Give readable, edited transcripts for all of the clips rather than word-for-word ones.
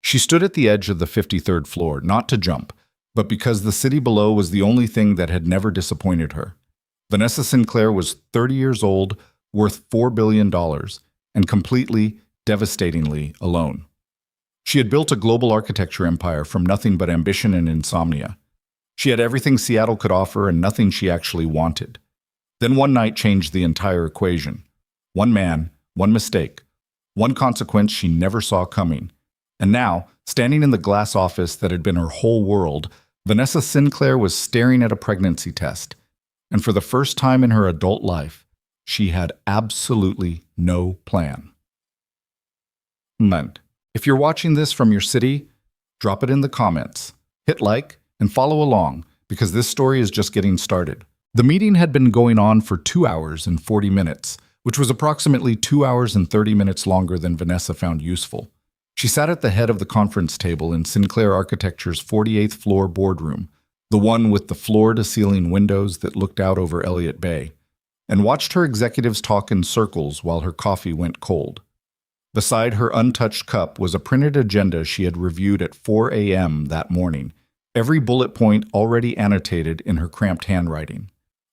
She stood at the edge of the 53rd floor, not to jump, but because the city below was the only thing that had never disappointed her. Vanessa Sinclair was 30 years old, worth $4 billion, and completely, devastatingly alone. She had built a global architecture empire from nothing but ambition and insomnia. She had everything Seattle could offer and nothing she actually wanted. Then one night changed the entire equation. One man, one mistake, one consequence she never saw coming. And now, standing in the glass office that had been her whole world, Vanessa Sinclair was staring at a pregnancy test. And for the first time in her adult life, she had absolutely no plan. If you're watching this from your city, drop it in the comments, hit like, and follow along, because this story is just getting started. The meeting had been going on for 2 hours and 40 minutes, which was approximately 2 hours and 30 minutes longer than Vanessa found useful. She sat at the head of the conference table in Sinclair Architecture's 48th floor boardroom, the one with the floor-to-ceiling windows that looked out over Elliott Bay, and watched her executives talk in circles while her coffee went cold. Beside her untouched cup was a printed agenda she had reviewed at 4 a.m. that morning, every bullet point already annotated in her cramped handwriting.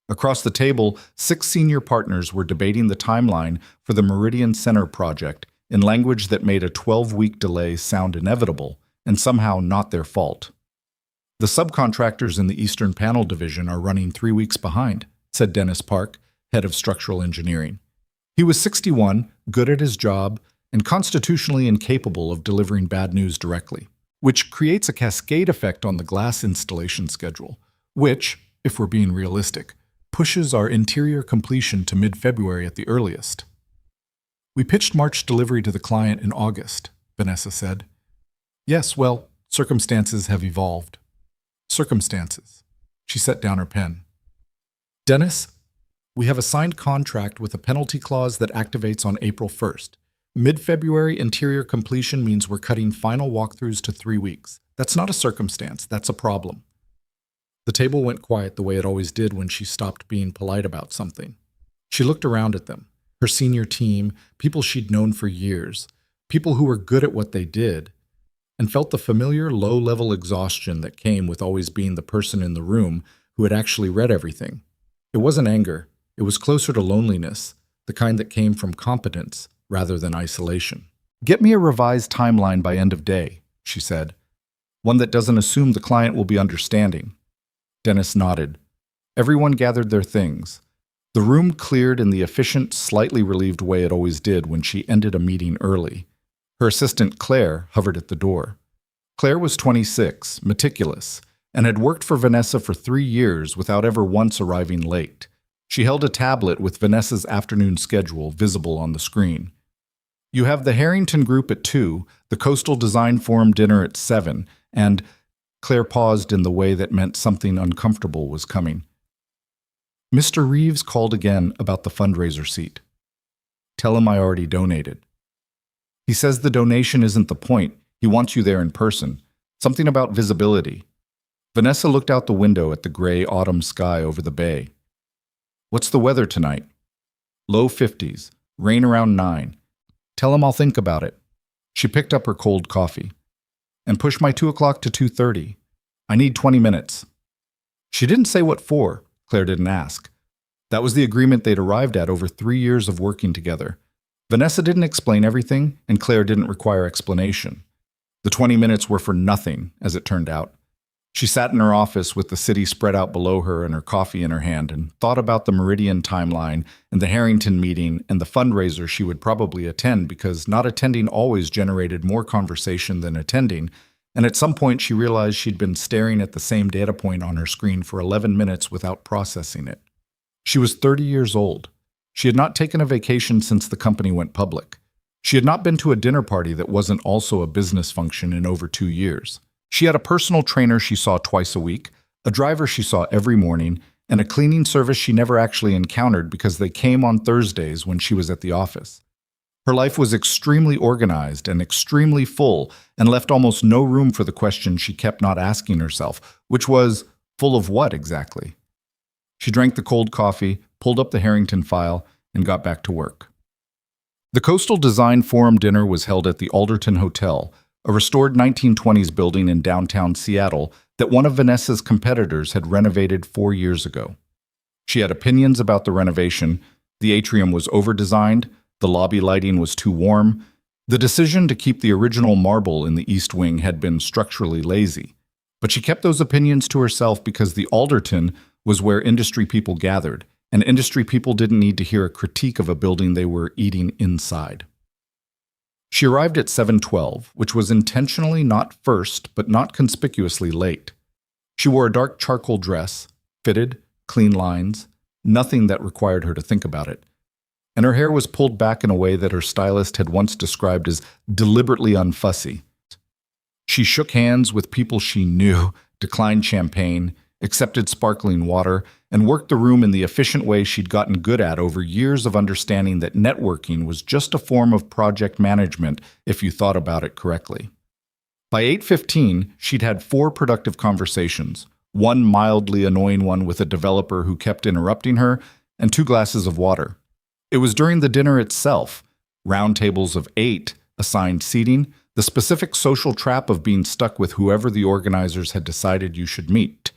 Across the table, 6 senior partners were debating the timeline for the Meridian Center project in language that made a 12-week delay sound inevitable and somehow not their fault. "The subcontractors in the Eastern Panel Division are running 3 weeks behind," said Dennis Park, head of structural engineering. He was 61, good at his job, and constitutionally incapable of delivering bad news directly, which creates a cascade effect on the glass installation schedule, which, if we're being realistic, pushes our interior completion to mid-February at the earliest. "We pitched March delivery to the client in August," Vanessa said. "Yes, well, circumstances have evolved." "Circumstances." She set down her pen. "Dennis, we have a signed contract with a penalty clause that activates on April 1st. Mid-February interior completion means we're cutting final walkthroughs to 3 weeks. That's not a circumstance, that's a problem." The table went quiet the way it always did when she stopped being polite about something. She looked around at them, her senior team, people she'd known for years, people who were good at what they did, and felt the familiar low-level exhaustion that came with always being the person in the room who had actually read everything. It wasn't anger, it was closer to loneliness, the kind that came from competence rather than isolation. "Get me a revised timeline by end of day," she said. "One that doesn't assume the client will be understanding." Dennis nodded. Everyone gathered their things. The room cleared in the efficient, slightly relieved way it always did when she ended a meeting early. Her assistant, Claire, hovered at the door. Claire was 26, meticulous, and had worked for Vanessa for 3 years without ever once arriving late. She held a tablet with Vanessa's afternoon schedule visible on the screen. "You have the Harrington Group at 2, the Coastal Design Forum dinner at 7, and—" Claire paused in the way that meant something uncomfortable was coming. "Mr. Reeves called again about the fundraiser seat. Tell him I already donated. He says the donation isn't the point, he wants you there in person. Something about visibility." Vanessa looked out the window at the gray autumn sky over the bay. "What's the weather tonight?" "Low 50s, rain around 9. Tell him I'll think about it." She picked up her cold coffee. "And push my 2 o'clock to 2:30. I need 20 minutes. She didn't say what for. Claire didn't ask. That was the agreement they'd arrived at over 3 years of working together. Vanessa didn't explain everything, and Claire didn't require explanation. The 20 minutes were for nothing, as it turned out. She sat in her office with the city spread out below her and her coffee in her hand and thought about the Meridian timeline and the Harrington meeting and the fundraiser she would probably attend, because not attending always generated more conversation than attending, and at some point she realized she'd been staring at the same data point on her screen for 11 minutes without processing it. She was 30 years old. She had not taken a vacation since the company went public. She had not been to a dinner party that wasn't also a business function in over 2 years. She had a personal trainer she saw twice a week, a driver she saw every morning, and a cleaning service she never actually encountered because they came on Thursdays when she was at the office. Her life was extremely organized and extremely full and left almost no room for the question she kept not asking herself, which was, full of what exactly? She drank the cold coffee, pulled up the Harrington file, and got back to work. The Coastal Design Forum dinner was held at the Alderton Hotel, a restored 1920s building in downtown Seattle that one of Vanessa's competitors had renovated 4 years ago. She had opinions about the renovation. The atrium was overdesigned, the lobby lighting was too warm. The decision to keep the original marble in the East Wing had been structurally lazy. But she kept those opinions to herself because the Alderton was where industry people gathered, and industry people didn't need to hear a critique of a building they were eating inside. She arrived at 7:12, which was intentionally not first, but not conspicuously late. She wore a dark charcoal dress, fitted, clean lines, nothing that required her to think about it. And her hair was pulled back in a way that her stylist had once described as deliberately unfussy. She shook hands with people she knew, declined champagne, accepted sparkling water, and worked the room in the efficient way she'd gotten good at over years of understanding that networking was just a form of project management if you thought about it correctly. By 8:15, she'd had 4 productive conversations, one mildly annoying one with a developer who kept interrupting her, and 2 glasses of water. It was during the dinner itself, round tables of 8, assigned seating, the specific social trap of being stuck with whoever the organizers had decided you should meet,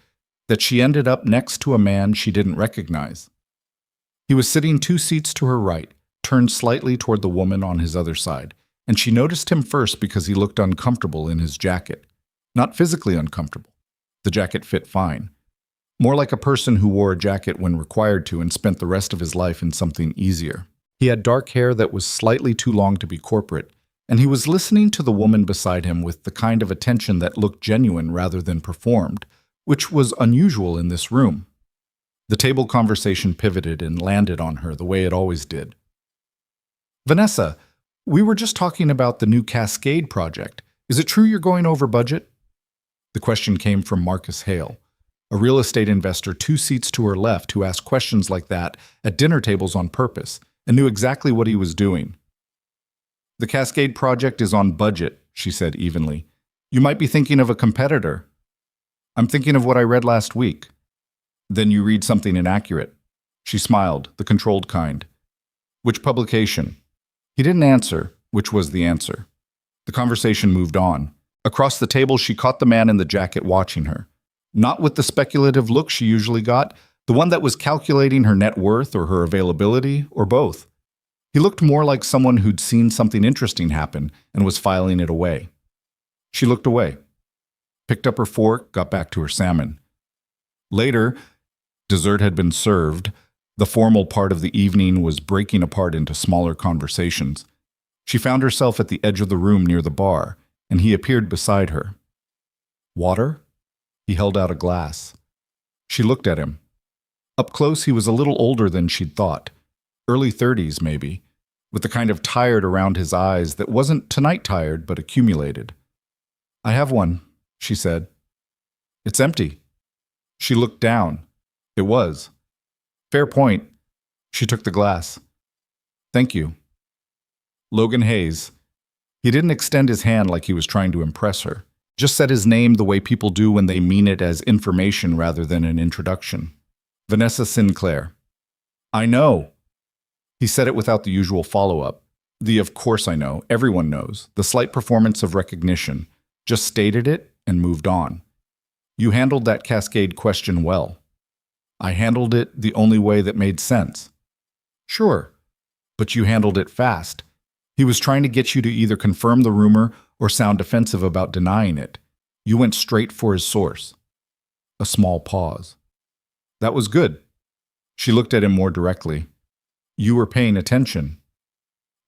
that she ended up next to a man she didn't recognize. He was sitting 2 seats to her right, turned slightly toward the woman on his other side, and she noticed him first because he looked uncomfortable in his jacket. Not physically uncomfortable. The jacket fit fine. More like a person who wore a jacket when required to and spent the rest of his life in something easier. He had dark hair that was slightly too long to be corporate, and he was listening to the woman beside him with the kind of attention that looked genuine rather than performed, which was unusual in this room. The table conversation pivoted and landed on her the way it always did. "Vanessa, we were just talking about the new Cascade project. Is it true you're going over budget?" The question came from Marcus Hale, a real estate investor 2 seats to her left who asked questions like that at dinner tables on purpose and knew exactly what he was doing. "The Cascade project is on budget," she said evenly. "You might be thinking of a competitor." "I'm thinking of what I read last week." "Then you read something inaccurate." She smiled, the controlled kind. "Which publication?" He didn't answer, which was the answer. The conversation moved on. Across the table, she caught the man in the jacket watching her. Not with the speculative look she usually got, the one that was calculating her net worth or her availability, or both. He looked more like someone who'd seen something interesting happen and was filing it away. She looked away, picked up her fork, got back to her salmon. Later, dessert had been served. The formal part of the evening was breaking apart into smaller conversations. She found herself at the edge of the room near the bar, and he appeared beside her. "Water?" He held out a glass. She looked at him. Up close, he was a little older than she'd thought. Early 30s, maybe, with the kind of tired around his eyes that wasn't tonight tired, but accumulated. "I have one," she said. "It's empty." She looked down. It was. "Fair point." She took the glass. "Thank you." Logan Hayes. He didn't extend his hand like he was trying to impress her. Just said his name the way people do when they mean it as information rather than an introduction. Vanessa Sinclair. "I know." He said it without the usual follow-up. The "of course I know," everyone knows, the slight performance of recognition. Just stated it and moved on. "You handled that Cascade question well." "I handled it the only way that made sense." "Sure, but you handled it fast." He was trying to get you to either confirm the rumor or sound defensive about denying it. You went straight for his source. A small pause. "That was good." She looked at him more directly. "You were paying attention."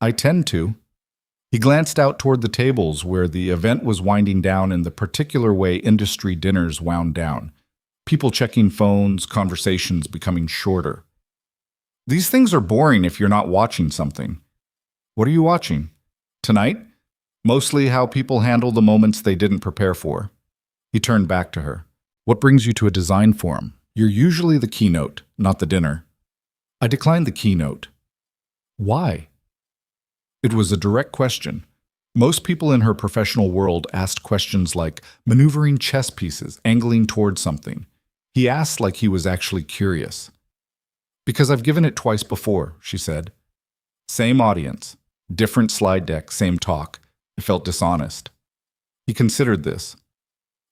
"I tend to." He glanced out toward the tables where the event was winding down in the particular way industry dinners wound down. People checking phones, conversations becoming shorter. "These things are boring if you're not watching something." "What are you watching?" "Tonight? Mostly how people handle the moments they didn't prepare for." He turned back to her. "What brings you to a design forum? You're usually the keynote, not the dinner." "I declined the keynote." "Why?" It was a direct question. Most people in her professional world asked questions like maneuvering chess pieces, angling towards something. He asked like he was actually curious. "Because I've given it twice before," she said. Same audience, different slide deck, same talk. It felt dishonest. He considered this.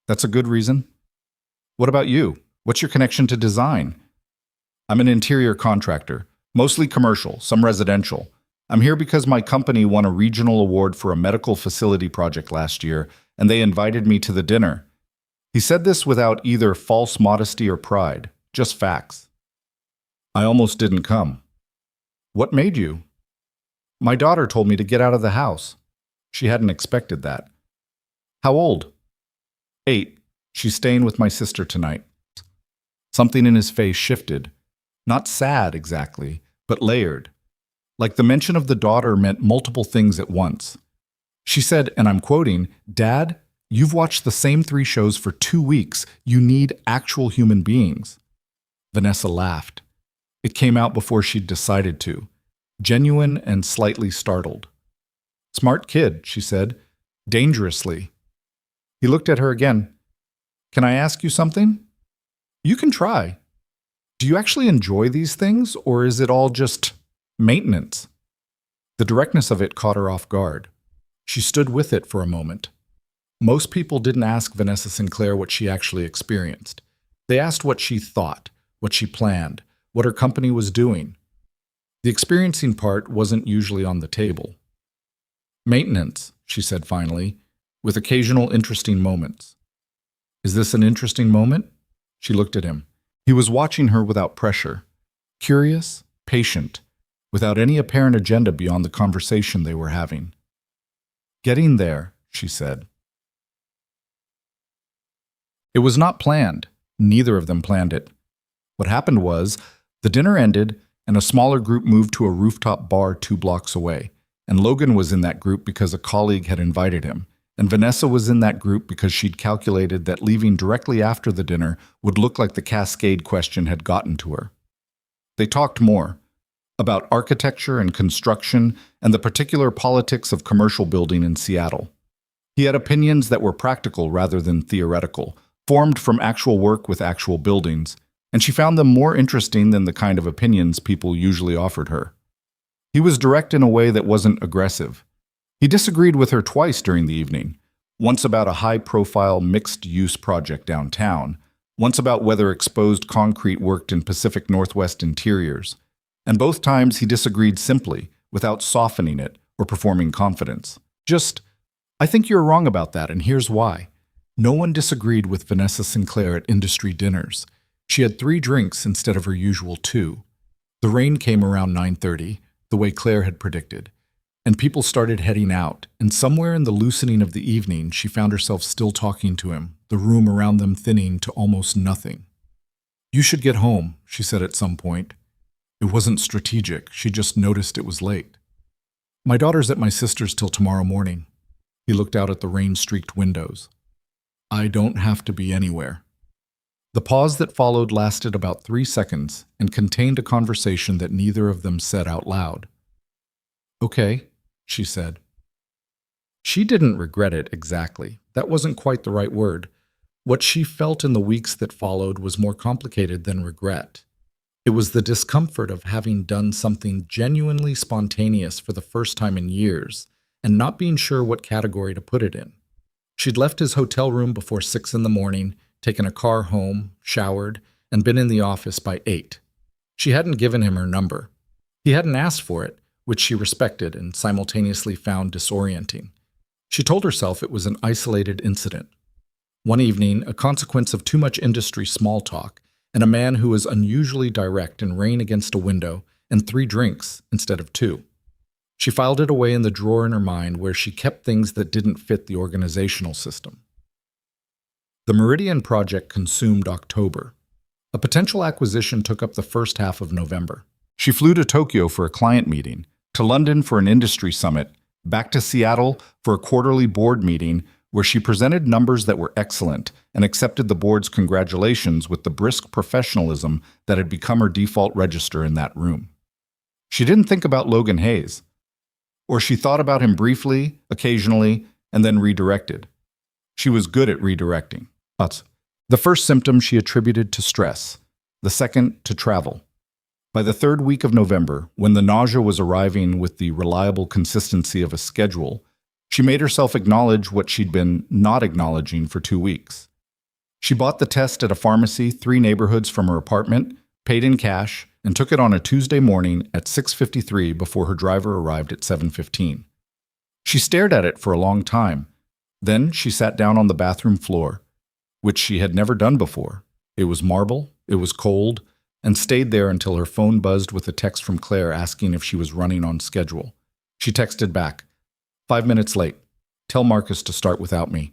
That's a good reason. What about you? What's your connection to design? I'm an interior contractor, mostly commercial, some residential. I'm here because my company won a regional award for a medical facility project last year, and they invited me to the dinner. He said this without either false modesty or pride, just facts. I almost didn't come. What made you? My daughter told me to get out of the house. She hadn't expected that. How old? 8. She's staying with my sister tonight. Something in his face shifted. Not sad exactly, but layered. Like the mention of the daughter meant multiple things at once. She said, and I'm quoting, "Dad, you've watched the same 3 shows for 2 weeks. You need actual human beings." Vanessa laughed. It came out before she'd decided to. Genuine and slightly startled. "Smart kid," she said. Dangerously. He looked at her again. "Can I ask you something?" "You can try. Do you actually enjoy these things, or is it all just maintenance?" The directness of it caught her off guard. She stood with it for a moment. Most people didn't ask Vanessa Sinclair what she actually experienced. They asked what she thought, what she planned, what her company was doing. The experiencing part wasn't usually on the table. "Maintenance," she said finally, with occasional interesting moments. "Is this an interesting moment?" She looked at him. He was watching her without pressure, curious, patient, without any apparent agenda beyond the conversation they were having. "Getting there," she said. It was not planned. Neither of them planned it. What happened was, the dinner ended, and a smaller group moved to a rooftop bar 2 blocks away. And Logan was in that group because a colleague had invited him. And Vanessa was in that group because she'd calculated that leaving directly after the dinner would look like the cascade question had gotten to her. They talked more about architecture and construction and the particular politics of commercial building in Seattle. He had opinions that were practical rather than theoretical, formed from actual work with actual buildings, and she found them more interesting than the kind of opinions people usually offered her. He was direct in a way that wasn't aggressive. He disagreed with her twice during the evening, once about a high-profile mixed-use project downtown, once about whether exposed concrete worked in Pacific Northwest interiors, and both times he disagreed simply, without softening it or performing confidence. Just, "I think you're wrong about that, and here's why." No one disagreed with Vanessa Sinclair at industry dinners. She had 3 drinks instead of her usual 2. The rain came around 9:30, the way Claire had predicted, and people started heading out, and somewhere in the loosening of the evening, she found herself still talking to him, the room around them thinning to almost nothing. "You should get home," she said at some point. It wasn't strategic, she just noticed it was late. "My daughter's at my sister's till tomorrow morning." He looked out at the rain-streaked windows. "I don't have to be anywhere." The pause that followed lasted about 3 seconds and contained a conversation that neither of them said out loud. "Okay," she said. She didn't regret it exactly. That wasn't quite the right word. What she felt in the weeks that followed was more complicated than regret. It was the discomfort of having done something genuinely spontaneous for the first time in years and not being sure what category to put it in. She'd left his hotel room before 6 in the morning, taken a car home, showered, and been in the office by 8. She hadn't given him her number. He hadn't asked for it, which she respected and simultaneously found disorienting. She told herself it was an isolated incident. One evening, a consequence of too much industry small talk, and a man who was unusually direct and rain against a window, and 3 drinks instead of 2. She filed it away in the drawer in her mind where she kept things that didn't fit the organizational system. The Meridian project consumed October. A potential acquisition took up the first half of November. She flew to Tokyo for a client meeting, to London for an industry summit, back to Seattle for a quarterly board meeting where she presented numbers that were excellent and accepted the board's congratulations with the brisk professionalism that had become her default register in that room. She didn't think about Logan Hayes. Or she thought about him briefly, occasionally, and then redirected. She was good at redirecting. The first symptom she attributed to stress, the second to travel. By the 3rd week of November, when the nausea was arriving with the reliable consistency of a schedule, She made herself acknowledge what she'd been not acknowledging for 2 weeks. She bought the test at a pharmacy 3 neighborhoods from her apartment, paid in cash, and took it on a Tuesday morning at 6:53 before her driver arrived at 7:15. She stared at it for a long time. Then she sat down on the bathroom floor, which she had never done before. It was marble, it was cold, and stayed there until her phone buzzed with a text from Claire asking if she was running on schedule. She texted back, 5 minutes late. Tell Marcus to start without me.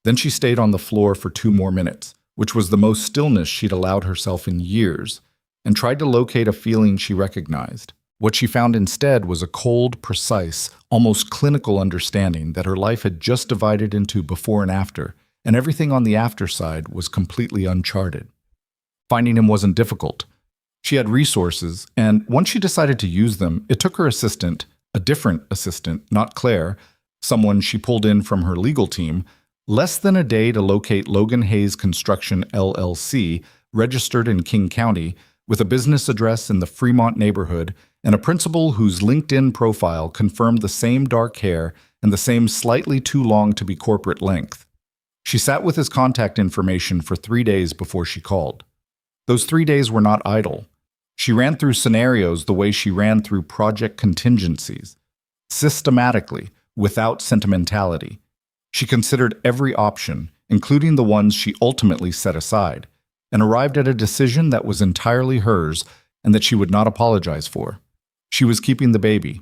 Then she stayed on the floor for 2 more minutes, which was the most stillness she'd allowed herself in years, and tried to locate a feeling she recognized. What she found instead was a cold, precise, almost clinical understanding that her life had just divided into before and after, and everything on the after side was completely uncharted. Finding him wasn't difficult. She had resources, and once she decided to use them, it took her assistant, a different assistant, not Claire, someone she pulled in from her legal team, less than a day to locate Logan Hayes Construction LLC, registered in King County, with a business address in the Fremont neighborhood, and a principal whose LinkedIn profile confirmed the same dark hair and the same slightly too long to be corporate length. She sat with his contact information for 3 days before she called. Those 3 days were not idle. She ran through scenarios the way she ran through project contingencies, systematically, without sentimentality. She considered every option, including the ones she ultimately set aside, and arrived at a decision that was entirely hers and that she would not apologize for. She was keeping the baby.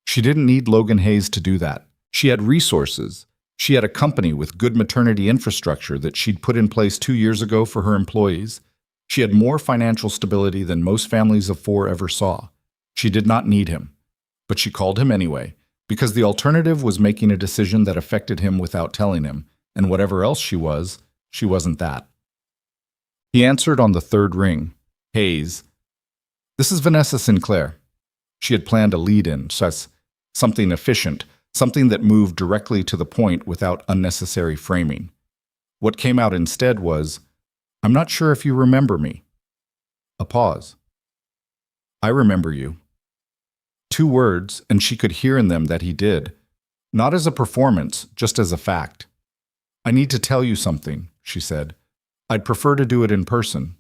She didn't need Logan Hayes to do that. She had resources. She had a company with good maternity infrastructure that she'd put in place 2 years ago for her employees. She had more financial stability than most families of 4 ever saw. She did not need him. But she called him anyway, because the alternative was making a decision that affected him without telling him, and whatever else she wasn't that. He answered on the 3rd ring. Hayes. This is Vanessa Sinclair. She had planned a lead-in, something efficient, something that moved directly to the point without unnecessary framing. What came out instead was, I'm not sure if you remember me. A pause. I remember you. 2 words, and she could hear in them that he did. Not as a performance, just as a fact. I need to tell you something, she said. I'd prefer to do it in person.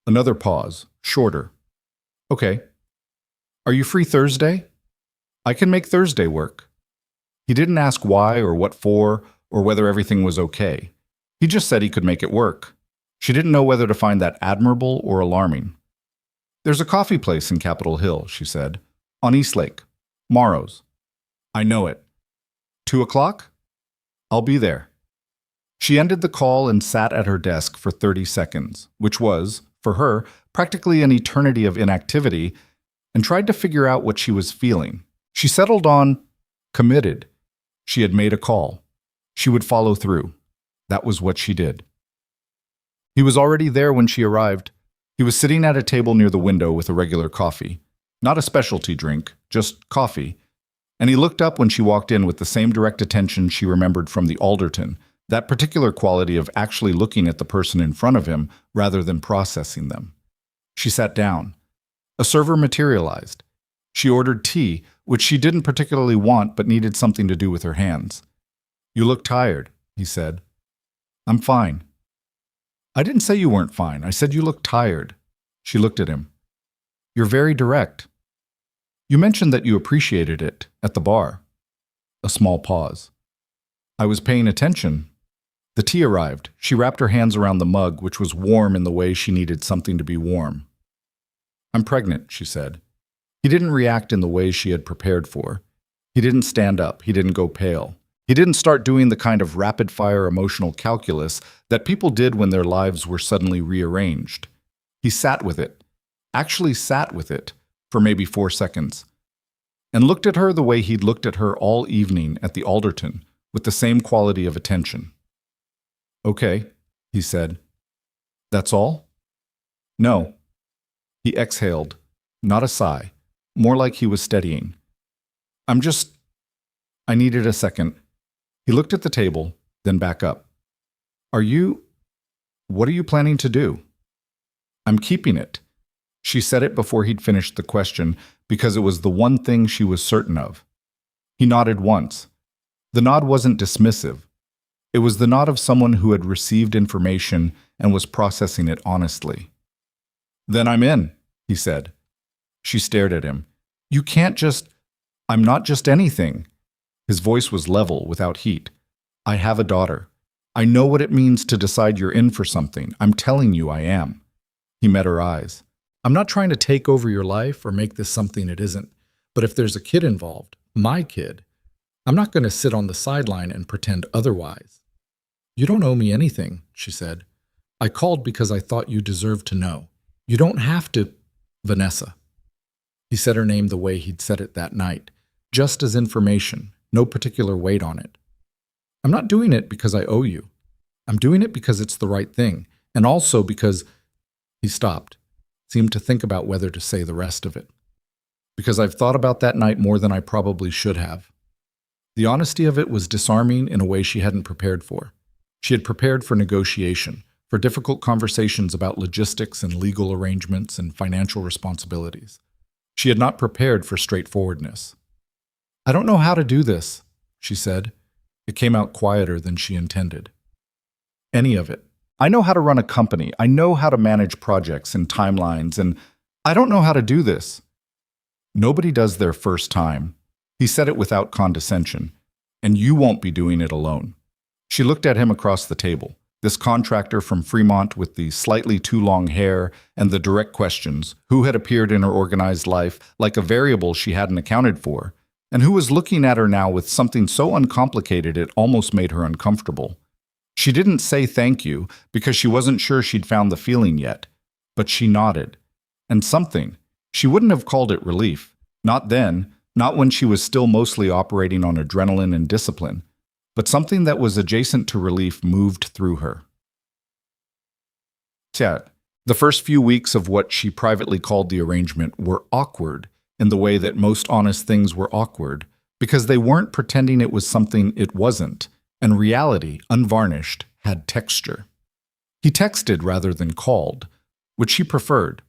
Another pause, shorter. Okay. Are you free Thursday? I can make Thursday work. He didn't ask why or what for, or whether everything was okay. He just said he could make it work. She didn't know whether to find that admirable or alarming. There's a coffee place in Capitol Hill, she said, on East Lake. Morrow's. I know it. 2 o'clock? I'll be there. She ended the call and sat at her desk for 30 seconds, which was, for her, practically an eternity of inactivity, and tried to figure out what she was feeling. She settled on committed. She had made a call. She would follow through. That was what she did. He was already there when she arrived. He was sitting at a table near the window with a regular coffee. Not a specialty drink, just coffee. And he looked up when she walked in with the same direct attention she remembered from the Alderton, that particular quality of actually looking at the person in front of him rather than processing them. She sat down. A server materialized. She ordered tea, which she didn't particularly want but needed something to do with her hands. You look tired, he said. I'm fine. I didn't say you weren't fine. I said you looked tired. She looked at him. You're very direct. You mentioned that you appreciated it at the bar. A small pause. I was paying attention. The tea arrived. She wrapped her hands around the mug, which was warm in the way she needed something to be warm. I'm pregnant, she said. He didn't react in the way she had prepared for. He didn't stand up. He didn't go pale. He didn't start doing the kind of rapid-fire emotional calculus that people did when their lives were suddenly rearranged. He sat with it, actually sat with it, for maybe 4 seconds, and looked at her the way he'd looked at her all evening at the Alderton, with the same quality of attention. Okay, he said. That's all? No. He exhaled, not a sigh, more like he was steadying. I needed a second. He looked at the table, then back up. What are you planning to do? I'm keeping it. She said it before he'd finished the question because it was the one thing she was certain of. He nodded once. The nod wasn't dismissive. It was the nod of someone who had received information and was processing it honestly. "Then I'm in," he said. She stared at him. "You can't just— I'm not just anything." His voice was level, without heat. "I have a daughter. I know what it means to decide you're in for something. I'm telling you I am." He met her eyes. "I'm not trying to take over your life or make this something it isn't. But if there's a kid involved, my kid, I'm not going to sit on the sideline and pretend otherwise." "You don't owe me anything," she said. "I called because I thought you deserved to know. You don't have to—" "Vanessa." He said her name the way he'd said it that night, just as information, no particular weight on it. "I'm not doing it because I owe you. I'm doing it because it's the right thing, and also because—" He stopped, seemed to think about whether to say the rest of it. "Because I've thought about that night more than I probably should have." The honesty of it was disarming in a way she hadn't prepared for. She had prepared for negotiation, for difficult conversations about logistics and legal arrangements and financial responsibilities. She had not prepared for straightforwardness. "I don't know how to do this," she said. It came out quieter than she intended. "Any of it. I know how to run a company. I know how to manage projects and timelines, and I don't know how to do this." "Nobody does their first time." He said it without condescension. "And you won't be doing it alone." She looked at him across the table, this contractor from Fremont with the slightly too long hair and the direct questions, who had appeared in her organized life like a variable she hadn't accounted for, and who was looking at her now with something so uncomplicated it almost made her uncomfortable. She didn't say thank you because she wasn't sure she'd found the feeling yet, but she nodded. And something, she wouldn't have called it relief, not then, not when she was still mostly operating on adrenaline and discipline, but something that was adjacent to relief moved through her. The first few weeks of what she privately called the arrangement were awkward in the way that most honest things were awkward, because they weren't pretending it was something it wasn't, and reality, unvarnished, had texture. He texted rather than called, which she preferred.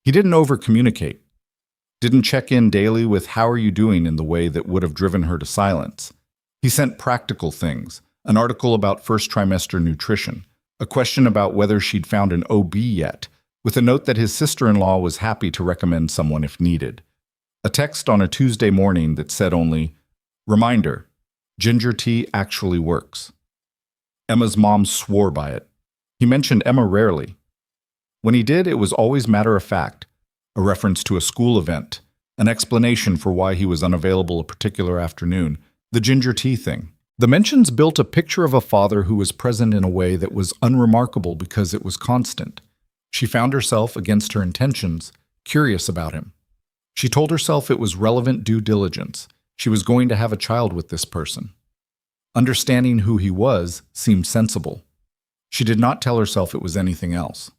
He didn't over-communicate, didn't check in daily with "how are you doing" in the way that would have driven her to silence. He sent practical things, an article about first trimester nutrition, a question about whether she'd found an OB yet, with a note that his sister-in-law was happy to recommend someone if needed. A text on a Tuesday morning that said only, "Reminder, ginger tea actually works." Emma's mom swore by it. He mentioned Emma rarely. When he did, it was always matter-of-fact, a reference to a school event, an explanation for why he was unavailable a particular afternoon, the ginger tea thing. The mentions built a picture of a father who was present in a way that was unremarkable because it was constant. She found herself, against her intentions, curious about him. She told herself it was relevant due diligence. She was going to have a child with this person. Understanding who he was seemed sensible. She did not tell herself it was anything else.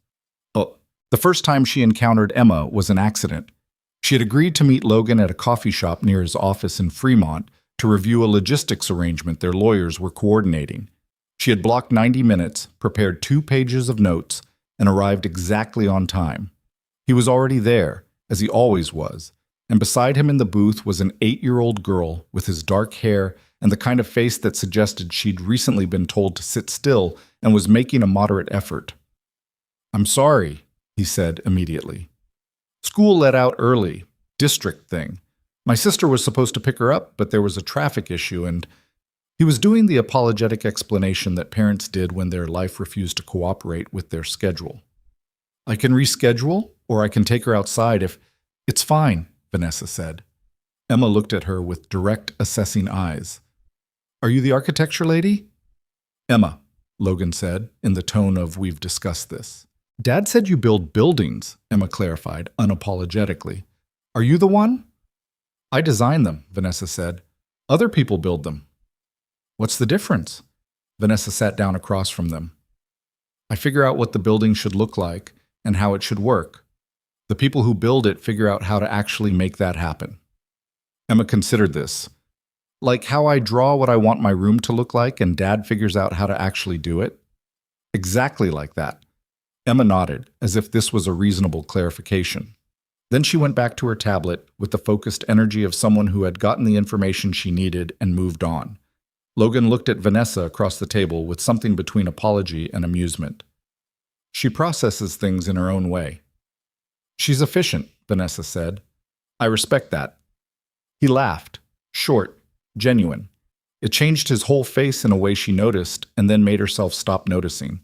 The first time she encountered Emma was an accident. She had agreed to meet Logan at a coffee shop near his office in Fremont to review a logistics arrangement their lawyers were coordinating. She had blocked 90 minutes, prepared 2 pages of notes, and arrived exactly on time. He was already there, as he always was, and beside him in the booth was an 8-year-old girl with his dark hair and the kind of face that suggested she'd recently been told to sit still and was making a moderate effort. "I'm sorry," he said immediately. "School let out early. District thing. My sister was supposed to pick her up, but there was a traffic issue and—" He was doing the apologetic explanation that parents did when their life refused to cooperate with their schedule. "I can reschedule, or I can take her outside if—" "It's fine," Vanessa said. Emma looked at her with direct, assessing eyes. "Are you the architecture lady?" "Emma," Logan said, in the tone of "we've discussed this." "Dad said you build buildings," Emma clarified, unapologetically. "Are you the one?" "I design them," Vanessa said. "Other people build them." "What's the difference?" Vanessa sat down across from them. "I figure out what the building should look like and how it should work. The people who build it figure out how to actually make that happen." Emma considered this. "Like how I draw what I want my room to look like and Dad figures out how to actually do it?" "Exactly like that." Emma nodded, as if this was a reasonable clarification. Then she went back to her tablet with the focused energy of someone who had gotten the information she needed and moved on. Logan looked at Vanessa across the table with something between apology and amusement. She processes things in her own way. She's efficient, Vanessa said. I respect that. He laughed, short, genuine. It changed his whole face in a way she noticed and then made herself stop noticing.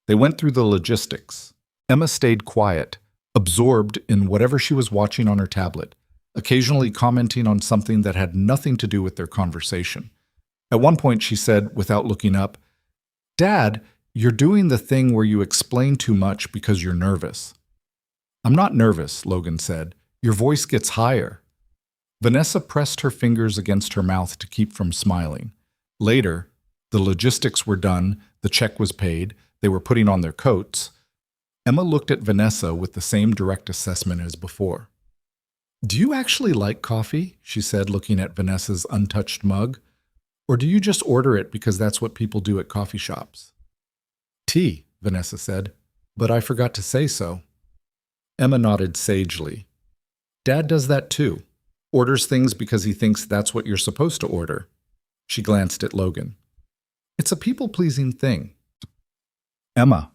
They went through the logistics. Emma stayed quiet, absorbed in whatever she was watching on her tablet, occasionally commenting on something that had nothing to do with their conversation. At one point she said, without looking up, "Dad, you're doing the thing where you explain too much because you're nervous." "I'm not nervous," Logan said. "Your voice gets higher." Vanessa pressed her fingers against her mouth to keep from smiling. Later, the logistics were done, the check was paid, they were putting on their coats. Emma looked at Vanessa with the same direct assessment as before. "Do you actually like coffee?" she said, looking at Vanessa's untouched mug. "Or do you just order it because that's what people do at coffee shops?" "Tea," Vanessa said, "but I forgot to say so." Emma nodded sagely. "Dad does that too. Orders things because he thinks that's what you're supposed to order." She glanced at Logan. "It's a people-pleasing thing." "Emma,"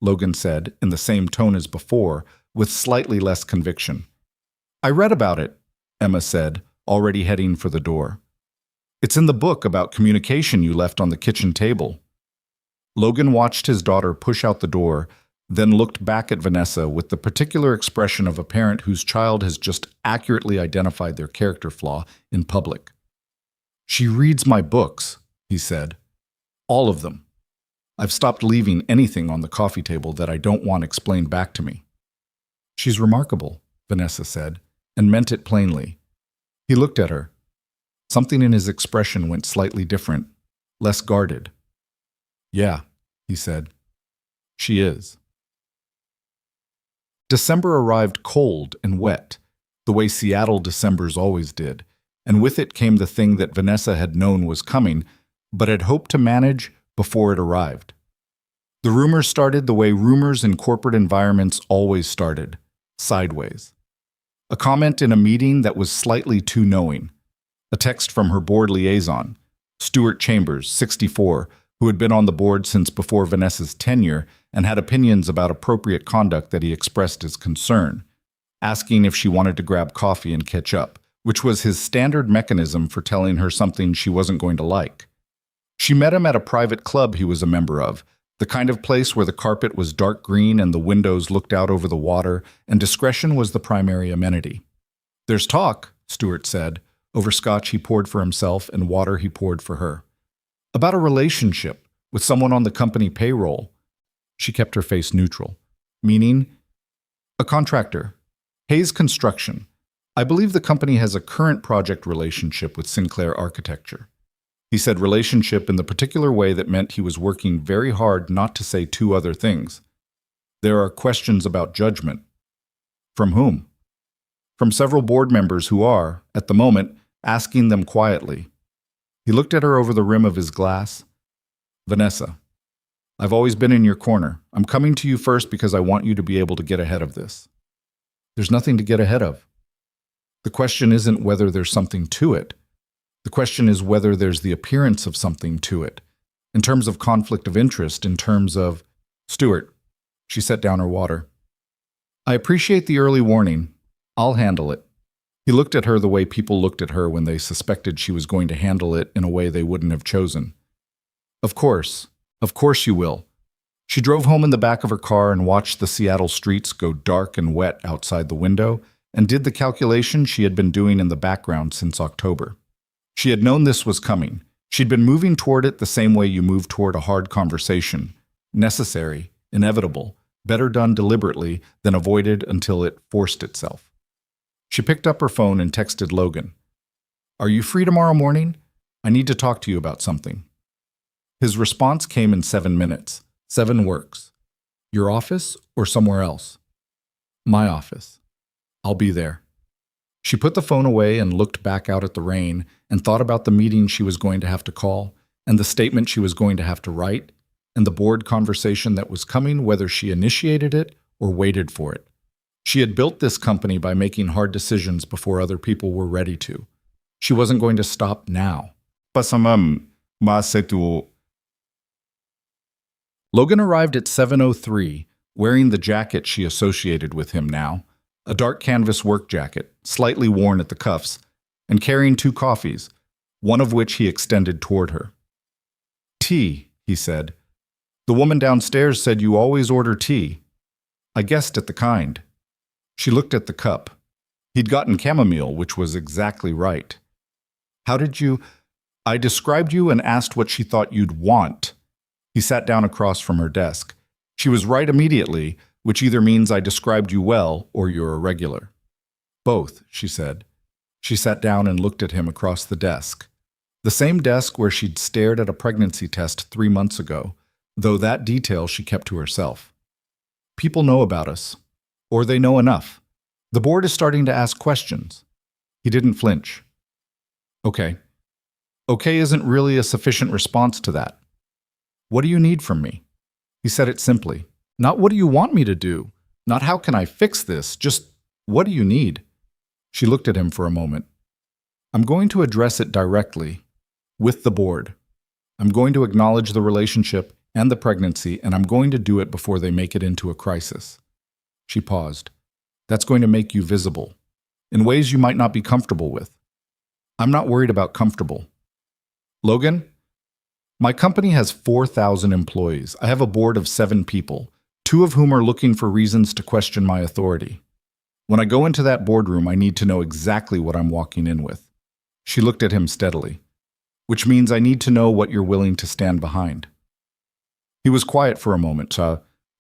Logan said in the same tone as before, with slightly less conviction. "I read about it," Emma said, already heading for the door. "It's in the book about communication you left on the kitchen table." Logan watched his daughter push out the door, then looked back at Vanessa with the particular expression of a parent whose child has just accurately identified their character flaw in public. "She reads my books," he said. "All of them. I've stopped leaving anything on the coffee table that I don't want explained back to me." "She's remarkable," Vanessa said, and meant it plainly. He looked at her. Something in his expression went slightly different, less guarded. "Yeah," he said. "She is." December arrived cold and wet, the way Seattle Decembers always did, and with it came the thing that Vanessa had known was coming, but had hoped to manage before it arrived. The rumors started the way rumors in corporate environments always started, sideways. A comment in a meeting that was slightly too knowing. A text from her board liaison, Stuart Chambers, 64, who had been on the board since before Vanessa's tenure and had opinions about appropriate conduct that he expressed as concern, asking if she wanted to grab coffee and catch up, which was his standard mechanism for telling her something she wasn't going to like. She met him at a private club he was a member of, the kind of place where the carpet was dark green and the windows looked out over the water, and discretion was the primary amenity. "There's talk," Stuart said, over scotch he poured for himself and water he poured for her. "About a relationship with someone on the company payroll." She kept her face neutral. "Meaning?" "A contractor. Hayes Construction. I believe the company has a current project relationship with Sinclair Architecture." He said relationship in the particular way that meant he was working very hard not to say two other things. "There are questions about judgment." "From whom?" "From several board members who are, at the moment, asking them quietly." He looked at her over the rim of his glass. "Vanessa, I've always been in your corner. I'm coming to you first because I want you to be able to get ahead of this." "There's nothing to get ahead of." "The question isn't whether there's something to it. The question is whether there's the appearance of something to it. In terms of conflict of interest, in terms of—" "Stuart," she set down her water. "I appreciate the early warning. I'll handle it." He looked at her the way people looked at her when they suspected she was going to handle it in a way they wouldn't have chosen. Of course you will." She drove home in the back of her car and watched the Seattle streets go dark and wet outside the window, and did the calculation she had been doing in the background since October. She had known this was coming. She'd been moving toward it the same way you move toward a hard conversation. Necessary, inevitable, better done deliberately than avoided until it forced itself. She picked up her phone and texted Logan. "Are you free tomorrow morning? I need to talk to you about something." His response came in 7 minutes. 7 works. "Your office or somewhere else?" "My office." "I'll be there." She put the phone away and looked back out at the rain and thought about the meeting she was going to have to call, and the statement she was going to have to write, and the board conversation that was coming, whether she initiated it or waited for it. She had built this company by making hard decisions before other people were ready to. She wasn't going to stop now. Ma c'est tout. Logan arrived at 7:03, wearing the jacket she associated with him now, a dark canvas work jacket, slightly worn at the cuffs, and carrying 2 coffees, one of which he extended toward her. Tea, he said. The woman downstairs said you always order tea. I guessed at the kind. She looked at the cup. He'd gotten chamomile, which was exactly right. How did you... I described you and asked what she thought you'd want. He sat down across from her desk. She was right immediately, which either means I described you well or you're a regular. Both, she said. She sat down and looked at him across the desk. The same desk where she'd stared at a pregnancy test 3 months ago, though that detail she kept to herself. People know about us. Or they know enough. The board is starting to ask questions. He didn't flinch. Okay. Okay isn't really a sufficient response to that. What do you need from me? He said it simply. Not what do you want me to do? Not how can I fix this? Just what do you need? She looked at him for a moment. I'm going to address it directly, with the board. I'm going to acknowledge the relationship and the pregnancy, and I'm going to do it before they make it into a crisis. She paused. That's going to make you visible, in ways you might not be comfortable with. I'm not worried about comfortable. Logan, my company has 4,000 employees. I have a board of 7 people, 2 of whom are looking for reasons to question my authority. When I go into that boardroom, I need to know exactly what I'm walking in with. She looked at him steadily. Which means I need to know what you're willing to stand behind. He was quiet for a moment,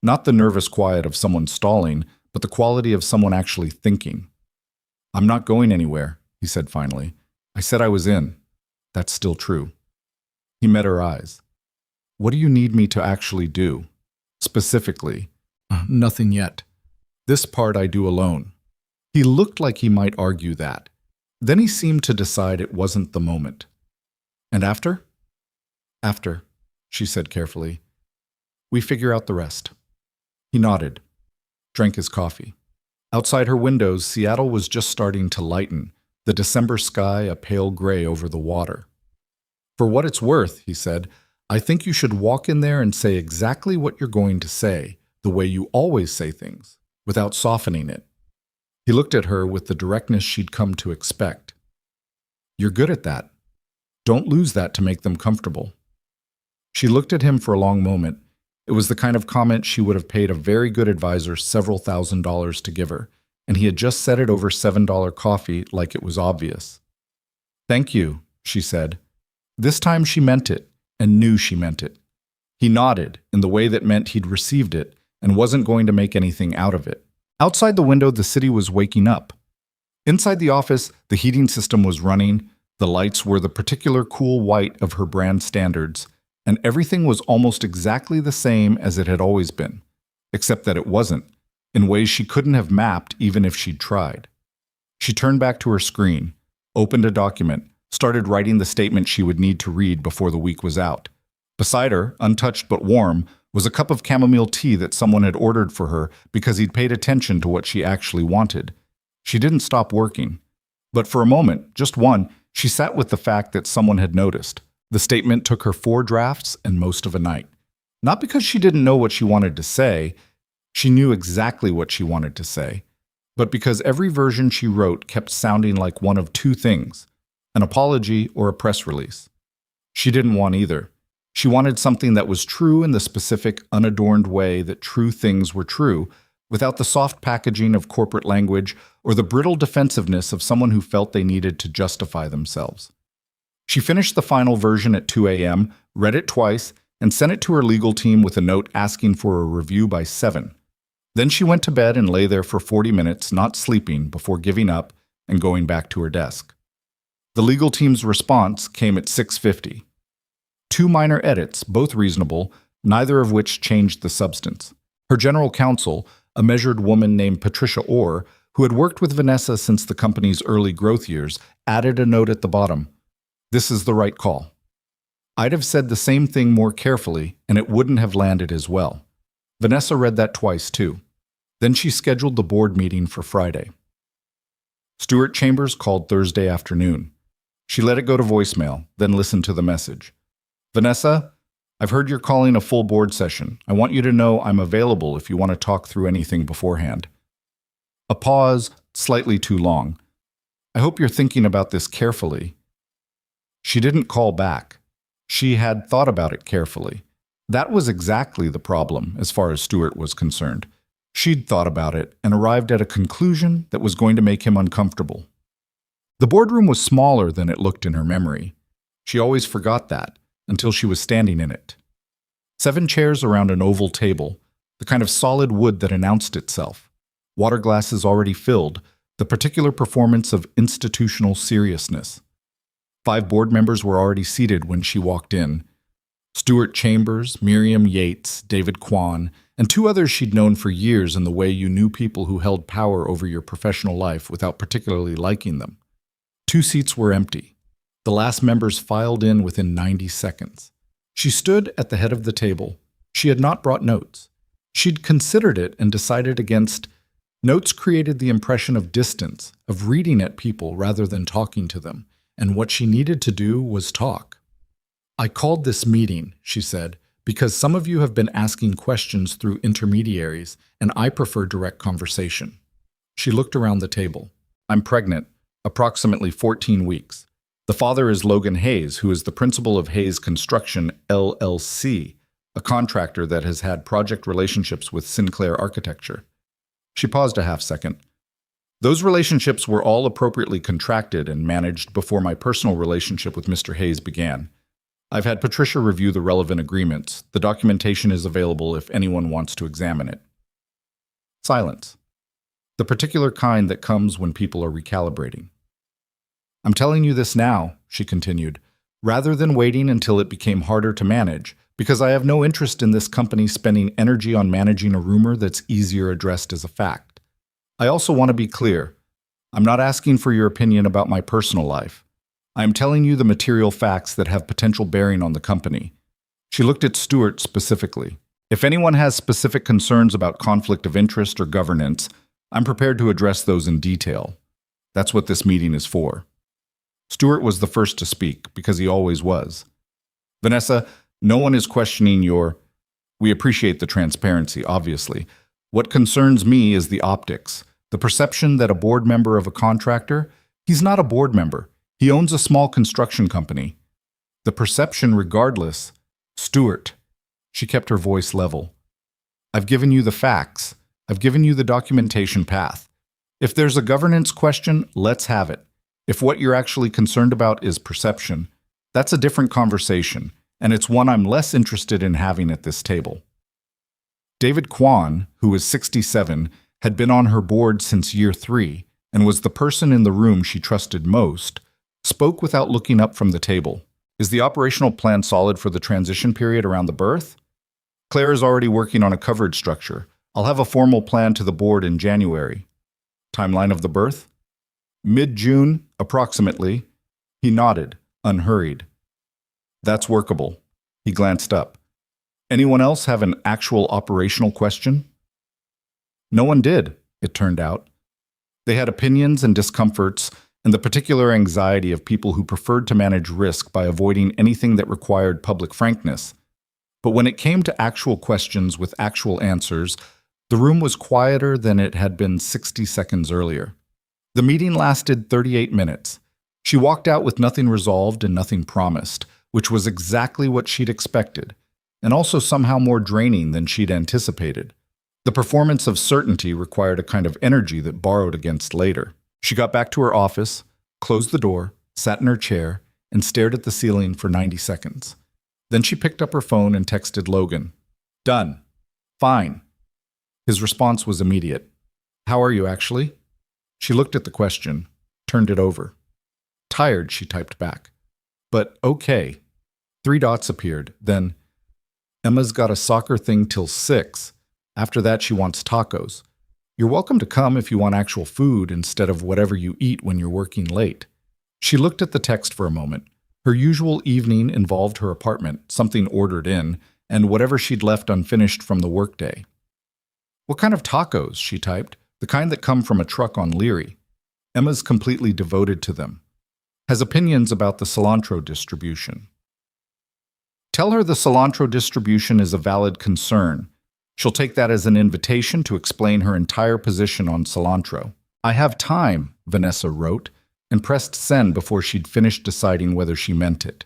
not the nervous quiet of someone stalling, but the quality of someone actually thinking. I'm not going anywhere, he said finally. I said I was in. That's still true. He met her eyes. What do you need me to actually do? Specifically. Nothing yet. This part I do alone. He looked like he might argue that. Then he seemed to decide it wasn't the moment. And after? After, she said carefully. We figure out the rest. He nodded, drank his coffee. Outside her windows, Seattle was just starting to lighten, the December sky a pale gray over the water. For what it's worth, he said, I think you should walk in there and say exactly what you're going to say, the way you always say things, without softening it. He looked at her with the directness she'd come to expect. You're good at that. Don't lose that to make them comfortable. She looked at him for a long moment. It was the kind of comment she would have paid a very good advisor several $1,000s to give her, and he had just said it over $7 coffee like it was obvious. Thank you, she said. This time she meant it, and knew she meant it. He nodded in the way that meant he'd received it and wasn't going to make anything out of it. Outside the window, the city was waking up. Inside the office, the heating system was running, the lights were the particular cool white of her brand standards, and everything was almost exactly the same as it had always been, except that it wasn't, in ways she couldn't have mapped even if she'd tried. She turned back to her screen, opened a document, started writing the statement she would need to read before the week was out. Beside her, untouched but warm, was a cup of chamomile tea that someone had ordered for her because he'd paid attention to what she actually wanted. She didn't stop working. But for a moment, just one, she sat with the fact that someone had noticed. The statement took her 4 drafts and most of a night. Not because she didn't know what she wanted to say, she knew exactly what she wanted to say, but because every version she wrote kept sounding like one of 2 things, an apology or a press release. She didn't want either. She wanted something that was true in the specific, unadorned way that true things were true, without the soft packaging of corporate language or the brittle defensiveness of someone who felt they needed to justify themselves. She finished the final version at 2 a.m., read it twice, and sent it to her legal team with a note asking for a review by 7. Then she went to bed and lay there for 40 minutes, not sleeping, before giving up and going back to her desk. The legal team's response came at 6:50. 2 minor edits, both reasonable, neither of which changed the substance. Her general counsel, a measured woman named Patricia Orr, who had worked with Vanessa since the company's early growth years, added a note at the bottom. This is the right call. I'd have said the same thing more carefully, and it wouldn't have landed as well. Vanessa read that twice, too. Then she scheduled the board meeting for Friday. Stuart Chambers called Thursday afternoon. She let it go to voicemail, then listened to the message. Vanessa, I've heard you're calling a full board session. I want you to know I'm available if you want to talk through anything beforehand. A pause, slightly too long. I hope you're thinking about this carefully. She didn't call back. She had thought about it carefully. That was exactly the problem as far as Stuart was concerned. She'd thought about it and arrived at a conclusion that was going to make him uncomfortable. The boardroom was smaller than it looked in her memory. She always forgot that until she was standing in it. 7 chairs around an oval table, the kind of solid wood that announced itself. Water glasses already filled, the particular performance of institutional seriousness. 5 board members were already seated when she walked in. Stuart Chambers, Miriam Yates, David Kwan, and 2 others she'd known for years in the way you knew people who held power over your professional life without particularly liking them. 2 seats were empty. The last members filed in within 90 seconds. She stood at the head of the table. She had not brought notes. She'd considered it and decided against. Notes created the impression of distance, of reading at people rather than talking to them, and what she needed to do was talk. I called this meeting, she said, because some of you have been asking questions through intermediaries, and I prefer direct conversation. She looked around the table. I'm pregnant, approximately 14 weeks. The father is Logan Hayes, who is the principal of Hayes Construction, LLC, a contractor that has had project relationships with Sinclair Architecture. She paused a half-second. Those relationships were all appropriately contracted and managed before my personal relationship with Mr. Hayes began. I've had Patricia review the relevant agreements. The documentation is available if anyone wants to examine it. Silence. The particular kind that comes when people are recalibrating. I'm telling you this now, she continued, rather than waiting until it became harder to manage, because I have no interest in this company spending energy on managing a rumor that's easier addressed as a fact. I also want to be clear. I'm not asking for your opinion about my personal life. I am telling you the material facts that have potential bearing on the company. She looked at Stuart specifically. If anyone has specific concerns about conflict of interest or governance, I'm prepared to address those in detail. That's what this meeting is for. Stuart was the first to speak, because he always was. Vanessa, no one is questioning your... We appreciate the transparency, obviously. What concerns me is the optics, the perception that a board member of a contractor, he's not a board member. He owns a small construction company. The perception regardless. Stuart. She kept her voice level. I've given you the facts. I've given you the documentation path. If there's a governance question, let's have it. If what you're actually concerned about is perception, that's a different conversation, and it's one I'm less interested in having at this table. David Kwan, who was 67, had been on her board since year 3 and was the person in the room she trusted most, spoke without looking up from the table. Is the operational plan solid for the transition period around the birth? Claire is already working on a coverage structure. I'll have a formal plan to the board in January. Timeline of the birth? Mid-June, approximately. He nodded, unhurried. That's workable. He glanced up. Anyone else have an actual operational question? No one did, it turned out. They had opinions and discomforts, and the particular anxiety of people who preferred to manage risk by avoiding anything that required public frankness. But when it came to actual questions with actual answers, the room was quieter than it had been 60 seconds earlier. The meeting lasted 38 minutes. She walked out with nothing resolved and nothing promised, which was exactly what she'd expected, and also somehow more draining than she'd anticipated. The performance of certainty required a kind of energy that borrowed against later. She got back to her office, closed the door, sat in her chair, and stared at the ceiling for 90 seconds. Then she picked up her phone and texted Logan. Done. Fine. His response was immediate. How are you, actually? She looked at the question, turned it over. Tired, she typed back. But okay. 3 dots appeared, then, Emma's got a soccer thing till 6. After that, she wants tacos. You're welcome to come if you want actual food instead of whatever you eat when you're working late. She looked at the text for a moment. Her usual evening involved her apartment, something ordered in, and whatever she'd left unfinished from the workday. What kind of tacos? She typed. The kind that come from a truck on Leary. Emma's completely devoted to them. Has opinions about the cilantro distribution. Tell her the cilantro distribution is a valid concern. She'll take that as an invitation to explain her entire position on cilantro. I have time, Vanessa wrote, and pressed send before she'd finished deciding whether she meant it.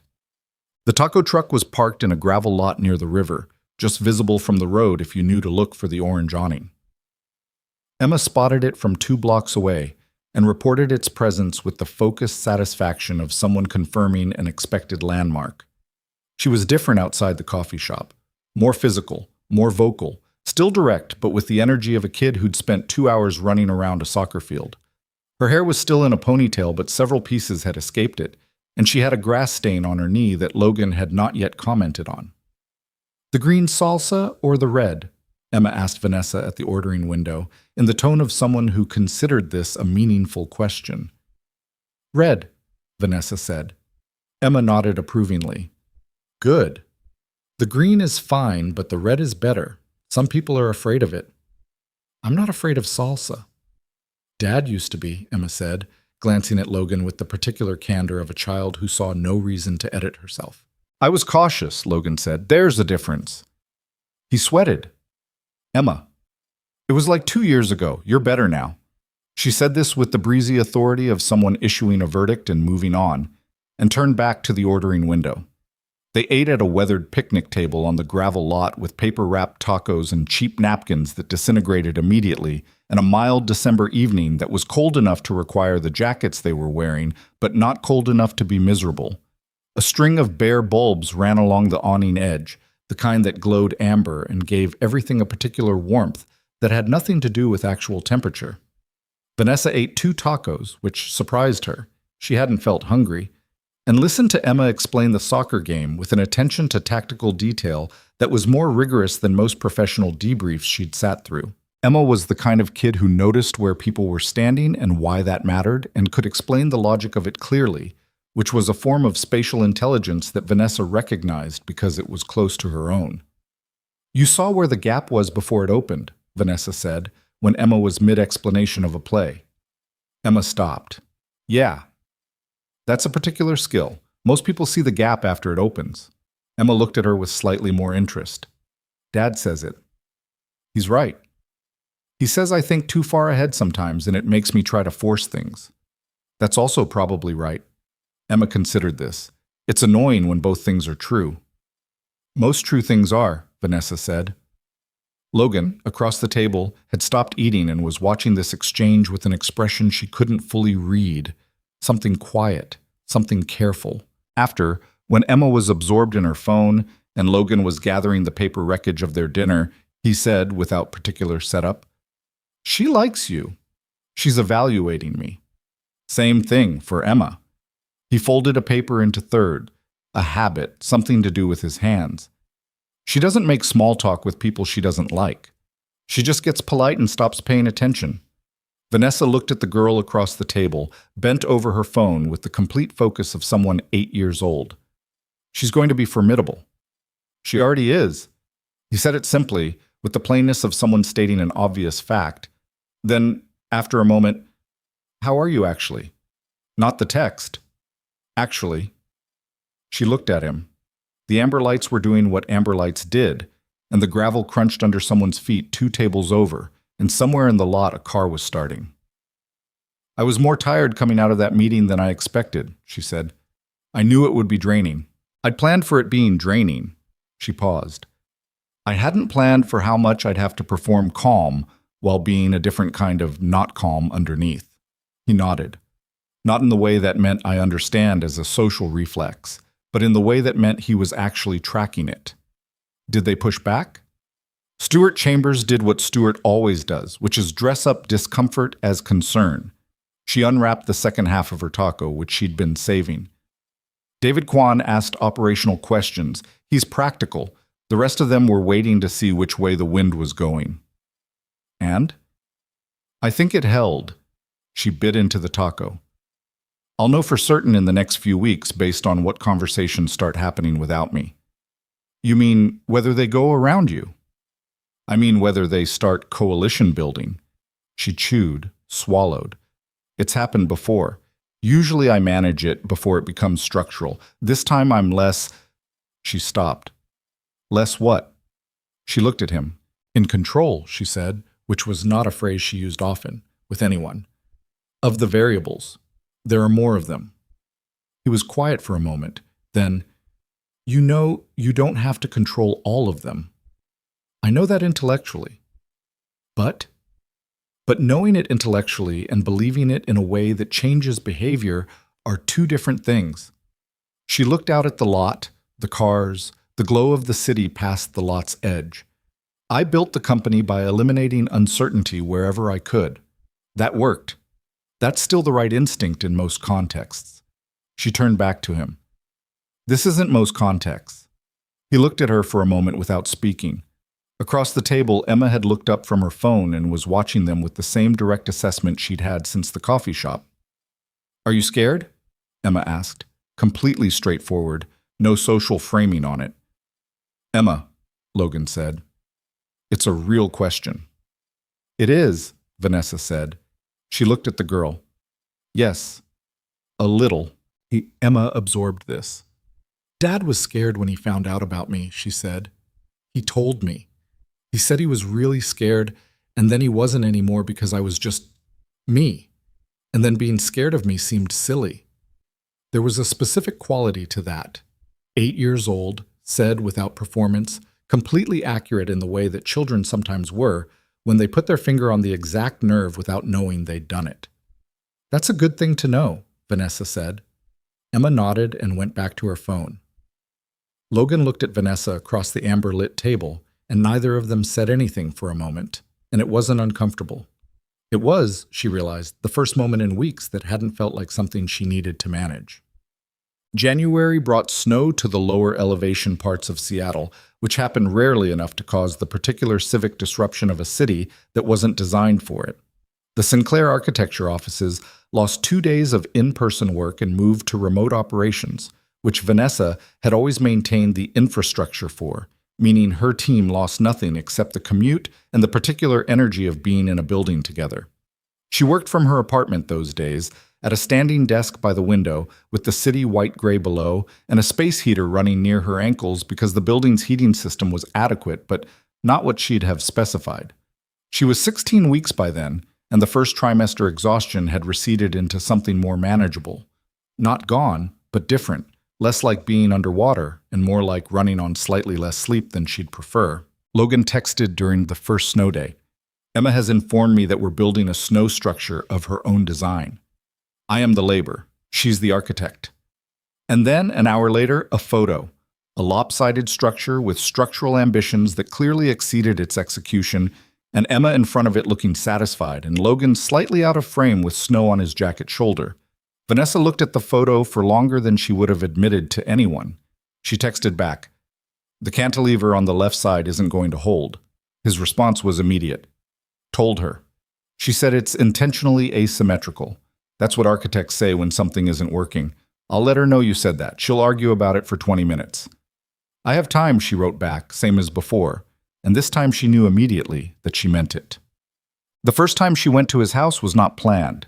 The taco truck was parked in a gravel lot near the river, just visible from the road if you knew to look for the orange awning. Emma spotted it from 2 blocks away and reported its presence with the focused satisfaction of someone confirming an expected landmark. She was different outside the coffee shop, more physical, more vocal, still direct, but with the energy of a kid who'd spent 2 hours running around a soccer field. Her hair was still in a ponytail, but several pieces had escaped it, and she had a grass stain on her knee that Logan had not yet commented on. "The green salsa or the red?" Emma asked Vanessa at the ordering window, in the tone of someone who considered this a meaningful question. "Red," Vanessa said. Emma nodded approvingly. "Good. The green is fine, but the red is better. Some people are afraid of it." "I'm not afraid of salsa." "Dad used to be," Emma said, glancing at Logan with the particular candor of a child who saw no reason to edit herself. "I was cautious," Logan said. "There's a difference." He sweated. "Emma, it was like 2 years ago. You're better now." She said this with the breezy authority of someone issuing a verdict and moving on, and turned back to the ordering window. They ate at a weathered picnic table on the gravel lot with paper-wrapped tacos and cheap napkins that disintegrated immediately, and a mild December evening that was cold enough to require the jackets they were wearing, but not cold enough to be miserable. A string of bare bulbs ran along the awning edge, the kind that glowed amber and gave everything a particular warmth that had nothing to do with actual temperature. Vanessa ate 2 tacos, which surprised her. She hadn't felt hungry, and listened to Emma explain the soccer game with an attention to tactical detail that was more rigorous than most professional debriefs she'd sat through. Emma was the kind of kid who noticed where people were standing and why that mattered, and could explain the logic of it clearly, which was a form of spatial intelligence that Vanessa recognized because it was close to her own. "You saw where the gap was before it opened," Vanessa said, when Emma was mid-explanation of a play. Emma stopped. "Yeah. That's a particular skill. Most people see the gap after it opens." Emma looked at her with slightly more interest. "Dad says it." "He's right. He says I think too far ahead sometimes, and it makes me try to force things." "That's also probably right." Emma considered this. "It's annoying when both things are true." "Most true things are," Vanessa said. Logan, across the table, had stopped eating and was watching this exchange with an expression she couldn't fully read. Something quiet, something careful. After, when Emma was absorbed in her phone and Logan was gathering the paper wreckage of their dinner, he said, without particular setup, "She likes you. She's evaluating me." Same thing for Emma. He folded a paper into third, a habit, something to do with his hands. She doesn't make small talk with people she doesn't like. She just gets polite and stops paying attention. Vanessa looked at the girl across the table, bent over her phone with the complete focus of someone 8 years old. "She's going to be formidable." "She already is." He said it simply, with the plainness of someone stating an obvious fact. Then, after a moment, "How are you actually?" "Not the text." "Actually." She looked at him. The amber lights were doing what amber lights did, and the gravel crunched under someone's feet 2 tables over, and somewhere in the lot a car was starting. "I was more tired coming out of that meeting than I expected," she said. "I knew it would be draining. I'd planned for it being draining." She paused. "I hadn't planned for how much I'd have to perform calm while being a different kind of not calm underneath." He nodded. Not in the way that meant "I understand" as a social reflex, but in the way that meant he was actually tracking it. "Did they push back?" Stuart Chambers did what Stuart always does, which is dress up discomfort as concern. She unwrapped the second half of her taco, which she'd been saving. David Kwan asked operational questions. He's practical. The rest of them were waiting to see which way the wind was going. "And?" "I think it held." She bit into the taco. "I'll know for certain in the next few weeks based on what conversations start happening without me." "You mean whether they go around you?" "I mean whether they start coalition building." She chewed, swallowed. "It's happened before. Usually I manage it before it becomes structural. This time I'm less..." She stopped. Less what? She looked at him. In control, she said, which was not a phrase she used often, with anyone. Of the variables. There are more of them. He was quiet for a moment. Then, you know, you don't have to control all of them. I know that intellectually. But knowing it intellectually and believing it in a way that changes behavior are two different things. She looked out at the lot, the cars, the glow of the city past the lot's edge. I built the company by eliminating uncertainty wherever I could. That worked. That's still the right instinct in most contexts. She turned back to him. This isn't most contexts. He looked at her for a moment without speaking. Across the table, Emma had looked up from her phone and was watching them with the same direct assessment she'd had since the coffee shop. Are you scared? Emma asked, completely straightforward, no social framing on it. Emma, Logan said. It's a real question. It is, Vanessa said. She looked at the girl. Yes, a little. Emma absorbed this. Dad was scared when he found out about me, she said. He told me. He said he was really scared, and then he wasn't anymore because I was just me. And then being scared of me seemed silly. There was a specific quality to that. 8 years old, said without performance, completely accurate in the way that children sometimes were when they put their finger on the exact nerve without knowing they'd done it. That's a good thing to know, Vanessa said. Emma nodded and went back to her phone. Logan looked at Vanessa across the amber-lit table, and neither of them said anything for a moment, and it wasn't uncomfortable. It was, she realized, the first moment in weeks that hadn't felt like something she needed to manage. January brought snow to the lower elevation parts of Seattle, which happened rarely enough to cause the particular civic disruption of a city that wasn't designed for it. The Sinclair architecture offices lost 2 days of in-person work and moved to remote operations, which Vanessa had always maintained the infrastructure for, meaning her team lost nothing except the commute and the particular energy of being in a building together. She worked from her apartment those days, at a standing desk by the window with the city white-gray below and a space heater running near her ankles because the building's heating system was adequate but not what she'd have specified. She was 16 weeks by then, and the first trimester exhaustion had receded into something more manageable. Not gone, but different. Less like being underwater, and more like running on slightly less sleep than she'd prefer. Logan texted during the first snow day. Emma has informed me that we're building a snow structure of her own design. I am the labor. She's the architect. And then, an hour later, a photo. A lopsided structure with structural ambitions that clearly exceeded its execution, and Emma in front of it looking satisfied, and Logan slightly out of frame with snow on his jacket shoulder. Vanessa looked at the photo for longer than she would have admitted to anyone. She texted back, "The cantilever on the left side isn't going to hold." His response was immediate. Told her. She said it's intentionally asymmetrical. That's what architects say when something isn't working. I'll let her know you said that. She'll argue about it for 20 minutes. I have time, she wrote back, same as before. And this time she knew immediately that she meant it. The first time she went to his house was not planned.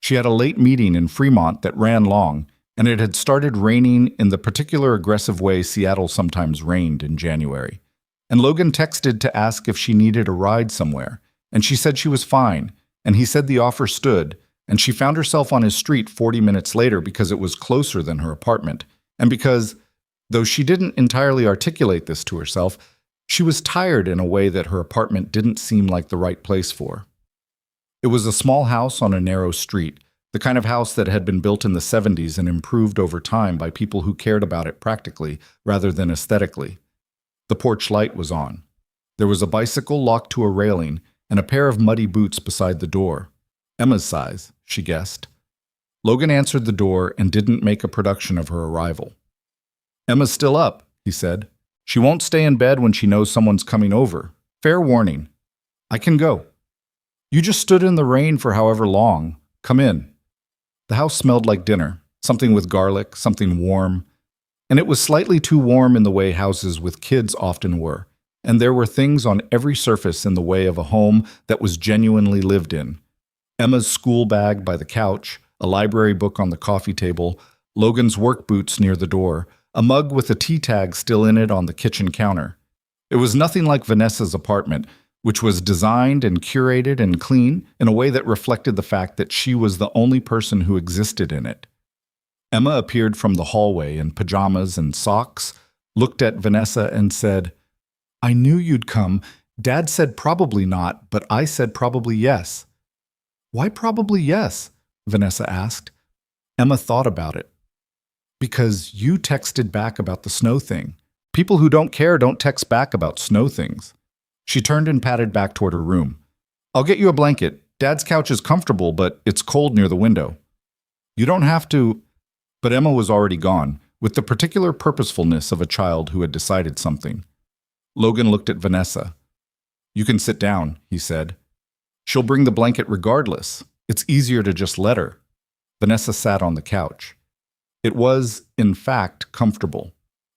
She had a late meeting in Fremont that ran long, and it had started raining in the particular aggressive way Seattle sometimes rained in January. And Logan texted to ask if she needed a ride somewhere, and she said she was fine, and he said the offer stood, and she found herself on his street 40 minutes later because it was closer than her apartment, and because, though she didn't entirely articulate this to herself, she was tired in a way that her apartment didn't seem like the right place for. It was a small house on a narrow street, the kind of house that had been built in the 70s and improved over time by people who cared about it practically rather than aesthetically. The porch light was on. There was a bicycle locked to a railing and a pair of muddy boots beside the door. Emma's size, she guessed. Logan answered the door and didn't make a production of her arrival. "Emma's still up," he said. "She won't stay in bed when she knows someone's coming over. Fair warning. I can go. You just stood in the rain for however long. Come in." The house smelled like dinner, something with garlic, something warm. And it was slightly too warm in the way houses with kids often were. And there were things on every surface in the way of a home that was genuinely lived in. Emma's school bag by the couch, a library book on the coffee table, Logan's work boots near the door, a mug with a tea tag still in it on the kitchen counter. It was nothing like Vanessa's apartment, which was designed and curated and clean in a way that reflected the fact that she was the only person who existed in it. Emma appeared from the hallway in pajamas and socks, looked at Vanessa and said, "I knew you'd come. Dad said probably not, but I said probably yes." "Why probably yes?" Vanessa asked. Emma thought about it. "Because you texted back about the snow thing. People who don't care don't text back about snow things." She turned and padded back toward her room. "I'll get you a blanket. Dad's couch is comfortable, but it's cold near the window." "You don't have to." But Emma was already gone, with the particular purposefulness of a child who had decided something. Logan looked at Vanessa. "You can sit down," he said. "She'll bring the blanket regardless. It's easier to just let her." Vanessa sat on the couch. It was, in fact, comfortable.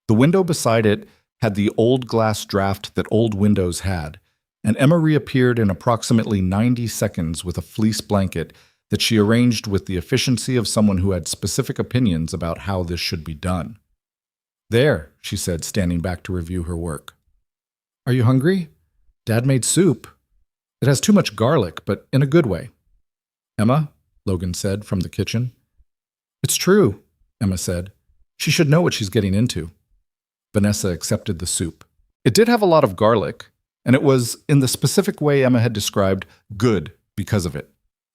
The window beside it had the old glass draft that old windows had, and Emma reappeared in approximately 90 seconds with a fleece blanket that she arranged with the efficiency of someone who had specific opinions about how this should be done. "There," she said, standing back to review her work. "Are you hungry? Dad made soup. It has too much garlic, but in a good way." "Emma," Logan said from the kitchen. "It's true," Emma said. "She should know what she's getting into." Vanessa accepted the soup. It did have a lot of garlic, and it was, in the specific way Emma had described, good because of it.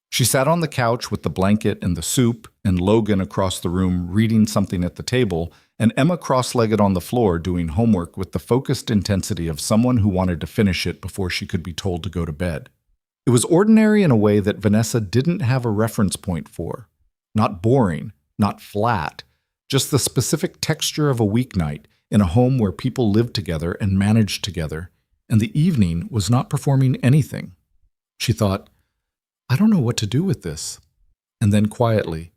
She sat on the couch with the blanket and the soup, and Logan across the room reading something at the table, and Emma cross-legged on the floor doing homework with the focused intensity of someone who wanted to finish it before she could be told to go to bed. It was ordinary in a way that Vanessa didn't have a reference point for. Not boring, not flat, just the specific texture of a weeknight in a home where people lived together and managed together, and the evening was not performing anything. She thought, "I don't know what to do with this." And then quietly,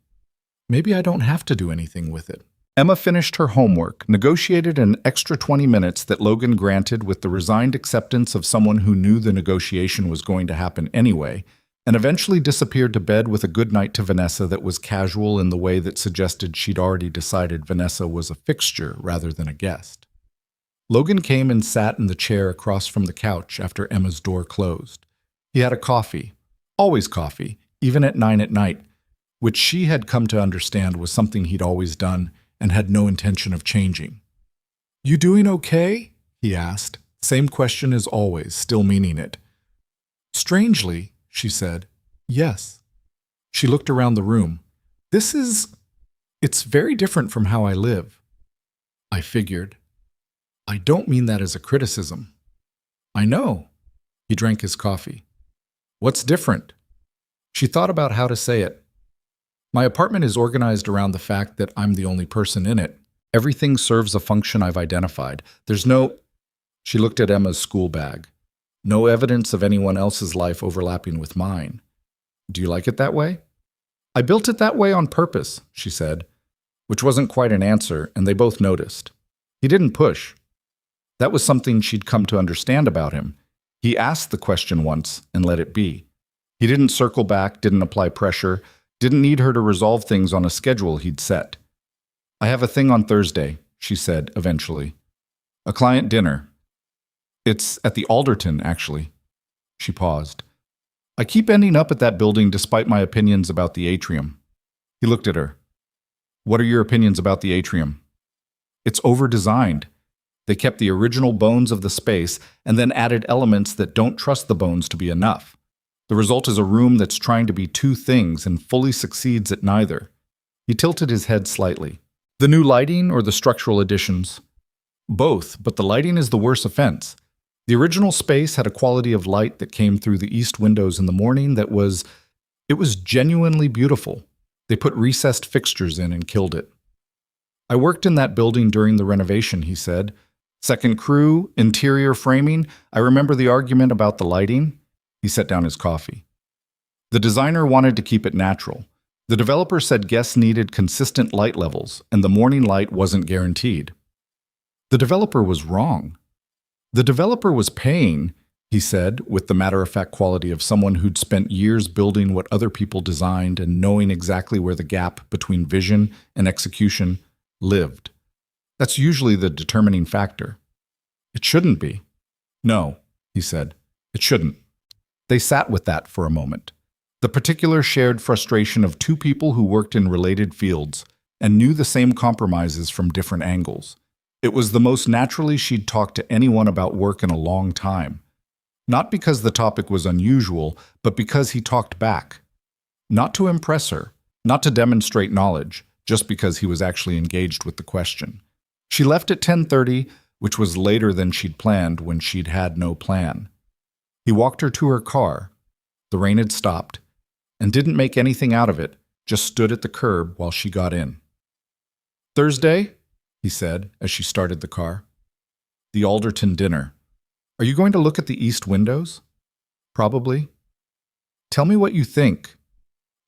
"Maybe I don't have to do anything with it." Emma finished her homework, negotiated an extra 20 minutes that Logan granted with the resigned acceptance of someone who knew the negotiation was going to happen anyway, and eventually disappeared to bed with a good night to Vanessa that was casual in the way that suggested she'd already decided Vanessa was a fixture rather than a guest. Logan came and sat in the chair across from the couch after Emma's door closed. He had a coffee, always coffee, even at 9 at night, which she had come to understand was something he'd always done and had no intention of changing. "You doing okay?" he asked, same question as always, still meaning it. "Strangely," she said, "yes." She looked around the room. It's very different from how I live." "I figured. I don't mean that as a criticism." "I know." He drank his coffee. "What's different?" She thought about how to say it. "My apartment is organized around the fact that I'm the only person in it. Everything serves a function I've identified. There's no—" She looked at Emma's school bag. "No evidence of anyone else's life overlapping with mine. Do you like it that way?" "I built it that way on purpose," she said, which wasn't quite an answer, and they both noticed. He didn't push. That was something she'd come to understand about him. He asked the question once and let it be. He didn't circle back, didn't apply pressure, didn't need her to resolve things on a schedule he'd set. "I have a thing on Thursday," she said eventually. "A client dinner. It's at the Alderton, actually." She paused. "I keep ending up at that building despite my opinions about the atrium." He looked at her. "What are your opinions about the atrium?" "It's over-designed. They kept the original bones of the space and then added elements that don't trust the bones to be enough. The result is a room that's trying to be two things and fully succeeds at neither." He tilted his head slightly. "The new lighting or the structural additions?" "Both, but the lighting is the worst offense. The original space had a quality of light that came through the east windows in the morning it was genuinely beautiful. They put recessed fixtures in and killed it." "I worked in that building during the renovation," he said. "Second crew, interior framing. I remember the argument about the lighting." He set down his coffee. "The designer wanted to keep it natural. The developer said guests needed consistent light levels, and the morning light wasn't guaranteed." "The developer was wrong." "The developer was paying," he said, with the matter-of-fact quality of someone who'd spent years building what other people designed and knowing exactly where the gap between vision and execution lived. That's usually the determining factor. It shouldn't be. No, he said. It shouldn't. They sat with that for a moment. The particular shared frustration of two people who worked in related fields and knew the same compromises from different angles. It was the most naturally she'd talked to anyone about work in a long time. Not because the topic was unusual, but because he talked back. Not to impress her, not to demonstrate knowledge, just because he was actually engaged with the question. She left at 10:30, which was later than she'd planned when she'd had no plan. He walked her to her car. The rain had stopped, and didn't make anything out of it, just stood at the curb while she got in. "Thursday?" he said as she started the car. "The Alderton dinner. Are you going to look at the east windows?" "Probably." "Tell me what you think."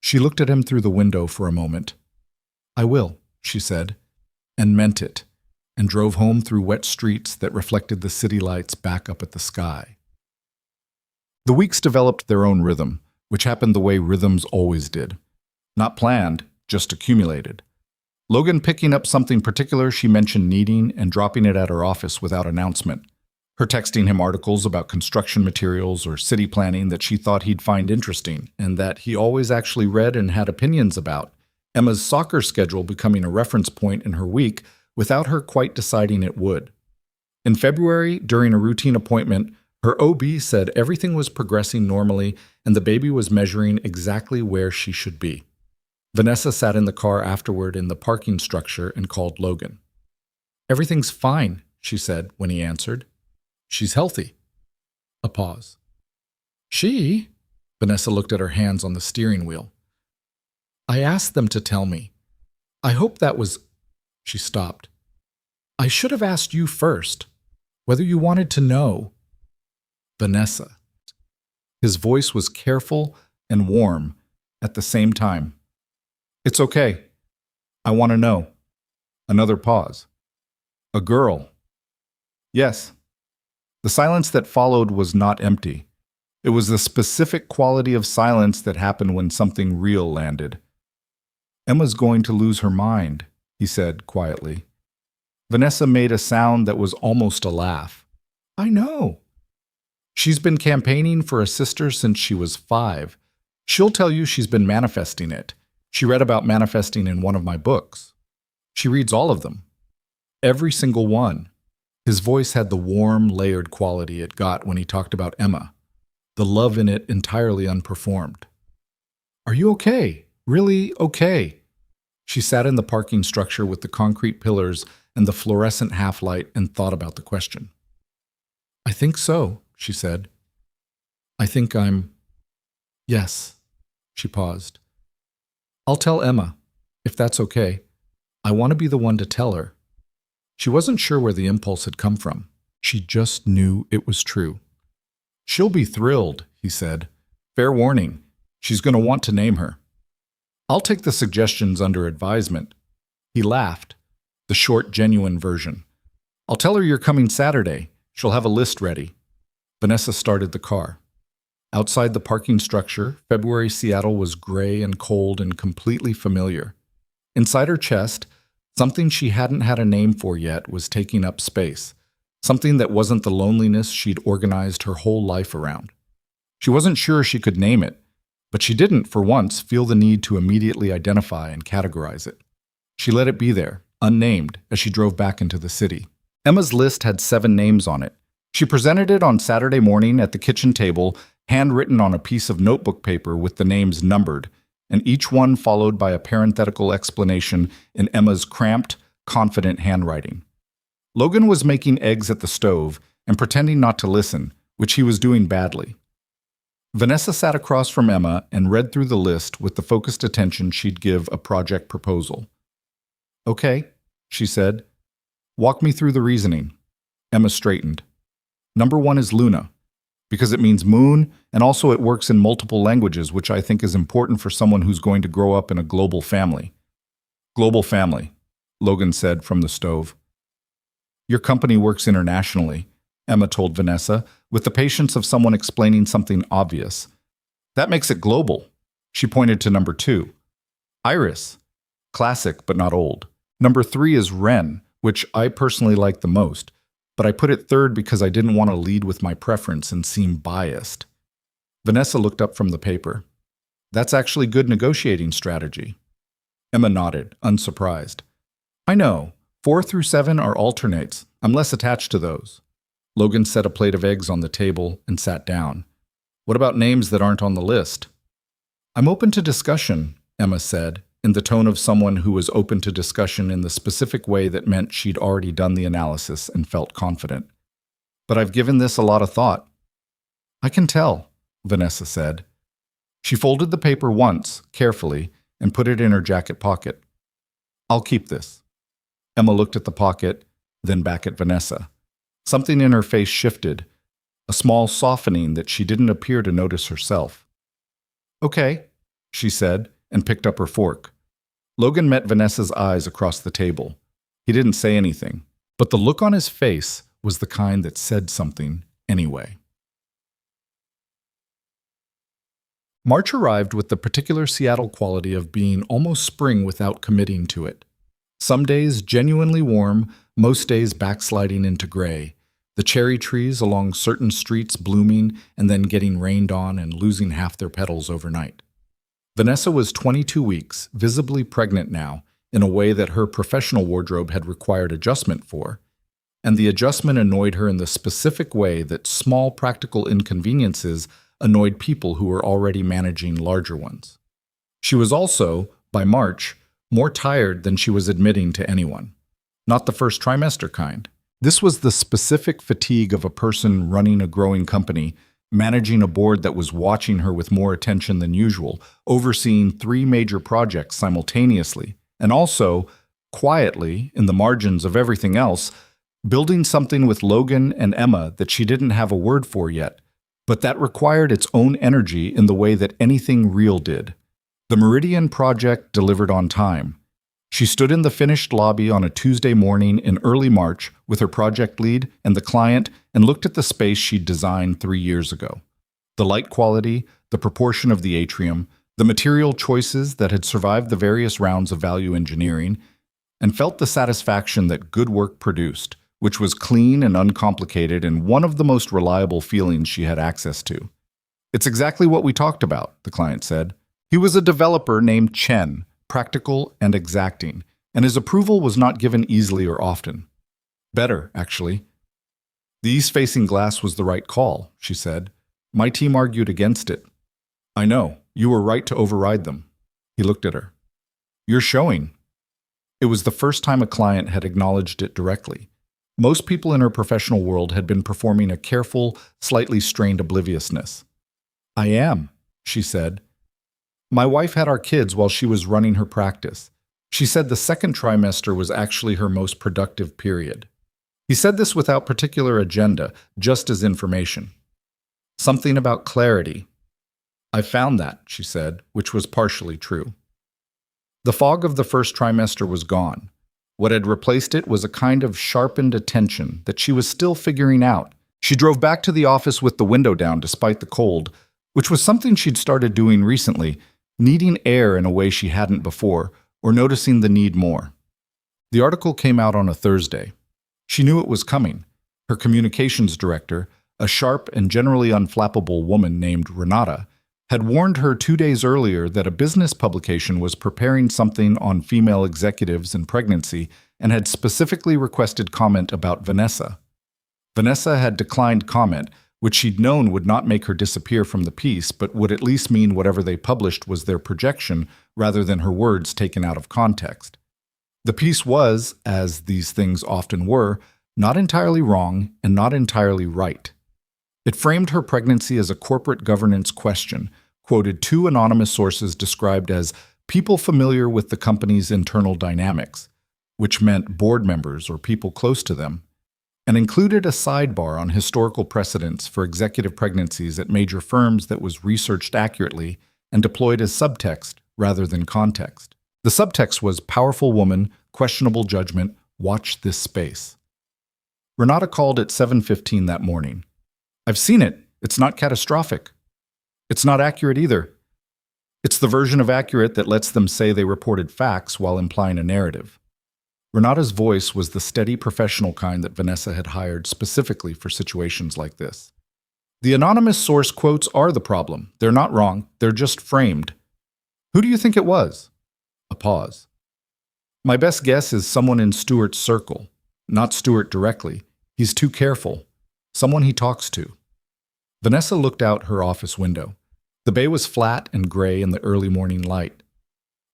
She looked at him through the window for a moment. "I will," she said, and meant it, and drove home through wet streets that reflected the city lights back up at the sky. The weeks developed their own rhythm, which happened the way rhythms always did. Not planned, just accumulated. Logan picking up something particular she mentioned needing and dropping it at her office without announcement. Her texting him articles about construction materials or city planning that she thought he'd find interesting and that he always actually read and had opinions about. Emma's soccer schedule becoming a reference point in her week without her quite deciding it would. In February, during a routine appointment, her OB said everything was progressing normally and the baby was measuring exactly where she should be. Vanessa sat in the car afterward in the parking structure and called Logan. "Everything's fine," she said when he answered. "She's healthy." A pause. "She?" Vanessa looked at her hands on the steering wheel. "I asked them to tell me. I hope that was—" She stopped. "I should have asked you first, whether you wanted to know." "Vanessa." His voice was careful and warm at the same time. "It's okay. I want to know." Another pause. "A girl." "Yes." The silence that followed was not empty. It was the specific quality of silence that happened when something real landed. "Emma's going to lose her mind," he said quietly. Vanessa made a sound that was almost a laugh. "I know." "She's been campaigning for a sister since she was 5. She'll tell you she's been manifesting it. She read about manifesting in one of my books. She reads all of them. Every single one." His voice had the warm, layered quality it got when he talked about Emma, the love in it entirely unperformed. "Are you okay? Really okay?" She sat in the parking structure with the concrete pillars and the fluorescent half-light and thought about the question. "I think so," she said. "I think I'm—" "Yes." She paused. "I'll tell Emma, if that's okay. I want to be the one to tell her." She wasn't sure where the impulse had come from. She just knew it was true. "She'll be thrilled," he said. "Fair warning, she's going to want to name her." "I'll take the suggestions under advisement." He laughed, the short, genuine version. "I'll tell her you're coming Saturday. She'll have a list ready." Vanessa started the car. Outside the parking structure, February Seattle was gray and cold and completely familiar. Inside her chest, something she hadn't had a name for yet was taking up space, something that wasn't the loneliness she'd organized her whole life around. She wasn't sure she could name it, but she didn't, for once, feel the need to immediately identify and categorize it. She let it be there, unnamed, as she drove back into the city. Emma's list had 7 names on it. She presented it on Saturday morning at the kitchen table, handwritten on a piece of notebook paper with the names numbered, and each one followed by a parenthetical explanation in Emma's cramped, confident handwriting. Logan was making eggs at the stove and pretending not to listen, which he was doing badly. Vanessa sat across from Emma and read through the list with the focused attention she'd give a project proposal. "Okay," she said. "Walk me through the reasoning." Emma straightened. "Number 1 is Luna, because it means moon, and also it works in multiple languages, which I think is important for someone who's going to grow up in a global family." "Global family," Logan said from the stove. "Your company works internationally," Emma told Vanessa, with the patience of someone explaining something obvious. "That makes it global." She pointed to number 2. "Iris. Classic, but not old. Number 3 is Ren, which I personally like the most, but I put it third because I didn't want to lead with my preference and seem biased. Vanessa looked up from the paper. That's actually good negotiating strategy. Emma nodded, unsurprised. I know. 4 through 7 are alternates. I'm less attached to those. Logan set a plate of eggs on the table and sat down. What about names that aren't on the list? I'm open to discussion, Emma said, in the tone of someone who was open to discussion in the specific way that meant she'd already done the analysis and felt confident. But I've given this a lot of thought. I can tell, Vanessa said. She folded the paper once, carefully, and put it in her jacket pocket. I'll keep this. Emma looked at the pocket, then back at Vanessa. Something in her face shifted, a small softening that she didn't appear to notice herself. Okay, she said, and picked up her fork. Logan met Vanessa's eyes across the table. He didn't say anything, but the look on his face was the kind that said something anyway. March arrived with the particular Seattle quality of being almost spring without committing to it. Some days genuinely warm, most days backsliding into gray, the cherry trees along certain streets blooming and then getting rained on and losing half their petals overnight. Vanessa was 22 weeks, visibly pregnant now, in a way that her professional wardrobe had required adjustment for, and the adjustment annoyed her in the specific way that small practical inconveniences annoyed people who were already managing larger ones. She was also, by March, more tired than she was admitting to anyone. Not the first trimester kind. This was the specific fatigue of a person running a growing company, managing a board that was watching her with more attention than usual, overseeing 3 major projects simultaneously, and also, quietly, in the margins of everything else, building something with Logan and Emma that she didn't have a word for yet, but that required its own energy in the way that anything real did. The Meridian project delivered on time. She stood in the finished lobby on a Tuesday morning in early March with her project lead and the client and looked at the space she'd designed 3 years ago. The light quality, the proportion of the atrium, the material choices that had survived the various rounds of value engineering, and felt the satisfaction that good work produced, which was clean and uncomplicated and one of the most reliable feelings she had access to. It's exactly what we talked about, the client said. He was a developer named Chen, practical and exacting, and his approval was not given easily or often. Better, actually. The east-facing glass was the right call, she said. My team argued against it. I know, you were right to override them. He looked at her. You're showing. It was the first time a client had acknowledged it directly. Most people in her professional world had been performing a careful, slightly strained obliviousness. I am, she said. My wife had our kids while she was running her practice. She said the second trimester was actually her most productive period. He said this without particular agenda, just as information. Something about clarity. I found that, she said, which was partially true. The fog of the first trimester was gone. What had replaced it was a kind of sharpened attention that she was still figuring out. She drove back to the office with the window down despite the cold, which was something she'd started doing recently, needing air in a way she hadn't before, or noticing the need more. The article came out on a Thursday. She knew it was coming. Her communications director, a sharp and generally unflappable woman named Renata, had warned her 2 days earlier that a business publication was preparing something on female executives and pregnancy and had specifically requested comment about Vanessa. Vanessa had declined comment, which she'd known would not make her disappear from the piece, but would at least mean whatever they published was their projection rather than her words taken out of context. The piece was, as these things often were, not entirely wrong and not entirely right. It framed her pregnancy as a corporate governance question, quoted 2 anonymous sources described as people familiar with the company's internal dynamics, which meant board members or people close to them, and included a sidebar on historical precedents for executive pregnancies at major firms that was researched accurately and deployed as subtext rather than context. The subtext was powerful woman, questionable judgment, watch this space. Renata called at 7:15 that morning. I've seen it. It's not catastrophic. It's not accurate either. It's the version of accurate that lets them say they reported facts while implying a narrative. Renata's voice was the steady professional kind that Vanessa had hired specifically for situations like this. The anonymous source quotes are the problem. They're not wrong. They're just framed. Who do you think it was? A pause. My best guess is someone in Stuart's circle. Not Stuart directly. He's too careful. Someone he talks to. Vanessa looked out her office window. The bay was flat and gray in the early morning light.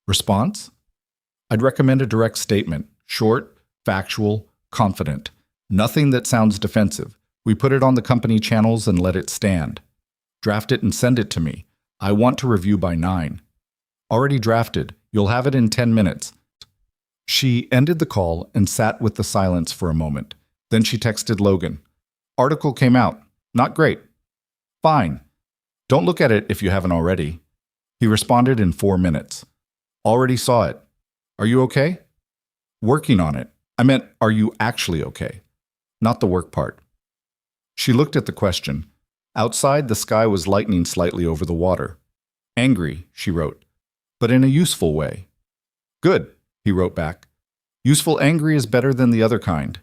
Response? I'd recommend a direct statement. Short, factual, confident. Nothing that sounds defensive. We put it on the company channels and let it stand. Draft it and send it to me. I want to review by 9. Already drafted. You'll have it in 10 minutes. She ended the call and sat with the silence for a moment. Then she texted Logan. Article came out. Not great. Fine. Don't look at it if you haven't already. He responded in 4 minutes. Already saw it. Are you okay? Working on it. I meant, are you actually okay? Not the work part. She looked at the question. Outside, the sky was lightening slightly over the water. Angry, she wrote, but in a useful way. Good, he wrote back. Useful angry is better than the other kind.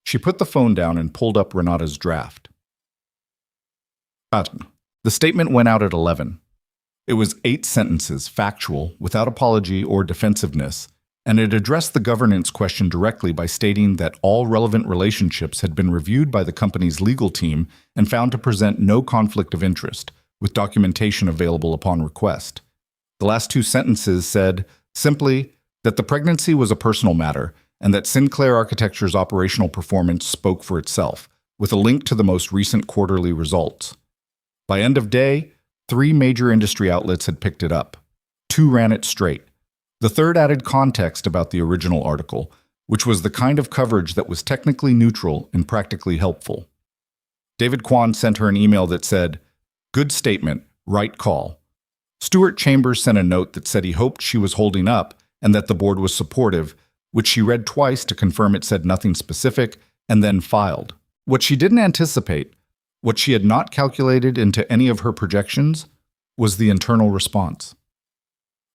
She put the phone down and pulled up Renata's draft. The statement went out at 11. It was 8 sentences, factual, without apology or defensiveness, and it addressed the governance question directly by stating that all relevant relationships had been reviewed by the company's legal team and found to present no conflict of interest, with documentation available upon request. The last 2 sentences said, simply, that the pregnancy was a personal matter and that Sinclair Architecture's operational performance spoke for itself, with a link to the most recent quarterly results. By end of day, 3 major industry outlets had picked it up. 2 ran it straight. The third added context about the original article, which was the kind of coverage that was technically neutral and practically helpful. David Kwan sent her an email that said, good statement, right call. Stuart Chambers sent a note that said he hoped she was holding up and that the board was supportive, which she read twice to confirm it said nothing specific, and then filed. What she didn't anticipate, what she had not calculated into any of her projections, was the internal response.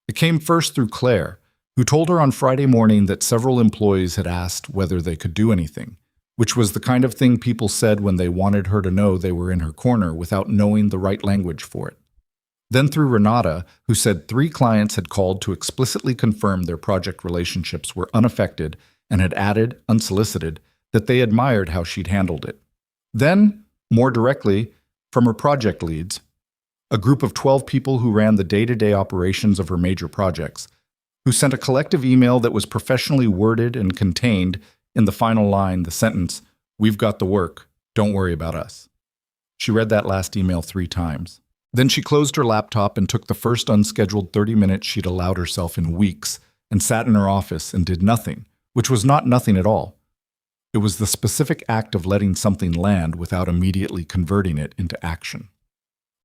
It came first through Claire, who told her on Friday morning that several employees had asked whether they could do anything, which was the kind of thing people said when they wanted her to know they were in her corner without knowing the right language for it. Then through Renata, who said 3 clients had called to explicitly confirm their project relationships were unaffected and had added, unsolicited, that they admired how she'd handled it. Then, more directly, from her project leads, a group of 12 people who ran the day-to-day operations of her major projects, who sent a collective email that was professionally worded and contained, in the final line, the sentence, "We've got the work, don't worry about us." She read that last email 3 times. Then she closed her laptop and took the first unscheduled 30 minutes she'd allowed herself in weeks and sat in her office and did nothing, which was not nothing at all. It was the specific act of letting something land without immediately converting it into action.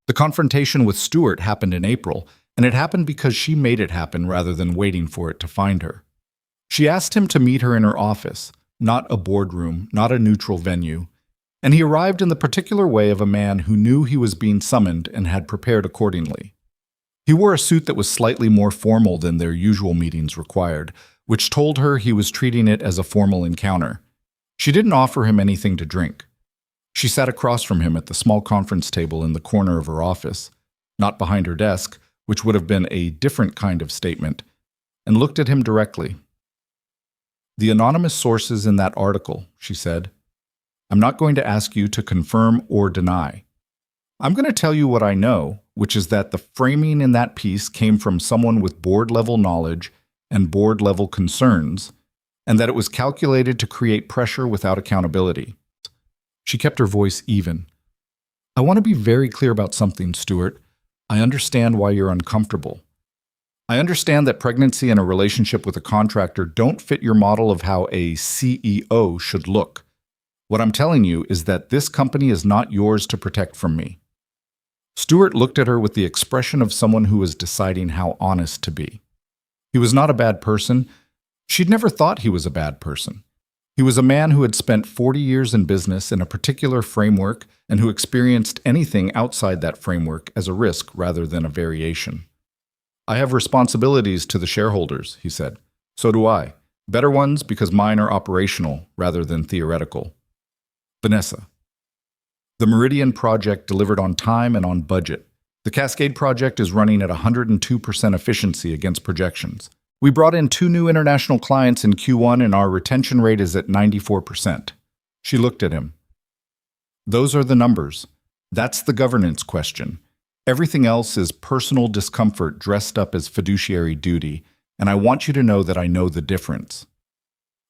The confrontation with Stuart happened in April, and it happened because she made it happen rather than waiting for it to find her. She asked him to meet her in her office, not a boardroom, not a neutral venue, and he arrived in the particular way of a man who knew he was being summoned and had prepared accordingly. He wore a suit that was slightly more formal than their usual meetings required, which told her he was treating it as a formal encounter. She didn't offer him anything to drink. She sat across from him at the small conference table in the corner of her office, not behind her desk, which would have been a different kind of statement, and looked at him directly. The anonymous sources in that article, she said. I'm not going to ask you to confirm or deny. I'm going to tell you what I know, which is that the framing in that piece came from someone with board-level knowledge and board-level concerns, and that it was calculated to create pressure without accountability. She kept her voice even. I want to be very clear about something, Stuart. I understand why you're uncomfortable. I understand that pregnancy and a relationship with a contractor don't fit your model of how a CEO should look. What I'm telling you is that this company is not yours to protect from me. Stuart looked at her with the expression of someone who was deciding how honest to be. He was not a bad person. She'd never thought he was a bad person. He was a man who had spent 40 years in business in a particular framework and who experienced anything outside that framework as a risk rather than a variation. I have responsibilities to the shareholders, he said. So do I. Better ones because mine are operational rather than theoretical. Vanessa. The Meridian project delivered on time and on budget. The Cascade project is running at 102% efficiency against projections. We brought in 2 new international clients in Q1 and our retention rate is at 94%. She looked at him. Those are the numbers. That's the governance question. Everything else is personal discomfort dressed up as fiduciary duty, and I want you to know that I know the difference.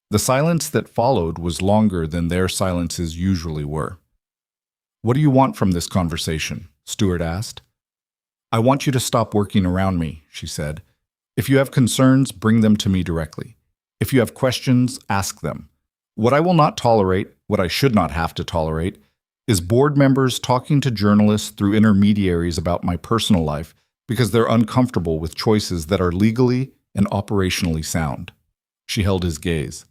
The silence that followed was longer than their silences usually were. What do you want from this conversation? Stuart asked. I want you to stop working around me, she said. If you have concerns, bring them to me directly. If you have questions, ask them. What I will not tolerate, what I should not have to tolerate, is board members talking to journalists through intermediaries about my personal life because they're uncomfortable with choices that are legally and operationally sound. She held his gaze.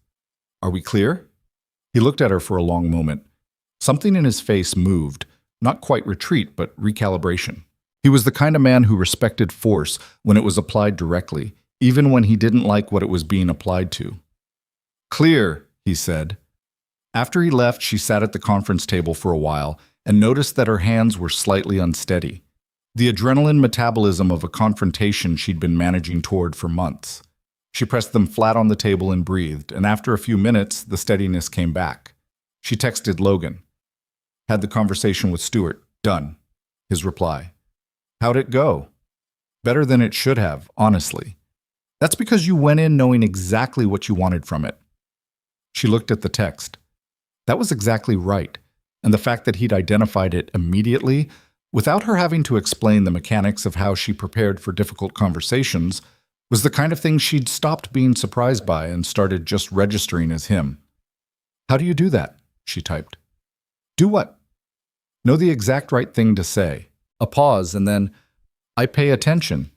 Are we clear? He looked at her for a long moment. Something in his face moved, not quite retreat, but recalibration. He was the kind of man who respected force when it was applied directly, even when he didn't like what it was being applied to. Clear, he said. After he left, she sat at the conference table for a while and noticed that her hands were slightly unsteady. The adrenaline metabolism of a confrontation she'd been managing toward for months. She pressed them flat on the table and breathed, and after a few minutes, the steadiness came back. She texted Logan. Had the conversation with Stuart. Done. His reply. How'd it go? Better than it should have, honestly. That's because you went in knowing exactly what you wanted from it. She looked at the text. That was exactly right, and the fact that he'd identified it immediately, without her having to explain the mechanics of how she prepared for difficult conversations, was the kind of thing she'd stopped being surprised by and started just registering as him. How do you do that? She typed. Do what? Know the exact right thing to say. A pause, and then, I pay attention.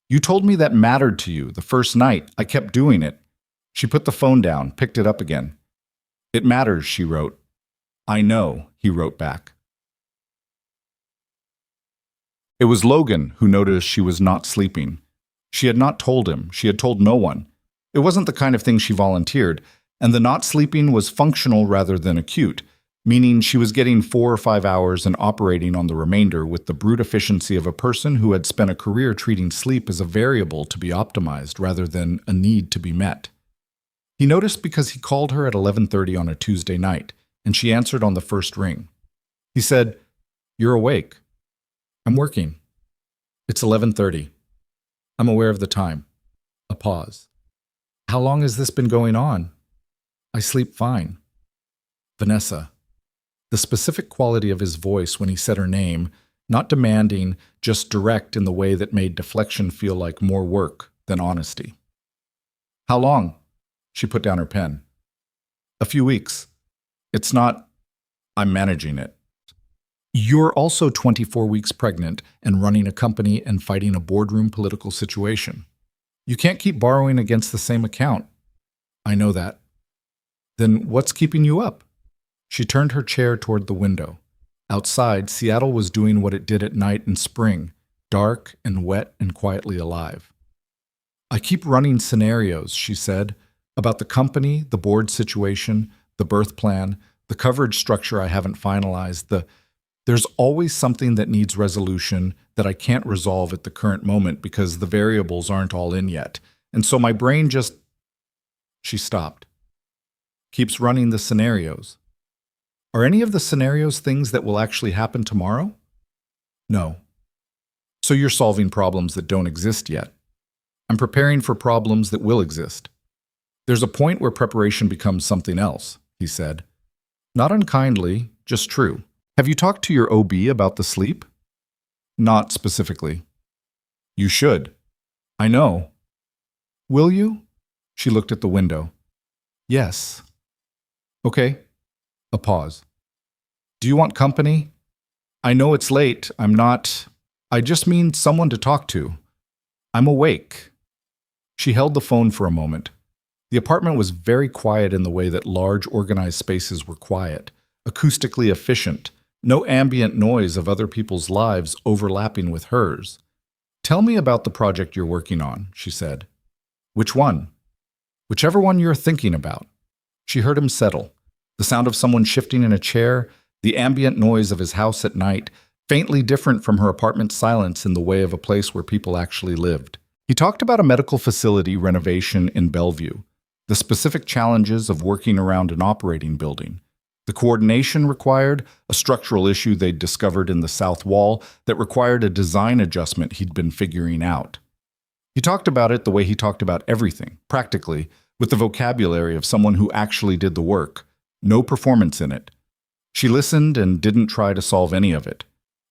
You told me that mattered to you the first night. I kept doing it. She put the phone down, picked it up again. It matters, she wrote. I know, he wrote back. It was Logan who noticed she was not sleeping. She had not told him. She had told no one. It wasn't the kind of thing she volunteered, and the not sleeping was functional rather than acute, meaning she was getting 4 or 5 hours and operating on the remainder with the brute efficiency of a person who had spent a career treating sleep as a variable to be optimized rather than a need to be met. He noticed because he called her at 11:30 on a Tuesday night, and she answered on the first ring. He said, You're awake. I'm working. It's 11:30. I'm aware of the time. A pause. How long has this been going on? I sleep fine. Vanessa. The specific quality of his voice when he said her name, not demanding, just direct in the way that made deflection feel like more work than honesty. How long? She put down her pen. A few weeks. It's not, I'm managing it. You're also 24 weeks pregnant and running a company and fighting a boardroom political situation. You can't keep borrowing against the same account. I know that. Then what's keeping you up? She turned her chair toward the window. Outside, Seattle was doing what it did at night in spring, dark and wet and quietly alive. I keep running scenarios, she said, about the company, the board situation, the birth plan, the coverage structure I haven't finalized, there's always something that needs resolution that I can't resolve at the current moment because the variables aren't all in yet. And so my brain just... She stopped. Keeps running the scenarios. Are any of the scenarios things that will actually happen tomorrow? No. So you're solving problems that don't exist yet. I'm preparing for problems that will exist. There's a point where preparation becomes something else, he said. Not unkindly, just true. Have you talked to your OB about the sleep? Not specifically. You should. I know. Will you? She looked at the window. Yes. Okay. A pause. Do you want company? I know it's late. I just mean someone to talk to. I'm awake. She held the phone for a moment. The apartment was very quiet in the way that large, organized spaces were quiet, acoustically efficient, no ambient noise of other people's lives overlapping with hers. Tell me about the project you're working on, she said. Which one? Whichever one you're thinking about. She heard him settle. The sound of someone shifting in a chair, the ambient noise of his house at night, faintly different from her apartment's silence in the way of a place where people actually lived. He talked about a medical facility renovation in Bellevue, the specific challenges of working around an operating building, the coordination required, a structural issue they'd discovered in the south wall that required a design adjustment he'd been figuring out. He talked about it the way he talked about everything, practically, with the vocabulary of someone who actually did the work. No performance in it. She listened and didn't try to solve any of it.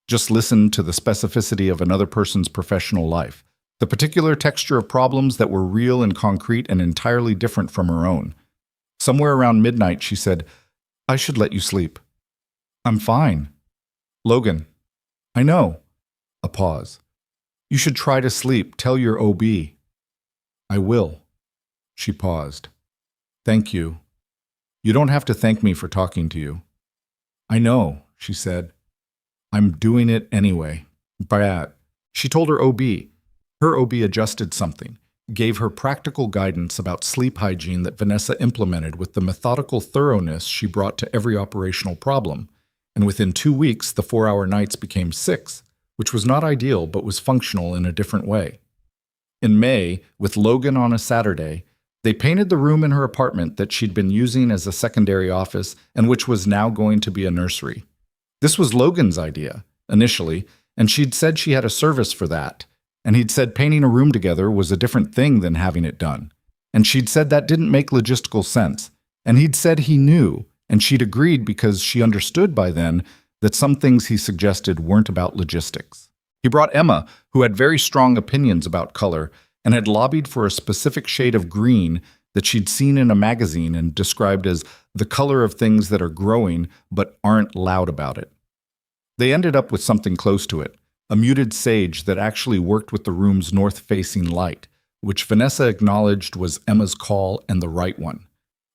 Just listened to the specificity of another person's professional life, the particular texture of problems that were real and concrete and entirely different from her own. Somewhere around midnight, she said, "I should let you sleep." "I'm fine." "Logan." "I know." A pause. "You should try to sleep. Tell your OB." "I will." She paused. "Thank you." "You don't have to thank me for talking to you." "I know," she said. "I'm doing it anyway." Brad. She told her OB. Her OB adjusted something, gave her practical guidance about sleep hygiene that Vanessa implemented with the methodical thoroughness she brought to every operational problem. And within 2 weeks, the 4-hour nights became 6, which was not ideal but was functional in a different way. In May, with Logan on a Saturday, they painted the room in her apartment that she'd been using as a secondary office and which was now going to be a nursery. This was Logan's idea, initially, and she'd said she had a service for that. And he'd said painting a room together was a different thing than having it done. And she'd said that didn't make logistical sense. And he'd said he knew, and she'd agreed because she understood by then that some things he suggested weren't about logistics. He brought Emma, who had very strong opinions about color, and had lobbied for a specific shade of green that she'd seen in a magazine and described as the color of things that are growing but aren't loud about it. They ended up with something close to it. A muted sage that actually worked with the room's north-facing light, which Vanessa acknowledged was Emma's call and the right one.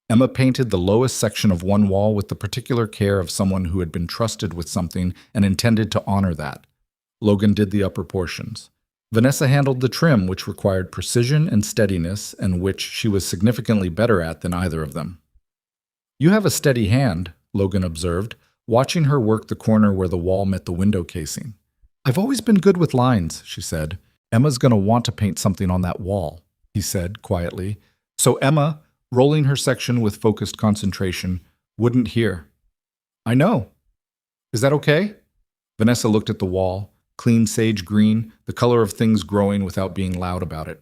Emma painted the lowest section of one wall with the particular care of someone who had been trusted with something and intended to honor that. Logan did the upper portions. Vanessa handled the trim, which required precision and steadiness, and which she was significantly better at than either of them. "You have a steady hand," Logan observed, watching her work the corner where the wall met the window casing. "I've always been good with lines," she said. "Emma's going to want to paint something on that wall," he said quietly. So Emma, rolling her section with focused concentration, wouldn't hear. "I know. Is that okay?" Vanessa looked at the wall, clean sage green, the color of things growing without being loud about it.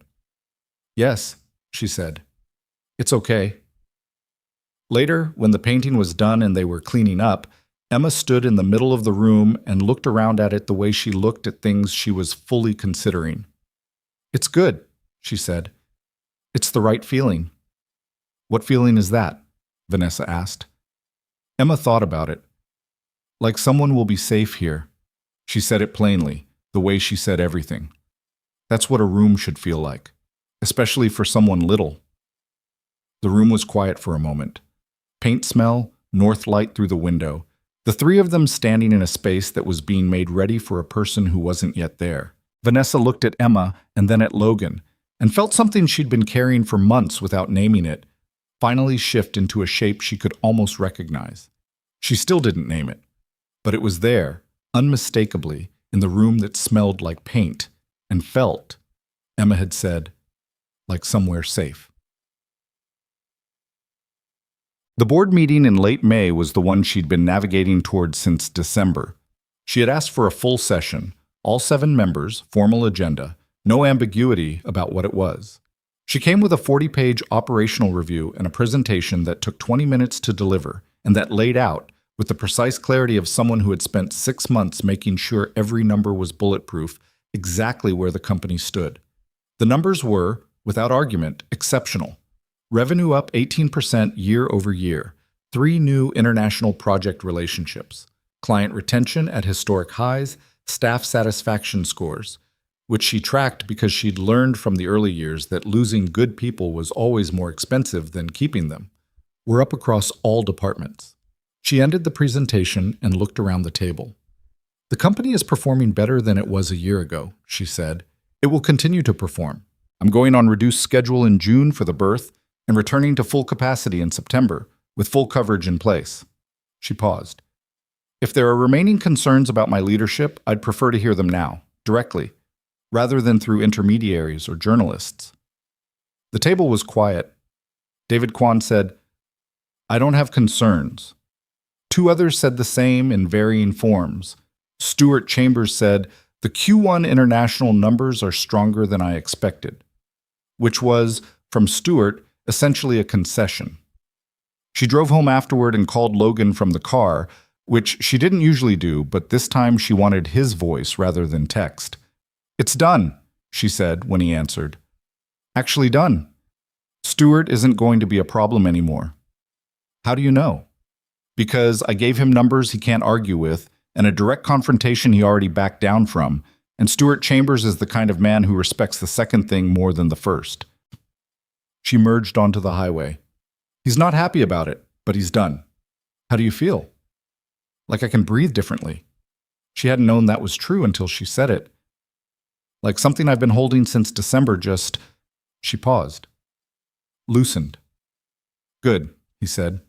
"Yes," she said. "It's okay." Later, when the painting was done and they were cleaning up, Emma stood in the middle of the room and looked around at it the way she looked at things she was fully considering. "It's good," she said. "It's the right feeling." "What feeling is that?" Vanessa asked. Emma thought about it. "Like someone will be safe here." She said it plainly, the way she said everything. That's what a room should feel like, especially for someone little. The room was quiet for a moment. Paint smell, north light through the window. The three of them standing in a space that was being made ready for a person who wasn't yet there. Vanessa looked at Emma and then at Logan, and felt something she'd been carrying for months without naming it finally shift into a shape she could almost recognize. She still didn't name it, but it was there, unmistakably, in the room that smelled like paint, and felt, Emma had said, like somewhere safe. The board meeting in late May was the one she'd been navigating towards since December. She had asked for a full session, all 7 members, formal agenda, no ambiguity about what it was. She came with a 40-page operational review and a presentation that took 20 minutes to deliver, and that laid out, with the precise clarity of someone who had spent 6 months making sure every number was bulletproof, exactly where the company stood. The numbers were, without argument, exceptional. Revenue up 18% year over year, 3 new international project relationships, client retention at historic highs, staff satisfaction scores, which she tracked because she'd learned from the early years that losing good people was always more expensive than keeping them, were up across all departments. She ended the presentation and looked around the table. "The company is performing better than it was a year ago," she said. "It will continue to perform. I'm going on reduced schedule in June for the birth, and returning to full capacity in September, with full coverage in place. She paused. If there are remaining concerns about my leadership, I'd prefer to hear them now, directly, rather than through intermediaries or journalists. The table was quiet. David Kwan said, "I don't have concerns." Two others said the same in varying forms. Stuart Chambers said, "The Q1 international numbers are stronger than I expected," which was, from Stuart, essentially a concession. She drove home afterward and called Logan from the car, which she didn't usually do, but this time she wanted his voice rather than text. "It's done," she said when he answered. "Actually done. Stuart isn't going to be a problem anymore." "How do you know?" "Because I gave him numbers he can't argue with, and a direct confrontation he already backed down from, and Stuart Chambers is the kind of man who respects the second thing more than the first." She merged onto the highway. "He's not happy about it, but he's done." "How do you feel?" "Like I can breathe differently." She hadn't known that was true until she said it. "Like something I've been holding since December just—" She paused. "Loosened." "Good," he said.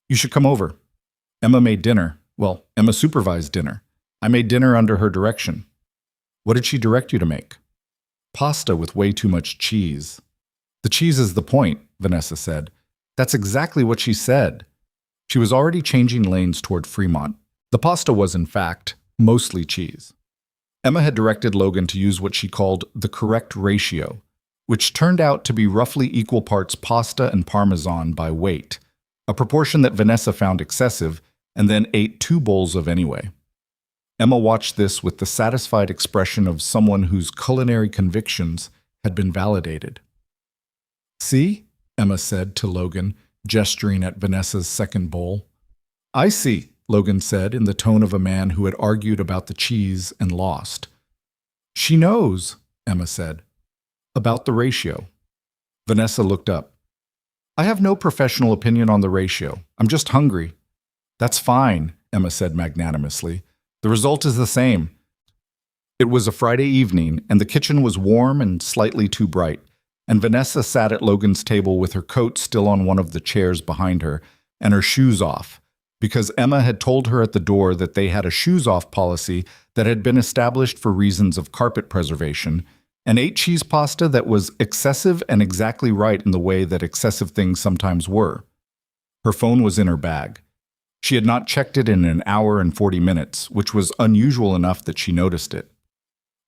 "You should come over. Emma made dinner. Well, Emma supervised dinner. I made dinner under her direction." "What did she direct you to make?" "Pasta with way too much cheese." "The cheese is the point," Vanessa said. "That's exactly what she said." She was already changing lanes toward Fremont. The pasta was, in fact, mostly cheese. Emma had directed Logan to use what she called the correct ratio, which turned out to be roughly equal parts pasta and parmesan by weight, a proportion that Vanessa found excessive and then ate 2 bowls of anyway. Emma watched this with the satisfied expression of someone whose culinary convictions had been validated. "See?" Emma said to Logan, gesturing at Vanessa's second bowl. "I see," Logan said in the tone of a man who had argued about the cheese and lost. "She knows," Emma said. "About the ratio." Vanessa looked up. "I have no professional opinion on the ratio. I'm just hungry." "That's fine," Emma said magnanimously. "The result is the same." It was a Friday evening, and the kitchen was warm and slightly too bright, and Vanessa sat at Logan's table with her coat still on one of the chairs behind her and her shoes off, because Emma had told her at the door that they had a shoes-off policy that had been established for reasons of carpet preservation, and ate cheese pasta that was excessive and exactly right in the way that excessive things sometimes were. Her phone was in her bag. She had not checked it in an hour and 40 minutes, which was unusual enough that she noticed it.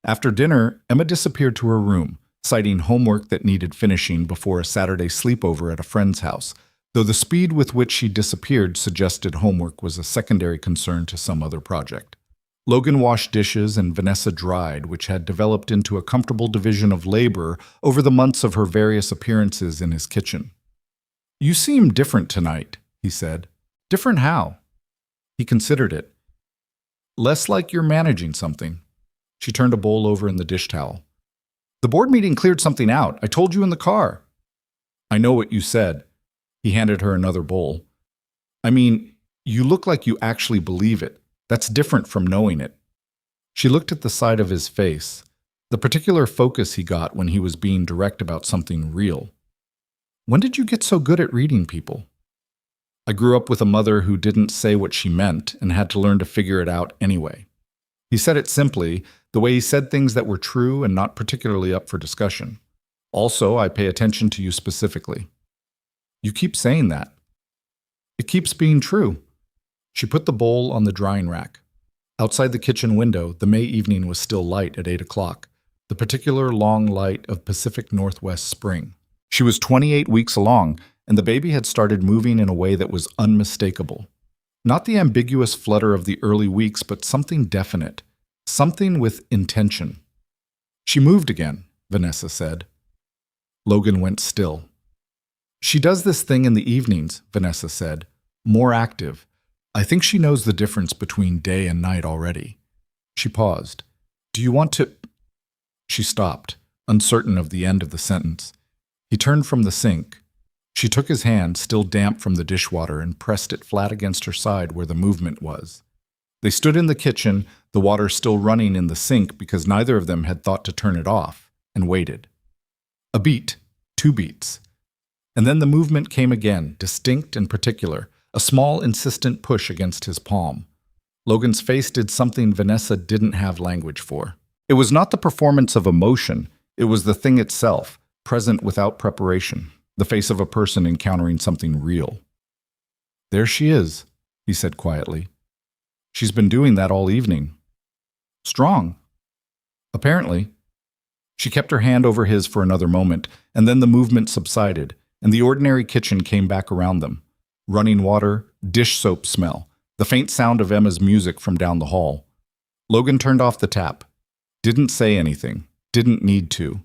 After dinner, Emma disappeared to her room, citing homework that needed finishing before a Saturday sleepover at a friend's house, though the speed with which she disappeared suggested homework was a secondary concern to some other project. Logan washed dishes and Vanessa dried, which had developed into a comfortable division of labor over the months of her various appearances in his kitchen. "You seem different tonight," he said. "Different how?" He considered it. "Less like you're managing something." She turned a bowl over in the dish towel. "The board meeting cleared something out. I told you in the car." "I know what you said." He handed her another bowl. "I mean, you look like you actually believe it. That's different from knowing it." She looked at the side of his face, the particular focus he got when he was being direct about something real. "When did you get so good at reading people?" "I grew up with a mother who didn't say what she meant and had to learn to figure it out anyway." He said it simply, the way he said things that were true and not particularly up for discussion. "Also, I pay attention to you specifically." "You keep saying that." "It keeps being true." She put the bowl on the drying rack. Outside the kitchen window, the May evening was still light at 8 o'clock, the particular long light of Pacific Northwest spring. She was 28 weeks along, and the baby had started moving in a way that was unmistakable. Not the ambiguous flutter of the early weeks, but something definite, something with intention. "She moved again," Vanessa said. Logan went still. "She does this thing in the evenings," Vanessa said. "More active. I think she knows the difference between day and night already." She paused. "Do you want to—" She stopped, uncertain of the end of the sentence. He turned from the sink. She took his hand, still damp from the dishwater, and pressed it flat against her side where the movement was. They stood in the kitchen, the water still running in the sink because neither of them had thought to turn it off, and waited. A beat, 2 beats. And then the movement came again, distinct and particular, a small, insistent push against his palm. Logan's face did something Vanessa didn't have language for. It was not the performance of emotion, it was the thing itself, present without preparation, the face of a person encountering something real. "There she is," he said quietly. "She's been doing that all evening. Strong. Apparently." She kept her hand over his for another moment, and then the movement subsided, and the ordinary kitchen came back around them. Running water, dish soap smell, the faint sound of Emma's music from down the hall. Logan turned off the tap. Didn't say anything. Didn't need to.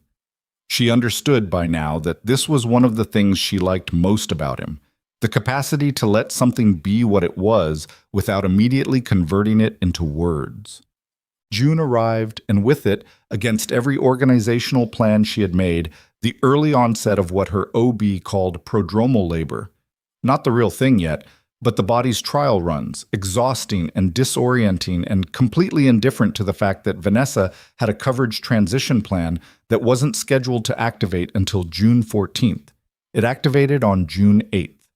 She understood by now that this was one of the things she liked most about him, the capacity to let something be what it was without immediately converting it into words. June arrived, and with it, against every organizational plan she had made, the early onset of what her OB called prodromal labor. Not the real thing yet, but the body's trial runs, exhausting and disorienting and completely indifferent to the fact that Vanessa had a coverage transition plan that wasn't scheduled to activate until June 14th. It activated on June 8th.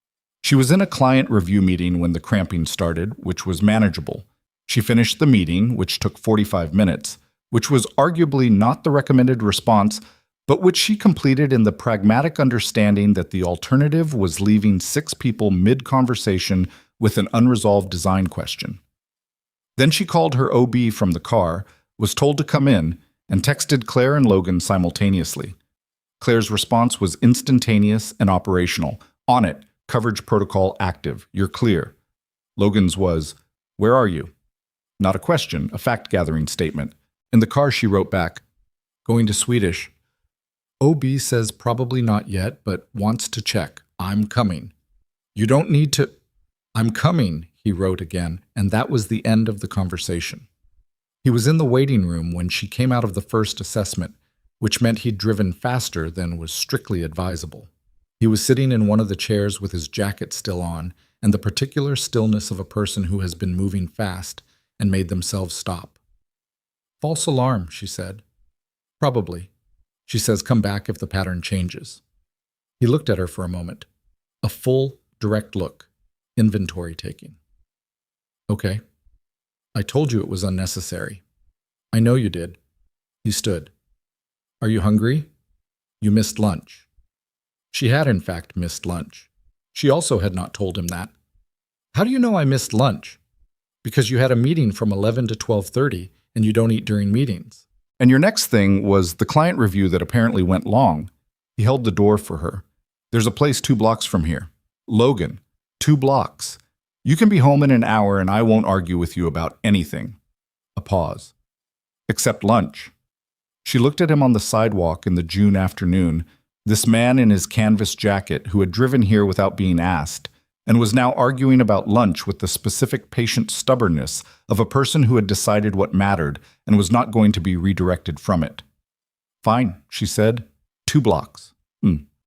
She was in a client review meeting when the cramping started, which was manageable. She finished the meeting, which took 45 minutes, which was arguably not the recommended response, but which she completed in the pragmatic understanding that the alternative was leaving 6 people mid-conversation with an unresolved design question. Then she called her OB from the car, was told to come in, and texted Claire and Logan simultaneously. Claire's response was instantaneous and operational. "On it, coverage protocol active, you're clear." Logan's was, "Where are you?" Not a question, a fact-gathering statement. In the car she wrote back, "Going to Swedish. OB says probably not yet, but wants to check. I'm coming." "You don't need to—" "I'm coming," he wrote again, and that was the end of the conversation. He was in the waiting room when she came out of the first assessment, which meant he'd driven faster than was strictly advisable. He was sitting in one of the chairs with his jacket still on, and the particular stillness of a person who has been moving fast and made themselves stop. "False alarm," she said. "Probably. She says come back if the pattern changes." He looked at her for a moment. A full, direct look. Inventory taking. "Okay. I told you it was unnecessary." "I know you did." He stood. "Are you hungry? You missed lunch." She had in fact missed lunch. She also had not told him that. "How do you know I missed lunch?" "Because you had a meeting from 11 to 12:30 and you don't eat during meetings." "And your next thing was the client review that apparently went long." He held the door for her. "There's a place 2 blocks from here." "Logan, 2 blocks. You can be home in an hour and I won't argue with you about anything." A pause. "Except lunch." She looked at him on the sidewalk in the June afternoon, this man in his canvas jacket who had driven here without being asked, and was now arguing about lunch with the specific patient stubbornness of a person who had decided what mattered and was not going to be redirected from it. "Fine," she said. 2 blocks.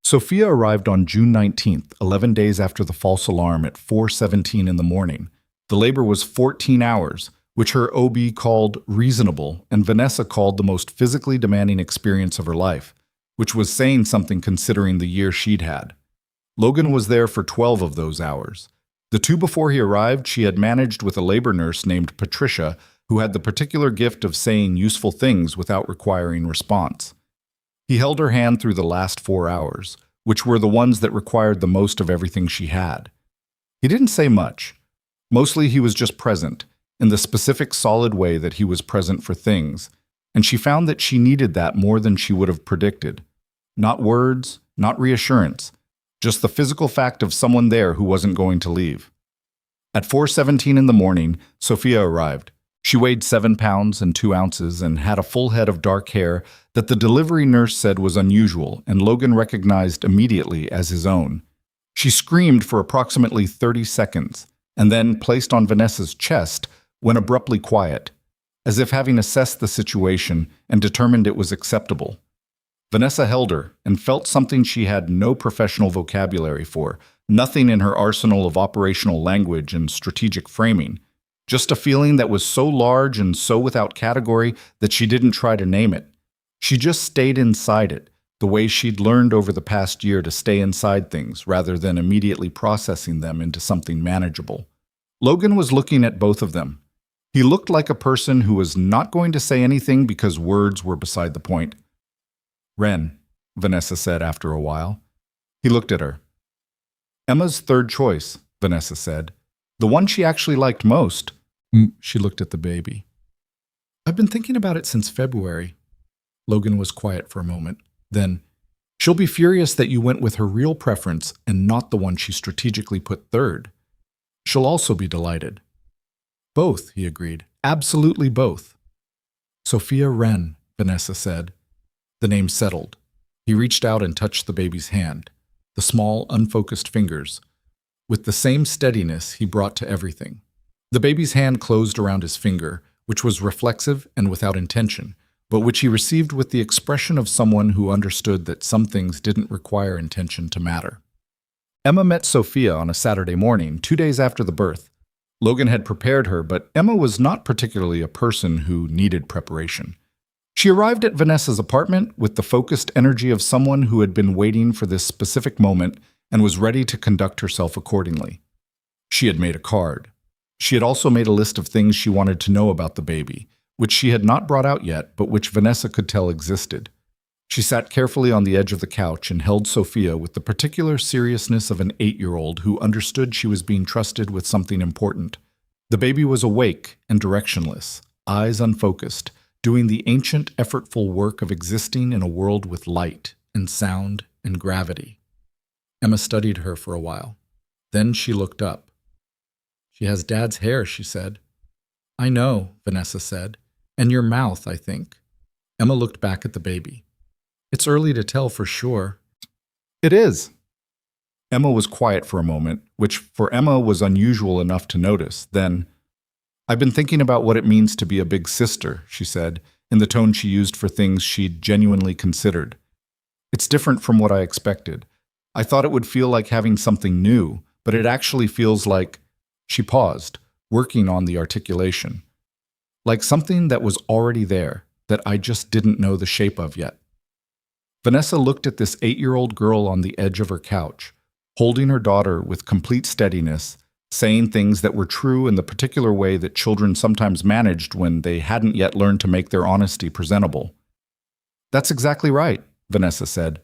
Sophia arrived on June 19th, 11 days after the false alarm at 4:17 in the morning. The labor was 14 hours, which her OB called reasonable and Vanessa called the most physically demanding experience of her life, which was saying something considering the year she'd had. Logan was there for 12 of those hours. The 2 before he arrived, she had managed with a labor nurse named Patricia, who had the particular gift of saying useful things without requiring response. He held her hand through the last 4 hours, which were the ones that required the most of everything she had. He didn't say much. Mostly he was just present, in the specific solid way that he was present for things, and she found that she needed that more than she would have predicted. Not words, not reassurance, just the physical fact of someone there who wasn't going to leave. At 4:17 in the morning, Sophia arrived. She weighed 7 pounds and 2 ounces and had a full head of dark hair that the delivery nurse said was unusual and Logan recognized immediately as his own. She screamed for approximately 30 seconds and then, placed on Vanessa's chest, went abruptly quiet, as if having assessed the situation and determined it was acceptable. Vanessa held her and felt something she had no professional vocabulary for, nothing in her arsenal of operational language and strategic framing. Just a feeling that was so large and so without category that she didn't try to name it. She just stayed inside it, the way she'd learned over the past year to stay inside things rather than immediately processing them into something manageable. Logan was looking at both of them. He looked like a person who was not going to say anything because words were beside the point. "Ren," Vanessa said after a while. He looked at her. "Emma's third choice," Vanessa said. "The one she actually liked most." She looked at the baby. "I've been thinking about it since February." Logan was quiet for a moment. Then, "She'll be furious that you went with her real preference and not the one she strategically put third. She'll also be delighted." "Both," he agreed. "Absolutely both." "Sophia Wren," Vanessa said. The name settled. He reached out and touched the baby's hand, the small, unfocused fingers. With the same steadiness he brought to everything. The baby's hand closed around his finger, which was reflexive and without intention, but which he received with the expression of someone who understood that some things didn't require intention to matter. Emma met Sophia on a Saturday morning, 2 days after the birth. Logan had prepared her, but Emma was not particularly a person who needed preparation. She arrived at Vanessa's apartment with the focused energy of someone who had been waiting for this specific moment and was ready to conduct herself accordingly. She had made a card. She had also made a list of things she wanted to know about the baby, which she had not brought out yet, but which Vanessa could tell existed. She sat carefully on the edge of the couch and held Sophia with the particular seriousness of an 8-year-old who understood she was being trusted with something important. The baby was awake and directionless, eyes unfocused, doing the ancient, effortful work of existing in a world with light and sound and gravity. Emma studied her for a while. Then she looked up. "She has Dad's hair," she said. "I know," Vanessa said. "And your mouth, I think." Emma looked back at the baby. "It's early to tell for sure." "It is." Emma was quiet for a moment, which for Emma was unusual enough to notice. Then, "I've been thinking about what it means to be a big sister," she said, in the tone she used for things she'd genuinely considered. "It's different from what I expected. I thought it would feel like having something new, but it actually feels like—" She paused, working on the articulation. "Like something that was already there, that I just didn't know the shape of yet." Vanessa looked at this 8-year-old girl on the edge of her couch, holding her daughter with complete steadiness, saying things that were true in the particular way that children sometimes managed when they hadn't yet learned to make their honesty presentable. "That's exactly right," Vanessa said.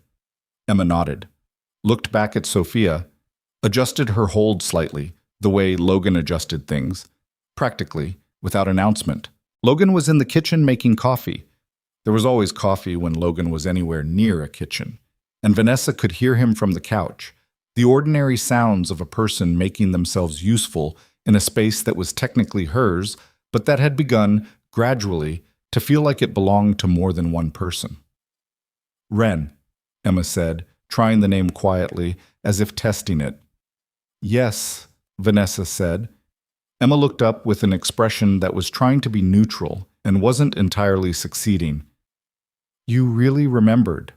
Emma nodded, looked back at Sophia, adjusted her hold slightly, the way Logan adjusted things, practically, without announcement. Logan was in the kitchen making coffee. There was always coffee when Logan was anywhere near a kitchen, and Vanessa could hear him from the couch, the ordinary sounds of a person making themselves useful in a space that was technically hers, but that had begun, gradually, to feel like it belonged to more than one person. "Ren," Emma said, trying the name quietly, as if testing it. "Yes," Vanessa said. Emma looked up with an expression that was trying to be neutral and wasn't entirely succeeding. "You really remembered."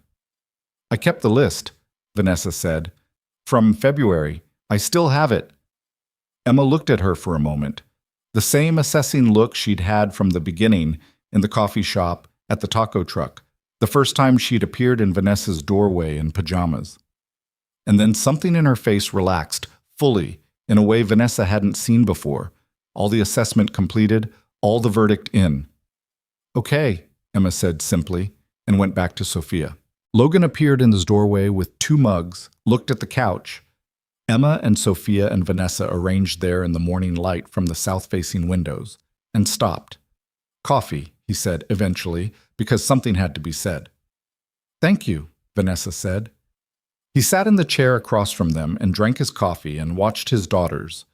"I kept the list," Vanessa said. "From February. I still have it." Emma looked at her for a moment, the same assessing look she'd had from the beginning, in the coffee shop, at the taco truck, the first time she'd appeared in Vanessa's doorway in pajamas. And then something in her face relaxed, fully, in a way Vanessa hadn't seen before, all the assessment completed, all the verdict in. "Okay," Emma said simply, and went back to Sophia. Logan appeared in his doorway with 2 mugs, looked at the couch. Emma and Sophia and Vanessa arranged there in the morning light from the south-facing windows, and stopped. "Coffee," he said eventually, because something had to be said. "Thank you," Vanessa said. He sat in the chair across from them and drank his coffee and watched his daughters,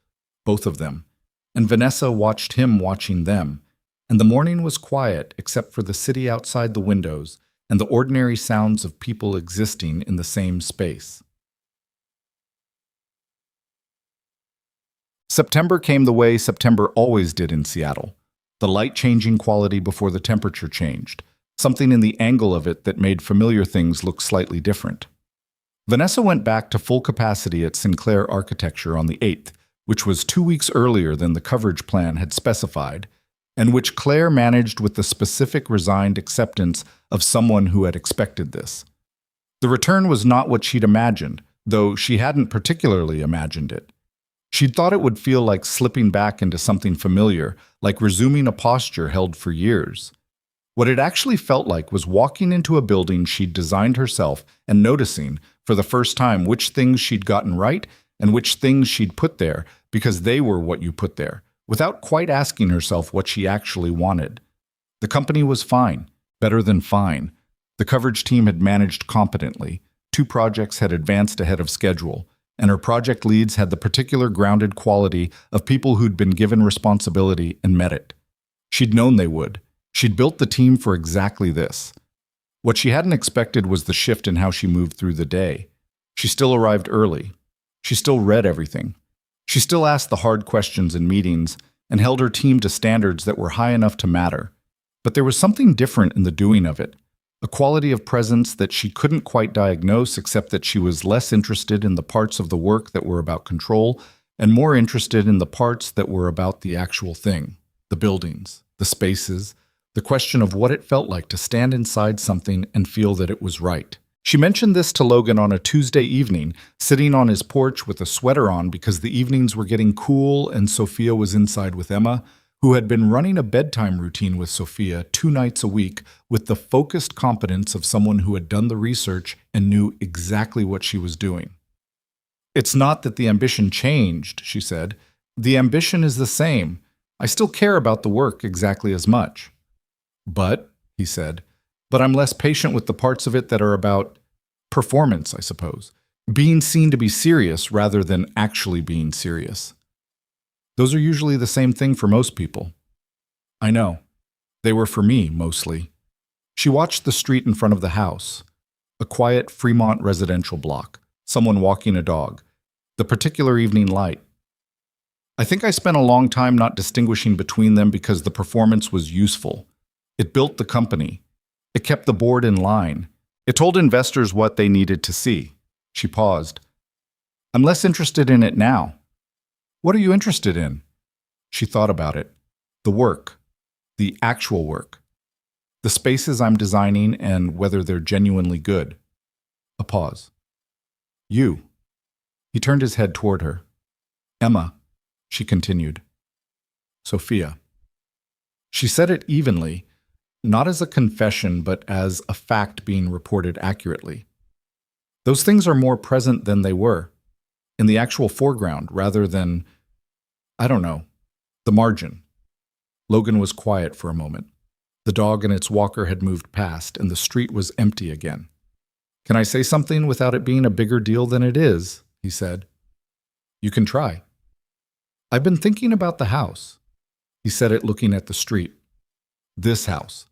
both of them, and Vanessa watched him watching them, and the morning was quiet except for the city outside the windows and the ordinary sounds of people existing in the same space. September came the way September always did in Seattle, the light-changing quality before the temperature changed, something in the angle of it that made familiar things look slightly different. Vanessa went back to full capacity at Sinclair Architecture on the 8th, which was 2 weeks earlier than the coverage plan had specified, and which Claire managed with the specific resigned acceptance of someone who had expected this. The return was not what she'd imagined, though she hadn't particularly imagined it. She'd thought it would feel like slipping back into something familiar, like resuming a posture held for years. What it actually felt like was walking into a building she'd designed herself and noticing, for the first time, which things she'd gotten right and which things she'd put there because they were what you put there, without quite asking herself what she actually wanted. The company was fine, better than fine. The coverage team had managed competently. 2 projects had advanced ahead of schedule, and her project leads had the particular grounded quality of people who'd been given responsibility and met it. She'd known they would. She'd built the team for exactly this. What she hadn't expected was the shift in how she moved through the day. She still arrived early. She still read everything. She still asked the hard questions in meetings and held her team to standards that were high enough to matter. But there was something different in the doing of it, a quality of presence that she couldn't quite diagnose, except that she was less interested in the parts of the work that were about control and more interested in the parts that were about the actual thing, the buildings, the spaces, the question of what it felt like to stand inside something and feel that it was right. She mentioned this to Logan on a Tuesday evening, sitting on his porch with a sweater on because the evenings were getting cool and Sophia was inside with Emma, who had been running a bedtime routine with Sophia 2 nights a week with the focused competence of someone who had done the research and knew exactly what she was doing. "It's not that the ambition changed," she said. "The ambition is the same. I still care about the work exactly as much." "But," he said, "but I'm less patient with the parts of it that are about performance, I suppose. Being seen to be serious rather than actually being serious. Those are usually the same thing for most people." "I know. They were for me, mostly." She watched the street in front of the house, a quiet Fremont residential block, someone walking a dog, the particular evening light. "I think I spent a long time not distinguishing between them because the performance was useful. It built the company. It kept the board in line. It told investors what they needed to see." She paused. "I'm less interested in it now." "What are you interested in?" She thought about it. "The work. The actual work. The spaces I'm designing and whether they're genuinely good." A pause. "You." He turned his head toward her. "Emma," she continued. "Sophia." She said it evenly, not as a confession, but as a fact being reported accurately. Those things are more present than they were, in the actual foreground, rather than, I don't know, the margin. Logan was quiet for a moment. The dog and its walker had moved past, and the street was empty again. "Can I say something without it being a bigger deal than it is?" he said. "You can try." "I've been thinking about the house." He said it looking at the street. "This house.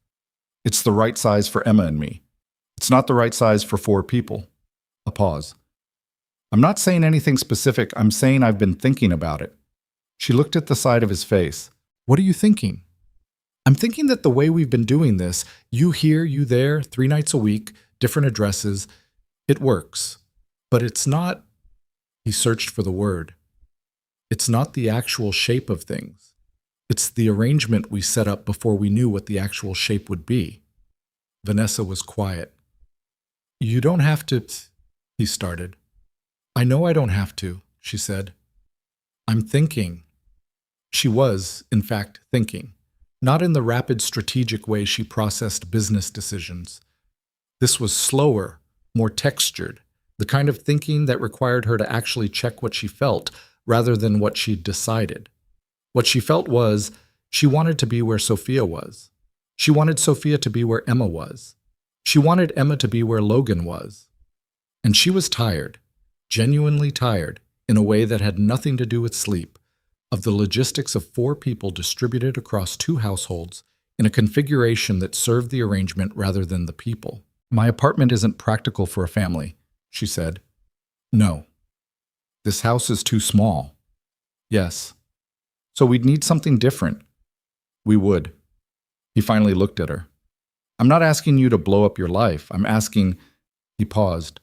It's the right size for Emma and me. It's not the right size for 4 people. A pause. "I'm not saying anything specific. I'm saying I've been thinking about it." She looked at the side of his face. "What are you thinking?" "I'm thinking that the way we've been doing this, you here, you there, 3 nights a week, different addresses, it works. But it's not," he searched for the word, "it's not the actual shape of things. It's the arrangement we set up before we knew what the actual shape would be." Vanessa was quiet. "You don't have to," he started. "I know I don't have to," she said. "I'm thinking." She was, in fact, thinking, not in the rapid strategic way she processed business decisions. This was slower, more textured, the kind of thinking that required her to actually check what she felt rather than what she'd decided. What she felt was she wanted to be where Sophia was. She wanted Sophia to be where Emma was. She wanted Emma to be where Logan was. And she was tired, genuinely tired, in a way that had nothing to do with sleep, of the logistics of 4 people distributed across 2 households in a configuration that served the arrangement rather than the people. "My apartment isn't practical for a family," she said. "No." "This house is too small." "Yes." "So we'd need something different." "We would." He finally looked at her. "I'm not asking you to blow up your life. I'm asking—" He paused.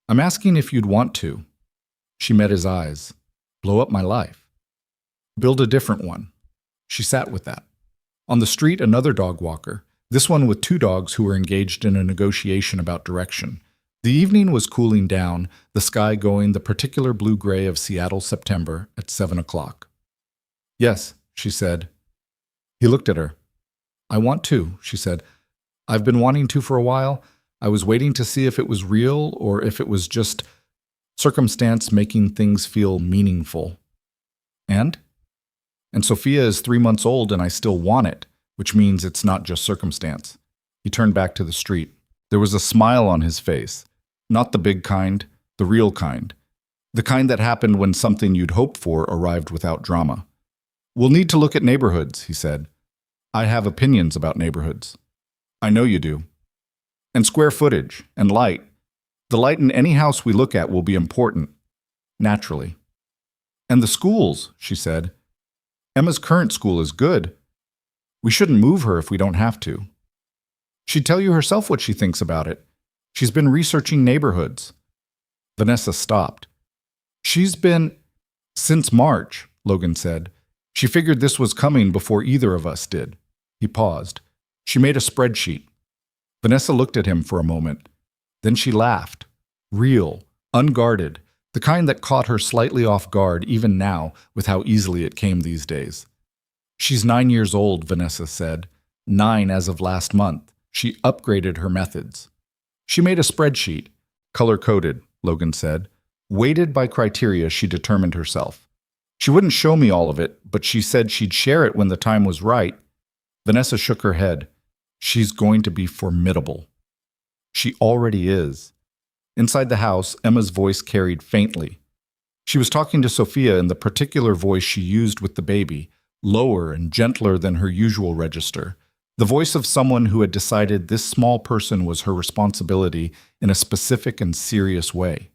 "I'm asking if you'd want to." She met his eyes. "Blow up my life?" "Build a different one." She sat with that. On the street, another dog walker, this one with 2 dogs who were engaged in a negotiation about direction, The evening was cooling down, the sky going the particular blue-gray of Seattle September at 7 o'clock. "Yes," she said. He looked at her. "I want to," she said. "I've been wanting to for a while. I was waiting to see if it was real or if it was just circumstance making things feel meaningful." And? "And Sophia is 3 months old and I still want it, which means it's not just circumstance." He turned back to the street. There was a smile on his face. Not the big kind, the real kind. The kind that happened when something you'd hoped for arrived without drama. "We'll need to look at neighborhoods," he said. "I have opinions about neighborhoods." "I know you do." "And square footage, and light. The light in any house we look at will be important, naturally." "And the schools," she said. "Emma's current school is good. We shouldn't move her if we don't have to." "She'd tell you herself what she thinks about it. She's been researching neighborhoods." Vanessa stopped. "She's been since March," Logan said. "She figured this was coming before either of us did." He paused. "She made a spreadsheet." Vanessa looked at him for a moment. Then she laughed. Real, unguarded, the kind that caught her slightly off guard even now with how easily it came these days. "She's 9 years old," Vanessa said. 9 as of last month. She upgraded her methods. "She made a spreadsheet, color-coded," Logan said. "Weighted by criteria she determined herself. She wouldn't show me all of it, but she said she'd share it when the time was right." Vanessa shook her head. "She's going to be formidable." "She already is." Inside the house, Emma's voice carried faintly. She was talking to Sophia in the particular voice she used with the baby, lower and gentler than her usual register. The voice of someone who had decided this small person was her responsibility in a specific and serious way.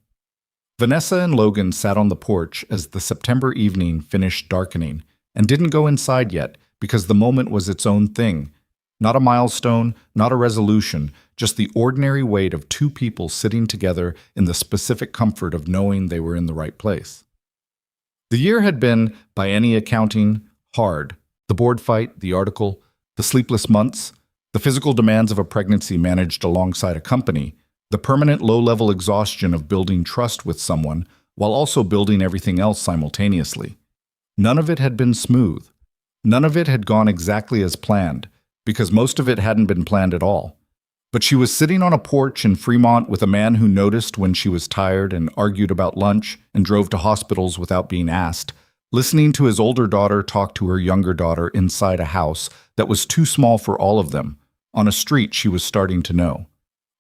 Vanessa and Logan sat on the porch as the September evening finished darkening and didn't go inside yet because the moment was its own thing. Not a milestone, not a resolution, just the ordinary weight of two people sitting together in the specific comfort of knowing they were in the right place. The year had been, by any accounting, hard. The board fight, the article, the sleepless months, the physical demands of a pregnancy managed alongside a company, the permanent low-level exhaustion of building trust with someone while also building everything else simultaneously. None of it had been smooth. None of it had gone exactly as planned, because most of it hadn't been planned at all. But she was sitting on a porch in Fremont with a man who noticed when she was tired and argued about lunch and drove to hospitals without being asked, listening to his older daughter talk to her younger daughter inside a house that was too small for all of them, on a street she was starting to know.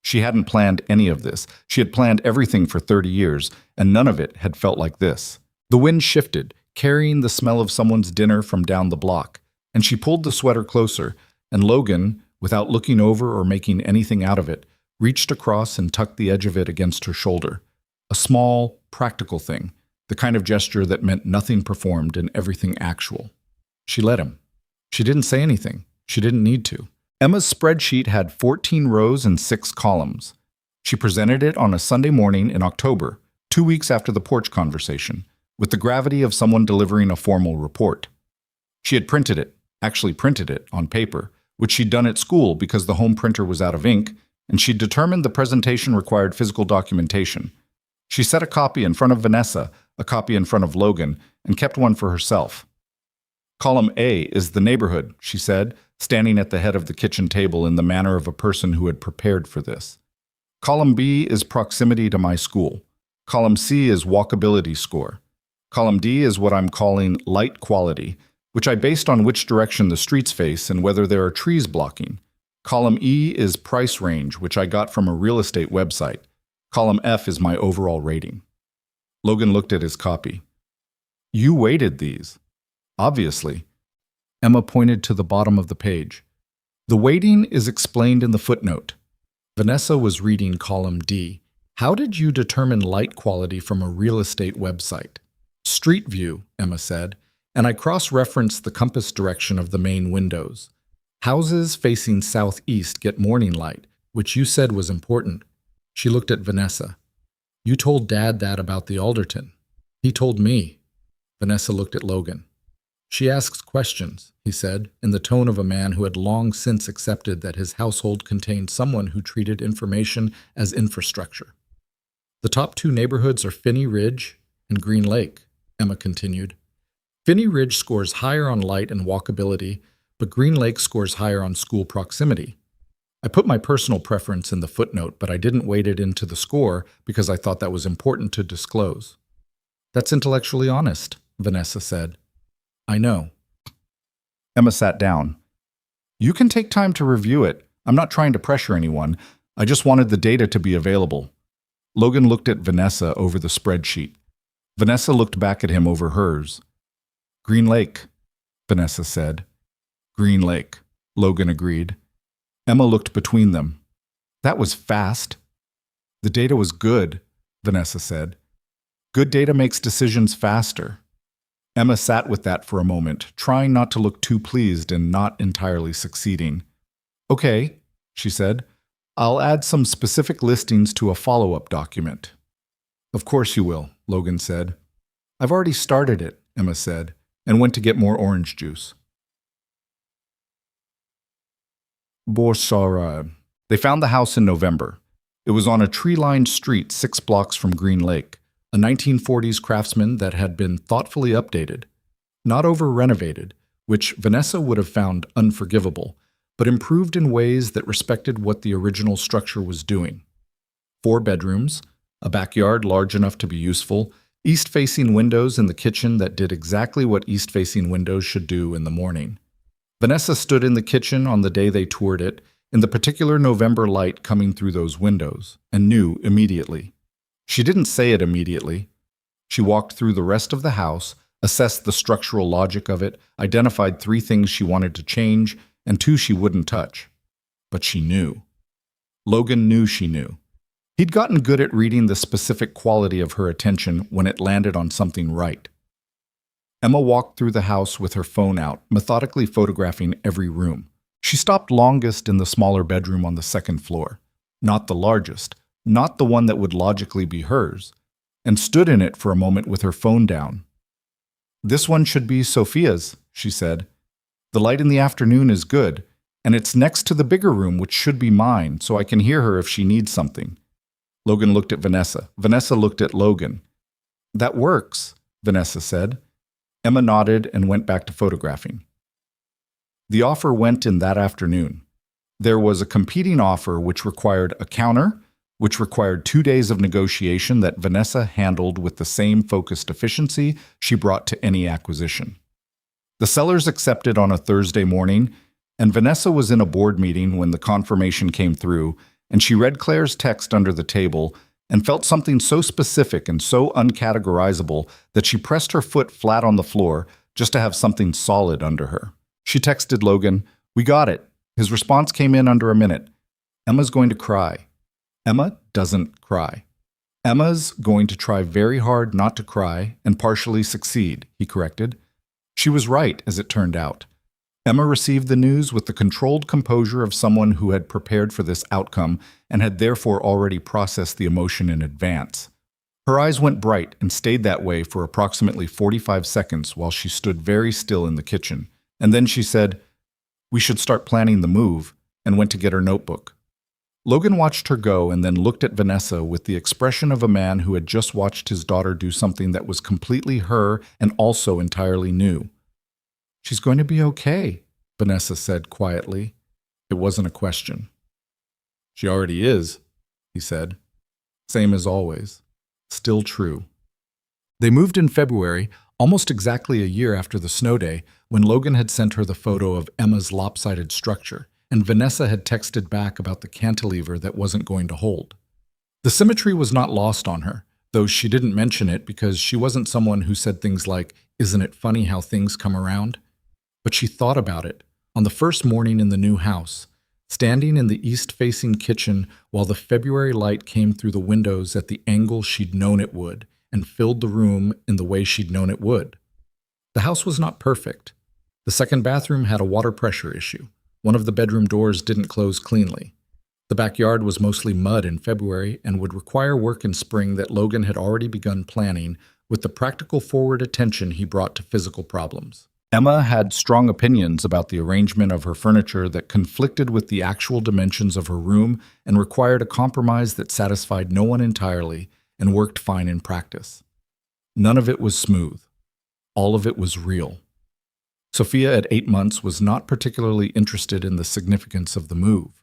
She hadn't planned any of this. She had planned everything for 30 years, and none of it had felt like this. The wind shifted, carrying the smell of someone's dinner from down the block, and she pulled the sweater closer, and Logan, without looking over or making anything out of it, reached across and tucked the edge of it against her shoulder. A small, practical thing, the kind of gesture that meant nothing performed and everything actual. She let him. She didn't say anything. She didn't need to. Emma's spreadsheet had 14 rows and 6 columns. She presented it on a Sunday morning in October, 2 weeks after the porch conversation, with the gravity of someone delivering a formal report. She had actually printed it, on paper, which she'd done at school because the home printer was out of ink, and she'd determined the presentation required physical documentation. She set a copy in front of Vanessa, a copy in front of Logan, and kept one for herself. "Column A is the neighborhood," she said, standing at the head of the kitchen table in the manner of a person who had prepared for this. "Column B is proximity to my school. Column C is walkability score. Column D is what I'm calling light quality, which I based on which direction the streets face and whether there are trees blocking. Column E is price range, which I got from a real estate website. Column F is my overall rating." Logan looked at his copy. "You weighted these." "Obviously." Emma pointed to the bottom of the page. "The weighting is explained in the footnote." Vanessa was reading column D. "How did you determine light quality from a real estate website?" "Street view," Emma said, "and I cross-referenced the compass direction of the main windows. Houses facing southeast get morning light, which you said was important." She looked at Vanessa. "You told Dad that about the Alderton." "He told me." Vanessa looked at Logan. "She asks questions," he said, in the tone of a man who had long since accepted that his household contained someone who treated information as infrastructure. The top two neighborhoods are Finney Ridge and Green Lake, Emma continued. Finney Ridge scores higher on light and walkability, but Green Lake scores higher on school proximity. I put my personal preference in the footnote, but I didn't weight it into the score because I thought that was important to disclose. That's intellectually honest, Vanessa said. I know. Emma sat down. You can take time to review it. I'm not trying to pressure anyone. I just wanted the data to be available. Logan looked at Vanessa over the spreadsheet. Vanessa looked back at him over hers. Green Lake, Vanessa said. Green Lake, Logan agreed. Emma looked between them. That was fast. The data was good, Vanessa said. Good data makes decisions faster. Emma sat with that for a moment, trying not to look too pleased and not entirely succeeding. Okay, she said. I'll add some specific listings to a follow-up document. Of course you will, Logan said. I've already started it, Emma said, and went to get more orange juice. Borsara. They found the house in November. It was on a tree-lined street 6 blocks from Green Lake, a 1940s craftsman that had been thoughtfully updated, not over-renovated, which Vanessa would have found unforgivable, but improved in ways that respected what the original structure was doing. 4 bedrooms, a backyard large enough to be useful, east-facing windows in the kitchen that did exactly what east-facing windows should do in the morning. Vanessa stood in the kitchen on the day they toured it, in the particular November light coming through those windows, and knew immediately. She didn't say it immediately. She walked through the rest of the house, assessed the structural logic of it, identified 3 things she wanted to change, and 2 she wouldn't touch. But she knew. Logan knew she knew. He'd gotten good at reading the specific quality of her attention when it landed on something right. Emma walked through the house with her phone out, methodically photographing every room. She stopped longest in the smaller bedroom on the 2nd floor, not the largest, not the one that would logically be hers, and stood in it for a moment with her phone down. This one should be Sophia's, she said. The light in the afternoon is good, and it's next to the bigger room, which should be mine, so I can hear her if she needs something. Logan looked at Vanessa. Vanessa looked at Logan. That works, Vanessa said. Emma nodded and went back to photographing. The offer went in that afternoon. There was a competing offer which required a counter, which required 2 days of negotiation that Vanessa handled with the same focused efficiency she brought to any acquisition. The sellers accepted on a Thursday morning, and Vanessa was in a board meeting when the confirmation came through, and she read Claire's text under the table and felt something so specific and so uncategorizable that she pressed her foot flat on the floor just to have something solid under her. She texted Logan, "We got it." His response came in under a minute. Emma's going to cry. Emma doesn't cry. Emma's going to try very hard not to cry and partially succeed, he corrected. She was right, as it turned out. Emma received the news with the controlled composure of someone who had prepared for this outcome and had therefore already processed the emotion in advance. Her eyes went bright and stayed that way for approximately 45 seconds while she stood very still in the kitchen, and then she said, "We should start planning the move," and went to get her notebook. Logan watched her go and then looked at Vanessa with the expression of a man who had just watched his daughter do something that was completely her and also entirely new. "She's going to be okay," Vanessa said quietly. It wasn't a question. "She already is," he said. Same as always. Still true. They moved in February, almost exactly a year after the snow day, when Logan had sent her the photo of Emma's lopsided structure, and Vanessa had texted back about the cantilever that wasn't going to hold. The symmetry was not lost on her, though she didn't mention it because she wasn't someone who said things like, "Isn't it funny how things come around?" But she thought about it on the first morning in the new house, standing in the east-facing kitchen while the February light came through the windows at the angle she'd known it would and filled the room in the way she'd known it would. The house was not perfect. The second bathroom had a water pressure issue. One of the bedroom doors didn't close cleanly. The backyard was mostly mud in February and would require work in spring that Logan had already begun planning with the practical forward attention he brought to physical problems. Emma had strong opinions about the arrangement of her furniture that conflicted with the actual dimensions of her room and required a compromise that satisfied no one entirely, and worked fine in practice. None of it was smooth. All of it was real. Sophia at 8 months was not particularly interested in the significance of the move.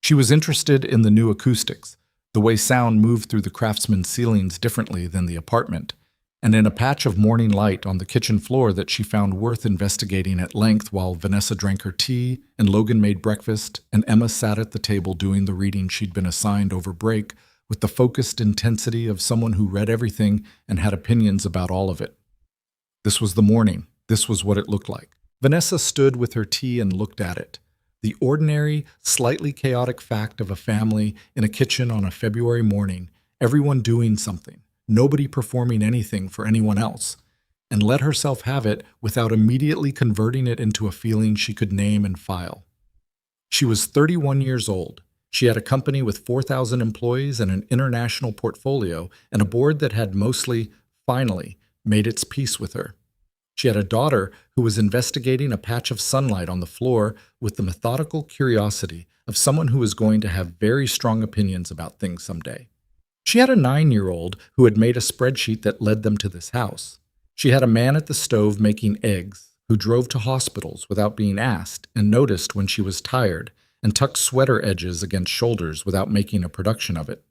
She was interested in the new acoustics, the way sound moved through the craftsman's ceilings differently than the apartment, and in a patch of morning light on the kitchen floor that she found worth investigating at length while Vanessa drank her tea and Logan made breakfast and Emma sat at the table doing the reading she'd been assigned over break with the focused intensity of someone who read everything and had opinions about all of it. This was the morning. This was what it looked like. Vanessa stood with her tea and looked at it. The ordinary, slightly chaotic fact of a family in a kitchen on a February morning, everyone doing something, nobody performing anything for anyone else, and let herself have it without immediately converting it into a feeling she could name and file. She was 31 years old. She had a company with 4,000 employees and an international portfolio and a board that had mostly, finally, made its peace with her. She had a daughter who was investigating a patch of sunlight on the floor with the methodical curiosity of someone who was going to have very strong opinions about things someday. She had a 9-year-old who had made a spreadsheet that led them to this house. She had a man at the stove making eggs who drove to hospitals without being asked and noticed when she was tired and tucked sweater edges against shoulders without making a production of it.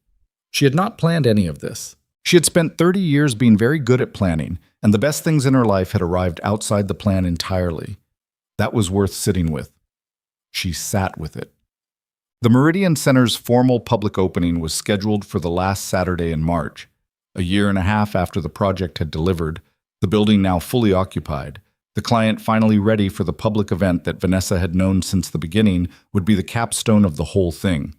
She had not planned any of this. She had spent 30 years being very good at planning, and the best things in her life had arrived outside the plan entirely. That was worth sitting with. She sat with it. The Meridian Center's formal public opening was scheduled for the last Saturday in March. A year and a half after the project had delivered, the building now fully occupied, the client finally ready for the public event that Vanessa had known since the beginning would be the capstone of the whole thing.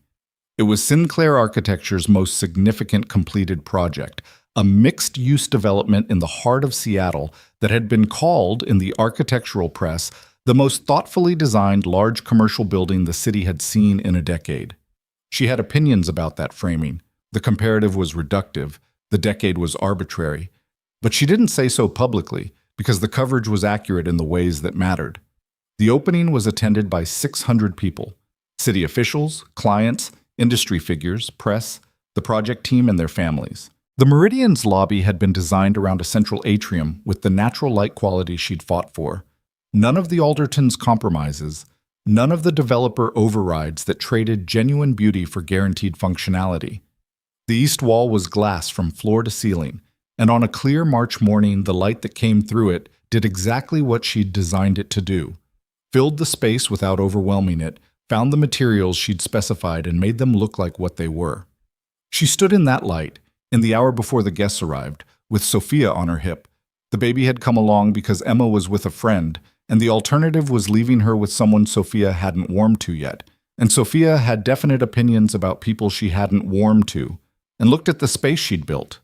It was Sinclair Architecture's most significant completed project, a mixed-use development in the heart of Seattle that had been called, in the architectural press, the most thoughtfully designed large commercial building the city had seen in a decade. She had opinions about that framing. The comparative was reductive, the decade was arbitrary. But she didn't say so publicly, because the coverage was accurate in the ways that mattered. The opening was attended by 600 people, city officials, clients, industry figures, press, the project team, and their families. The Meridian's lobby had been designed around a central atrium with the natural light quality she'd fought for. None of the Alderton's compromises, none of the developer overrides that traded genuine beauty for guaranteed functionality. The east wall was glass from floor to ceiling, and on a clear March morning, the light that came through it did exactly what she'd designed it to do. Filled the space without overwhelming it, found the materials she'd specified and made them look like what they were. She stood in that light, in the hour before the guests arrived, with Sophia on her hip. The baby had come along because Emma was with a friend, and the alternative was leaving her with someone Sophia hadn't warmed to yet. And Sophia had definite opinions about people she hadn't warmed to, and looked at the space she'd built.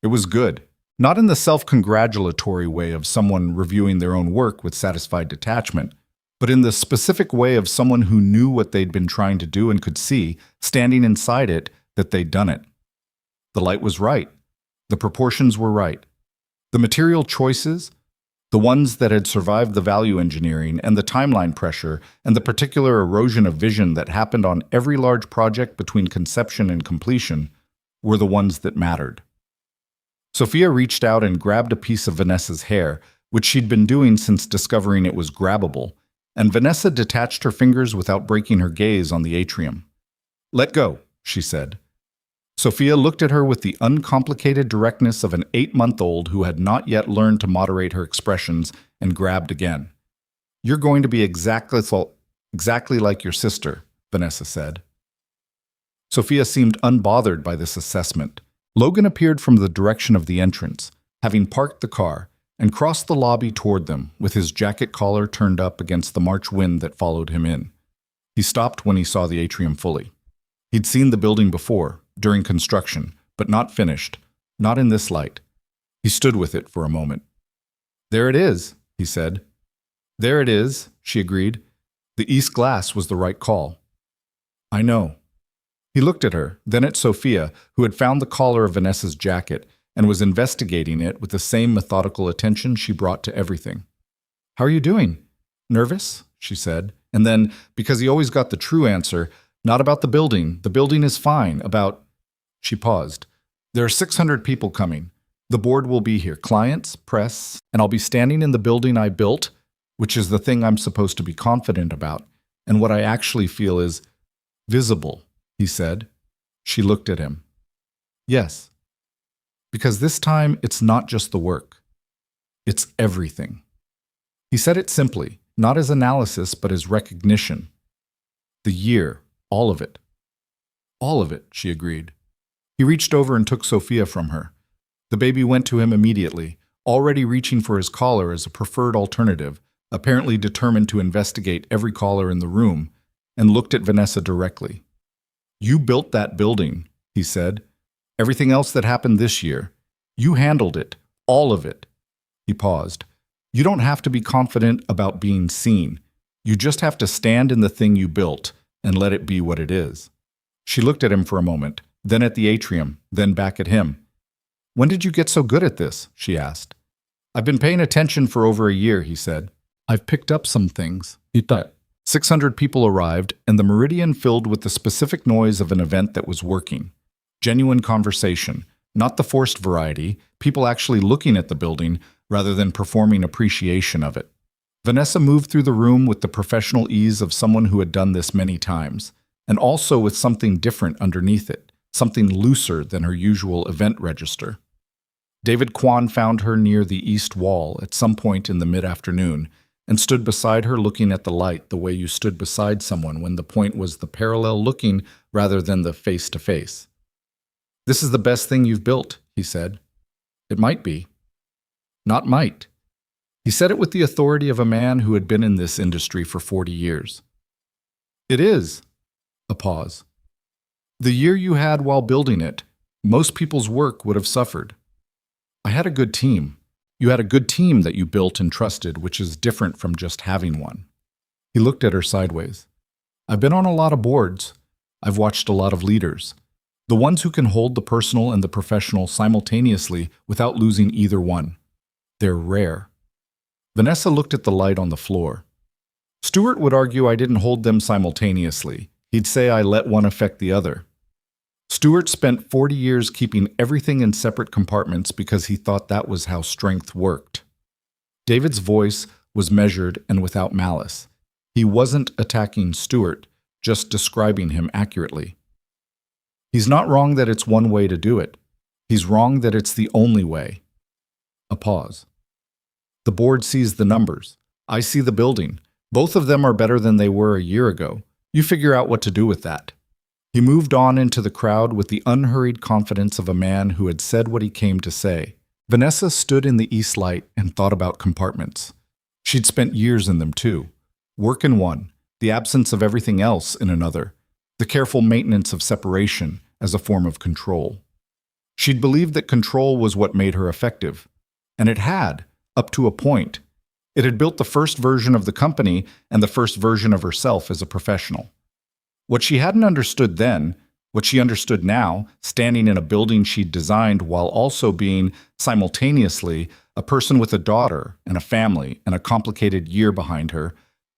It was good, not in the self-congratulatory way of someone reviewing their own work with satisfied detachment, but in the specific way of someone who knew what they'd been trying to do and could see, standing inside it, that they'd done it. The light was right. The proportions were right. The material choices, the ones that had survived the value engineering and the timeline pressure and the particular erosion of vision that happened on every large project between conception and completion, were the ones that mattered. Sophia reached out and grabbed a piece of Vanessa's hair, which she'd been doing since discovering it was grabbable, and Vanessa detached her fingers without breaking her gaze on the atrium. "Let go," she said. Sophia looked at her with the uncomplicated directness of an 8-month-old who had not yet learned to moderate her expressions and grabbed again. "You're going to be exactly like your sister," Vanessa said. Sophia seemed unbothered by this assessment. Logan appeared from the direction of the entrance, having parked the car, and crossed the lobby toward them, with his jacket collar turned up against the March wind that followed him in. He stopped when he saw the atrium fully. He'd seen the building before, during construction, but not finished, not in this light. He stood with it for a moment. "There it is," he said. "There it is," she agreed. "The east glass was the right call." "I know." He looked at her, then at Sophia, who had found the collar of Vanessa's jacket and was investigating it with the same methodical attention she brought to everything. "How are you doing?" "Nervous?" she said. And then, because he always got the true answer, "Not about the building is fine, about—" She paused. There are 600 people coming. The board will be here, clients, press, and I'll be standing in the building I built, which is the thing I'm supposed to be confident about, and what I actually feel is visible, he said. She looked at him. Yes. Because this time it's not just the work. It's everything. He said it simply, not as analysis, but as recognition. The year, all of it. All of it, she agreed. He reached over and took Sophia from her. The baby went to him immediately, already reaching for his collar as a preferred alternative, apparently determined to investigate every collar in the room, and looked at Vanessa directly. You built that building, he said. Everything else that happened this year. You handled it, all of it. He paused. You don't have to be confident about being seen. You just have to stand in the thing you built and let it be what it is. She looked at him for a moment, then at the atrium, then back at him. When did you get so good at this? She asked. I've been paying attention for over a year, he said. I've picked up some things. 600 people arrived, and the meridian filled with the specific noise of an event that was working. Genuine conversation, not the forced variety, people actually looking at the building rather than performing appreciation of it. Vanessa moved through the room with the professional ease of someone who had done this many times, and also with something different underneath it, something looser than her usual event register. David Kwan found her near the east wall at some point in the mid-afternoon and stood beside her looking at the light the way you stood beside someone when the point was the parallel looking rather than the face-to-face. This is the best thing you've built, he said. It might be. Not might. He said it with the authority of a man who had been in this industry for 40 years. It is. A pause. The year you had while building it, most people's work would have suffered. I had a good team. You had a good team that you built and trusted, which is different from just having one. He looked at her sideways. I've been on a lot of boards. I've watched a lot of leaders. The ones who can hold the personal and the professional simultaneously without losing either one. They're rare. Vanessa looked at the light on the floor. Stuart would argue I didn't hold them simultaneously. He'd say I let one affect the other. Stuart spent 40 years keeping everything in separate compartments because he thought that was how strength worked. David's voice was measured and without malice. He wasn't attacking Stuart, just describing him accurately. He's not wrong that it's one way to do it. He's wrong that it's the only way. A pause. The board sees the numbers. I see the building. Both of them are better than they were a year ago. You figure out what to do with that. He moved on into the crowd with the unhurried confidence of a man who had said what he came to say. Vanessa stood in the east light and thought about compartments. She'd spent years in them too. Work in one, the absence of everything else in another, the careful maintenance of separation as a form of control. She'd believed that control was what made her effective. And it had, up to a point. It had built the first version of the company and the first version of herself as a professional. What she hadn't understood then, what she understood now, standing in a building she'd designed while also being, simultaneously, a person with a daughter and a family and a complicated year behind her,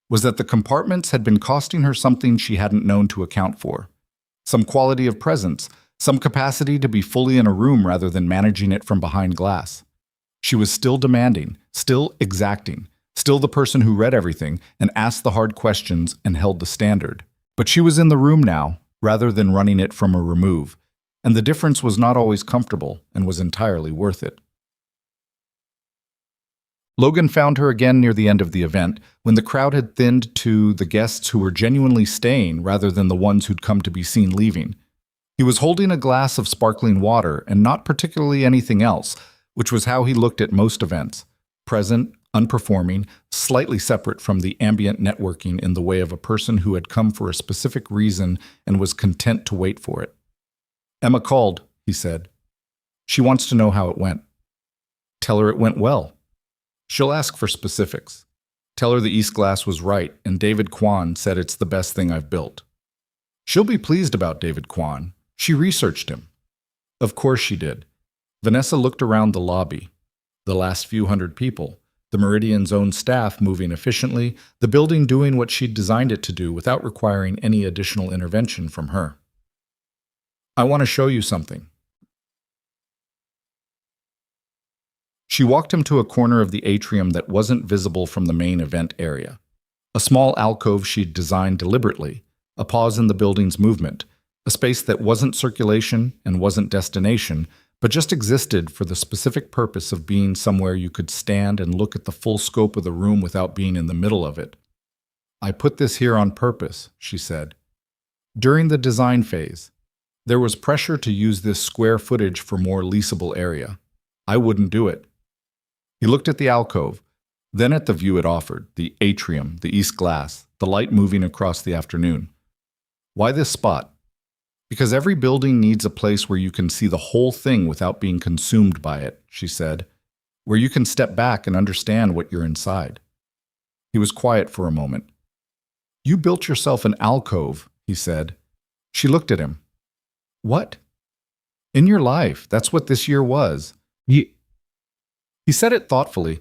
was that the compartments had been costing her something she hadn't known to account for. Some quality of presence, some capacity to be fully in a room rather than managing it from behind glass. She was still demanding, still exacting, still the person who read everything and asked the hard questions and held the standard. But she was in the room now, rather than running it from a remove, and the difference was not always comfortable and was entirely worth it. Logan found her again near the end of the event, when the crowd had thinned to the guests who were genuinely staying rather than the ones who'd come to be seen leaving. He was holding a glass of sparkling water and not particularly anything else, which was how he looked at most events, present, unperforming, slightly separate from the ambient networking in the way of a person who had come for a specific reason and was content to wait for it. Emma called, he said. She wants to know how it went. Tell her it went well. She'll ask for specifics. Tell her the East Glass was right, and David Kwan said it's the best thing I've built. She'll be pleased about David Kwan. She researched him. Of course she did. Vanessa looked around the lobby. The last few hundred people. The Meridian's own staff moving efficiently, the building doing what she'd designed it to do without requiring any additional intervention from her. I want to show you something. She walked him to a corner of the atrium that wasn't visible from the main event area. A small alcove she'd designed deliberately, a pause in the building's movement, a space that wasn't circulation and wasn't destination, but just existed for the specific purpose of being somewhere you could stand and look at the full scope of the room without being in the middle of it. "I put this here on purpose," she said. During the design phase, there was pressure to use this square footage for more leasable area. I wouldn't do it. He looked at the alcove, then at the view it offered, the atrium, the east glass, the light moving across the afternoon. "Why this spot?" "Because every building needs a place where you can see the whole thing without being consumed by it," she said, "where you can step back and understand what you're inside." He was quiet for a moment. "You built yourself an alcove," he said. She looked at him. "What?" "In your life, that's what this year was." He said it thoughtfully,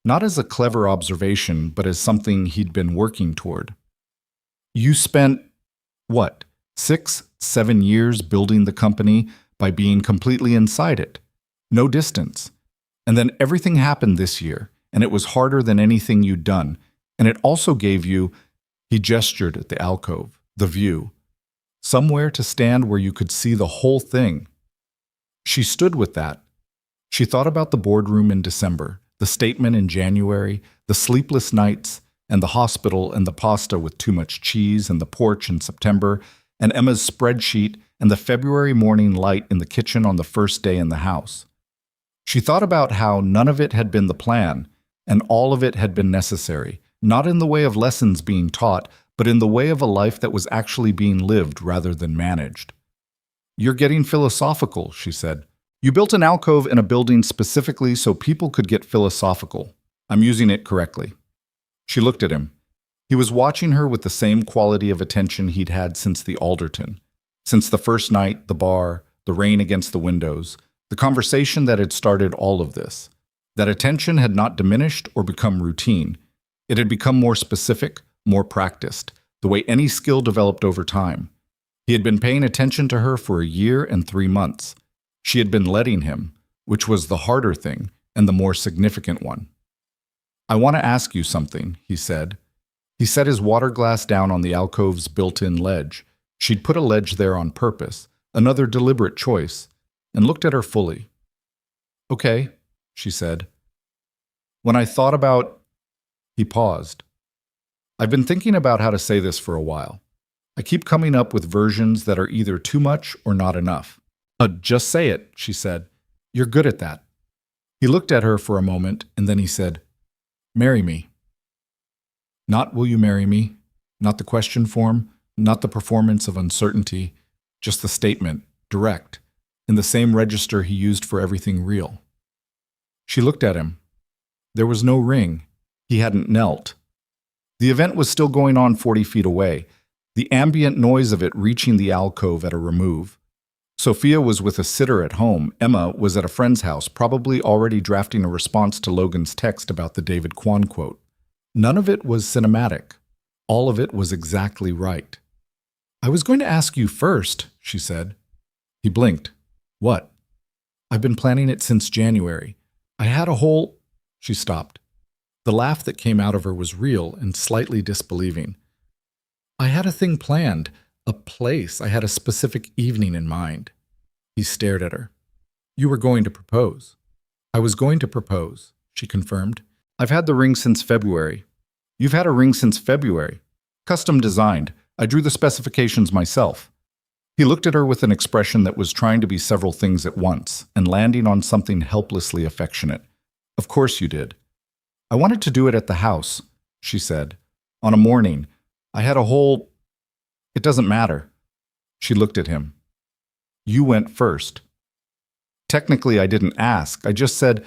not as a clever observation, but as something he'd been working toward. "You spent, what, 6, 7 years building the company by being completely inside it. No distance. And then everything happened this year, and it was harder than anything you'd done. And it also gave you," he gestured at the alcove, "the view. Somewhere to stand where you could see the whole thing." She stood with that. She thought about the boardroom in December, the statement in January, the sleepless nights, and the hospital and the pasta with too much cheese and the porch in September, and Emma's spreadsheet and the February morning light in the kitchen on the first day in the house. She thought about how none of it had been the plan, and all of it had been necessary, not in the way of lessons being taught, but in the way of a life that was actually being lived rather than managed. "You're getting philosophical," she said. "You built an alcove in a building specifically so people could get philosophical. I'm using it correctly." She looked at him. He was watching her with the same quality of attention he'd had since the Alderton, since the first night, the bar, the rain against the windows, the conversation that had started all of this. That attention had not diminished or become routine. It had become more specific, more practiced, the way any skill developed over time. He had been paying attention to her for a year and 3 months. She had been letting him, which was the harder thing and the more significant one. "I want to ask you something," he said. He set his water glass down on the alcove's built-in ledge. She'd put a ledge there on purpose, another deliberate choice, and looked at her fully. "Okay," she said. "When I thought about—" He paused. "I've been thinking about how to say this for a while. I keep coming up with versions that are either too much or not enough." Just say it," she said. "You're good at that." He looked at her for a moment, and then he said, "Marry me." Not "will you marry me?" Not the question form, not the performance of uncertainty, just the statement, direct, in the same register he used for everything real. She looked at him. There was no ring. He hadn't knelt. The event was still going on 40 feet away, the ambient noise of it reaching the alcove at a remove. Sophia was with a sitter at home. Emma was at a friend's house, probably already drafting a response to Logan's text about the David Kwan quote. None of it was cinematic. All of it was exactly right. "I was going to ask you first," she said. He blinked. "What?" "I've been planning it since January. I had a whole—" She stopped. The laugh that came out of her was real and slightly disbelieving. "I had a thing planned. A place. I had a specific evening in mind." He stared at her. "You were going to propose." "I was going to propose," she confirmed. "I've had the ring since February." "You've had a ring since February." "Custom designed. I drew the specifications myself." He looked at her with an expression that was trying to be several things at once and landing on something helplessly affectionate. "Of course you did." "I wanted to do it at the house," she said. "On a morning. I had a whole— It doesn't matter." She looked at him. "You went first." "Technically, I didn't ask. I just said,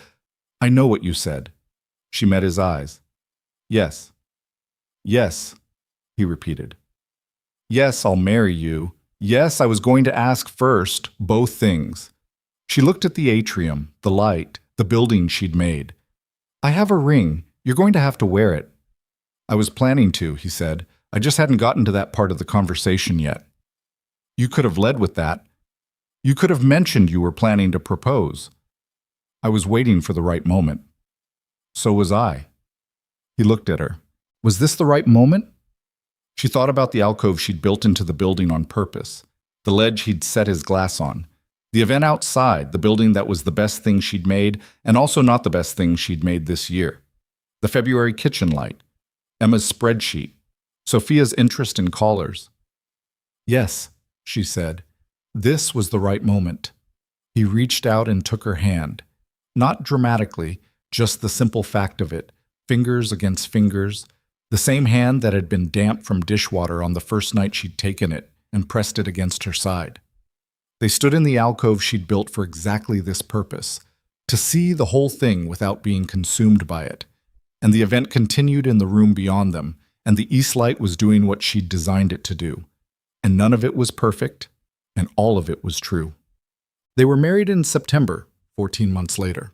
I know what you said." She met his eyes. "Yes." "Yes," he repeated. "Yes, I'll marry you. Yes, I was going to ask first, both things." She looked at the atrium, the light, the building she'd made. "I have a ring. You're going to have to wear it." "I was planning to," he said. "I just hadn't gotten to that part of the conversation yet." "You could have led with that. You could have mentioned you were planning to propose." I was waiting for the right moment. So was I. He looked at her. Was this the right moment? She thought about the alcove she'd built into the building on purpose, the ledge he'd set his glass on, the event outside, the building that was the best thing she'd made and also not the best thing she'd made this year, the February kitchen light, Emma's spreadsheet, Sophia's interest in callers. Yes, she said, this was the right moment. He reached out and took her hand, not dramatically, just the simple fact of it, fingers against fingers, the same hand that had been damp from dishwater on the first night she'd taken it and pressed it against her side. They stood in the alcove she'd built for exactly this purpose, to see the whole thing without being consumed by it. And the event continued in the room beyond them, and the east light was doing what she'd designed it to do. And none of it was perfect, and all of it was true. They were married in September, 14 months later.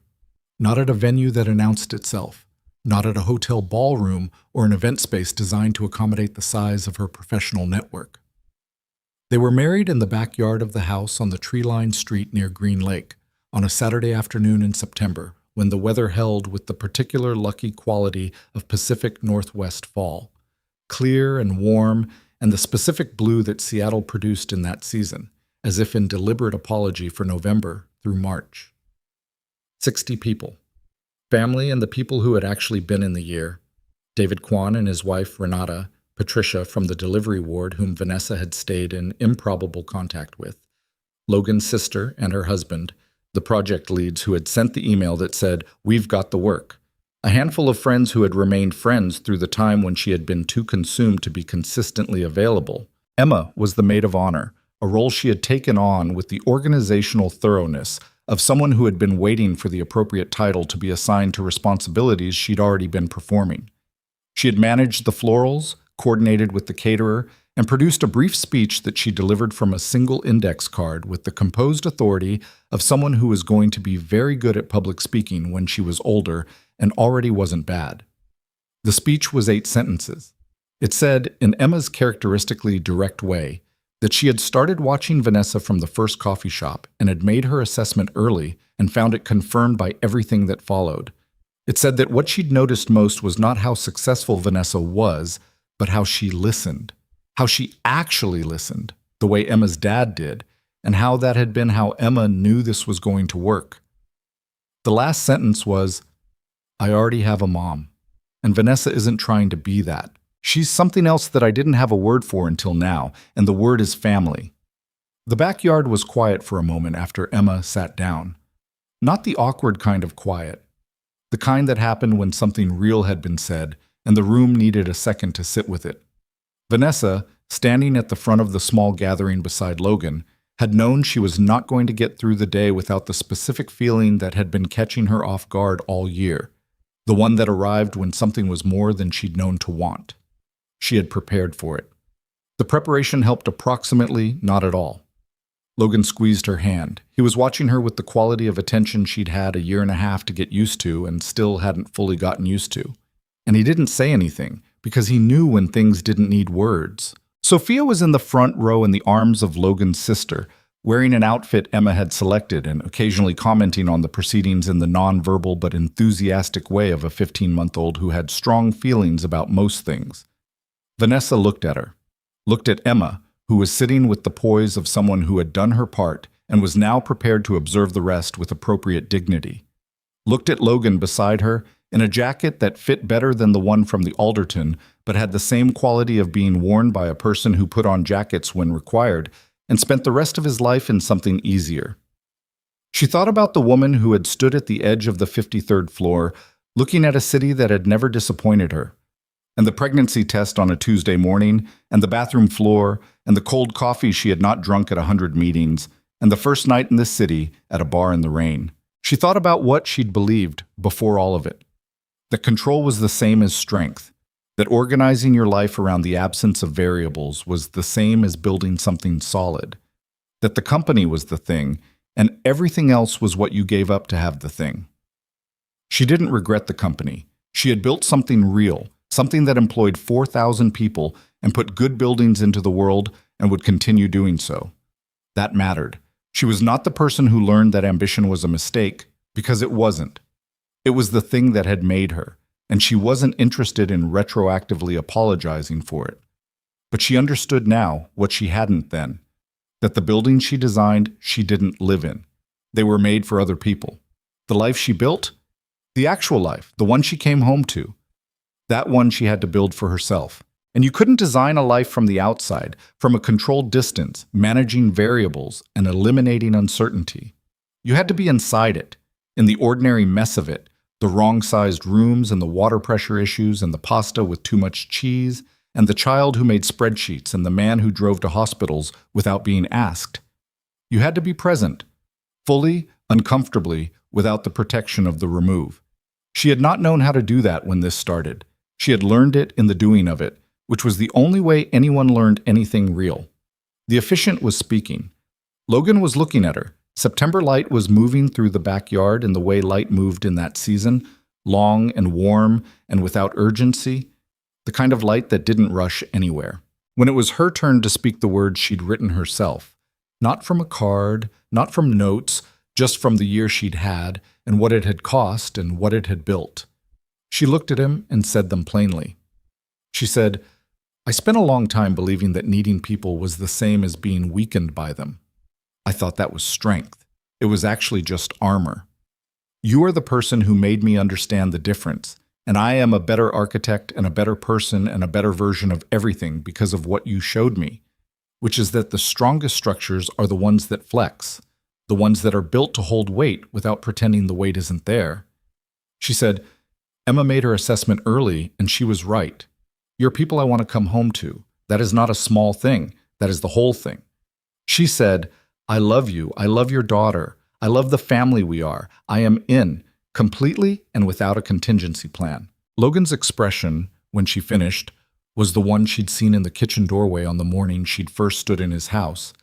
Not at a venue that announced itself, not at a hotel ballroom or an event space designed to accommodate the size of her professional network. They were married in the backyard of the house on the tree-lined street near Green Lake on a Saturday afternoon in September, when the weather held with the particular lucky quality of Pacific Northwest fall, clear and warm, and the specific blue that Seattle produced in that season, as if in deliberate apology for November through March. 60 people. Family and the people who had actually been in the year. David Kwan and his wife Renata, Patricia from the delivery ward whom Vanessa had stayed in improbable contact with, Logan's sister and her husband, the project leads who had sent the email that said, "We've got the work." A handful of friends who had remained friends through the time when she had been too consumed to be consistently available. Emma was the maid of honor, a role she had taken on with the organizational thoroughness of someone who had been waiting for the appropriate title to be assigned to responsibilities she'd already been performing. She had managed the florals, coordinated with the caterer, and produced a brief speech that she delivered from a single index card with the composed authority of someone who was going to be very good at public speaking when she was older and already wasn't bad. The speech was 8 sentences. It said, in Emma's characteristically direct way, that she had started watching Vanessa from the first coffee shop and had made her assessment early and found it confirmed by everything that followed. It said that what she'd noticed most was not how successful Vanessa was, but how she listened, how she actually listened, the way Emma's dad did, and how that had been how Emma knew this was going to work. The last sentence was, I already have a mom, and Vanessa isn't trying to be that. She's something else that I didn't have a word for until now, and the word is family. The backyard was quiet for a moment after Emma sat down. Not the awkward kind of quiet. The kind that happened when something real had been said, and the room needed a second to sit with it. Vanessa, standing at the front of the small gathering beside Logan, had known she was not going to get through the day without the specific feeling that had been catching her off guard all year, the one that arrived when something was more than she'd known to want. She had prepared for it. The preparation helped approximately, not at all. Logan squeezed her hand. He was watching her with the quality of attention she'd had a year and a half to get used to and still hadn't fully gotten used to. And he didn't say anything, because he knew when things didn't need words. Sophia was in the front row in the arms of Logan's sister, wearing an outfit Emma had selected and occasionally commenting on the proceedings in the non-verbal but enthusiastic way of a 15-month-old who had strong feelings about most things. Vanessa looked at her, looked at Emma, who was sitting with the poise of someone who had done her part and was now prepared to observe the rest with appropriate dignity, looked at Logan beside her in a jacket that fit better than the one from the Alderton, but had the same quality of being worn by a person who put on jackets when required and spent the rest of his life in something easier. She thought about the woman who had stood at the edge of the 53rd floor, looking at a city that had never disappointed her, and the pregnancy test on a Tuesday morning, and the bathroom floor, and the cold coffee she had not drunk at 100 meetings, and the first night in the city at a bar in the rain. She thought about what she'd believed before all of it. That control was the same as strength, that organizing your life around the absence of variables was the same as building something solid, that the company was the thing, and everything else was what you gave up to have the thing. She didn't regret the company. She had built something real, something that employed 4,000 people and put good buildings into the world and would continue doing so. That mattered. She was not the person who learned that ambition was a mistake because it wasn't. It was the thing that had made her, and she wasn't interested in retroactively apologizing for it. But she understood now what she hadn't then, that the buildings she designed, she didn't live in. They were made for other people. The life she built, the actual life, the one she came home to, that one she had to build for herself. And you couldn't design a life from the outside, from a controlled distance, managing variables and eliminating uncertainty. You had to be inside it, in the ordinary mess of it, the wrong-sized rooms and the water pressure issues and the pasta with too much cheese and the child who made spreadsheets and the man who drove to hospitals without being asked. You had to be present, fully, uncomfortably, without the protection of the remove. She had not known how to do that when this started. She had learned it in the doing of it, which was the only way anyone learned anything real. The efficient was speaking. Logan was looking at her. September light was moving through the backyard in the way light moved in that season, long and warm and without urgency, the kind of light that didn't rush anywhere. When it was her turn to speak the words she'd written herself, not from a card, not from notes, just from the year she'd had and what it had cost and what it had built. She looked at him and said them plainly. She said, "I spent a long time believing that needing people was the same as being weakened by them. I thought that was strength. It was actually just armor. You are the person who made me understand the difference, and I am a better architect and a better person and a better version of everything because of what you showed me, which is that the strongest structures are the ones that flex, the ones that are built to hold weight without pretending the weight isn't there." She said, "Emma made her assessment early, and she was right. You're people I want to come home to. That is not a small thing. That is the whole thing." She said, "I love you. I love your daughter. I love the family we are. I am in, completely and without a contingency plan." Logan's expression, when she finished, was the one she'd seen in the kitchen doorway on the morning she'd first stood in his house,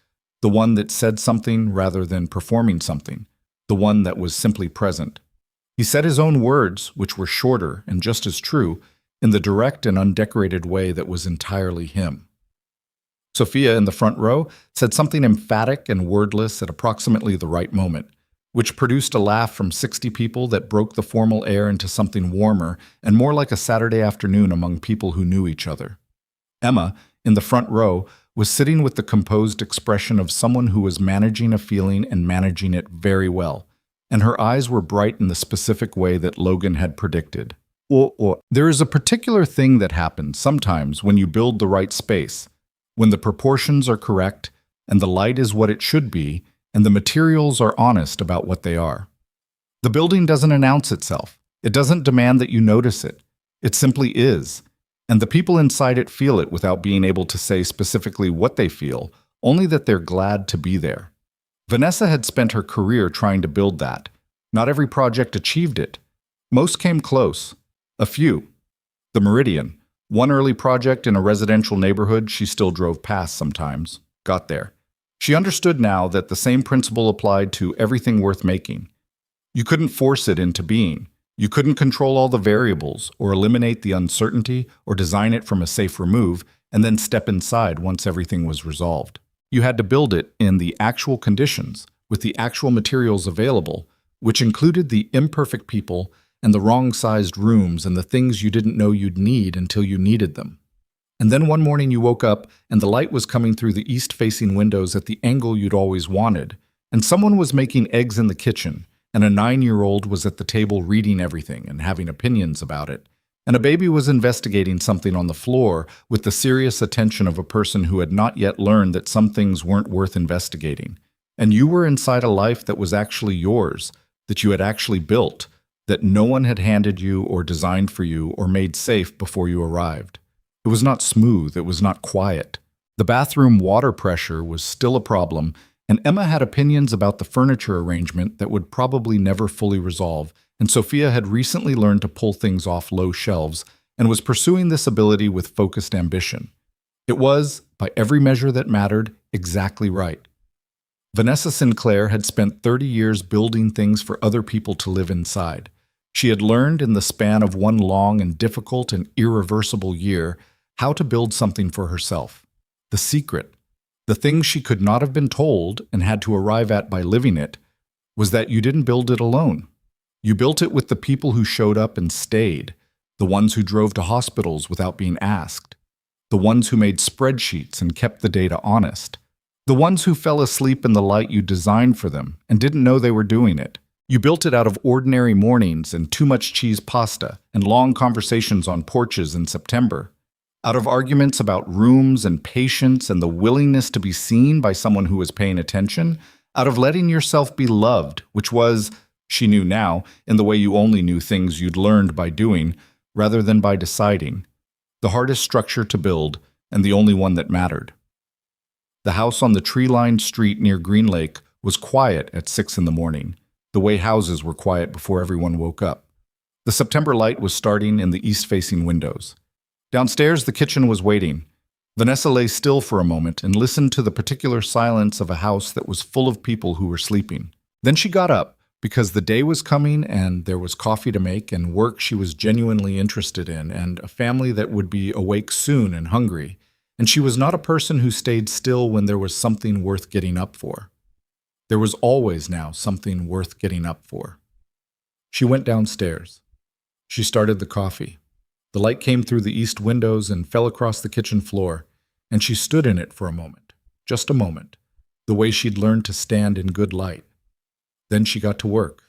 the one that said something rather than performing something, the one that was simply present. He said his own words, which were shorter and just as true, in the direct and undecorated way that was entirely him. Sophia, in the front row, said something emphatic and wordless at approximately the right moment, which produced a laugh from 60 people that broke the formal air into something warmer and more like a Saturday afternoon among people who knew each other. Emma, in the front row, was sitting with the composed expression of someone who was managing a feeling and managing it very well, and her eyes were bright in the specific way that Logan had predicted. There is a particular thing that happens sometimes when you build the right space, when the proportions are correct, and the light is what it should be, and the materials are honest about what they are. The building doesn't announce itself. It doesn't demand that you notice it. It simply is. And the people inside it feel it without being able to say specifically what they feel, only that they're glad to be there. Vanessa had spent her career trying to build that. Not every project achieved it. Most came close. A few. The Meridian, one early project in a residential neighborhood she still drove past sometimes, got there. She understood now that the same principle applied to everything worth making. You couldn't force it into being. You couldn't control all the variables or eliminate the uncertainty or design it from a safe remove and then step inside once everything was resolved. You had to build it in the actual conditions, with the actual materials available, which included the imperfect people and the wrong-sized rooms and the things you didn't know you'd need until you needed them. And then one morning you woke up and the light was coming through the east-facing windows at the angle you'd always wanted, and someone was making eggs in the kitchen, and a 9-year-old was at the table reading everything and having opinions about it, and a baby was investigating something on the floor with the serious attention of a person who had not yet learned that some things weren't worth investigating. And you were inside a life that was actually yours, that you had actually built, that no one had handed you or designed for you or made safe before you arrived. It was not smooth, it was not quiet. The bathroom water pressure was still a problem, and Emma had opinions about the furniture arrangement that would probably never fully resolve, and Sophia had recently learned to pull things off low shelves and was pursuing this ability with focused ambition. It was, by every measure that mattered, exactly right. Vanessa Sinclair had spent 30 years building things for other people to live inside. She had learned in the span of one long and difficult and irreversible year how to build something for herself. The secret, the thing she could not have been told and had to arrive at by living it, was that you didn't build it alone. You built it with the people who showed up and stayed, the ones who drove to hospitals without being asked, the ones who made spreadsheets and kept the data honest, the ones who fell asleep in the light you designed for them and didn't know they were doing it. You built it out of ordinary mornings and too much cheese pasta and long conversations on porches in September, out of arguments about rooms and patience and the willingness to be seen by someone who was paying attention, out of letting yourself be loved, which was, she knew now, in the way you only knew things you'd learned by doing, rather than by deciding. The hardest structure to build, and the only one that mattered. The house on the tree-lined street near Green Lake was quiet at 6 in the morning, the way houses were quiet before everyone woke up. The September light was starting in the east-facing windows. Downstairs, the kitchen was waiting. Vanessa lay still for a moment and listened to the particular silence of a house that was full of people who were sleeping. Then she got up, because the day was coming and there was coffee to make and work she was genuinely interested in and a family that would be awake soon and hungry. And she was not a person who stayed still when there was something worth getting up for. There was always now something worth getting up for. She went downstairs. She started the coffee. The light came through the east windows and fell across the kitchen floor, and she stood in it for a moment, just a moment, the way she'd learned to stand in good light. Then she got to work.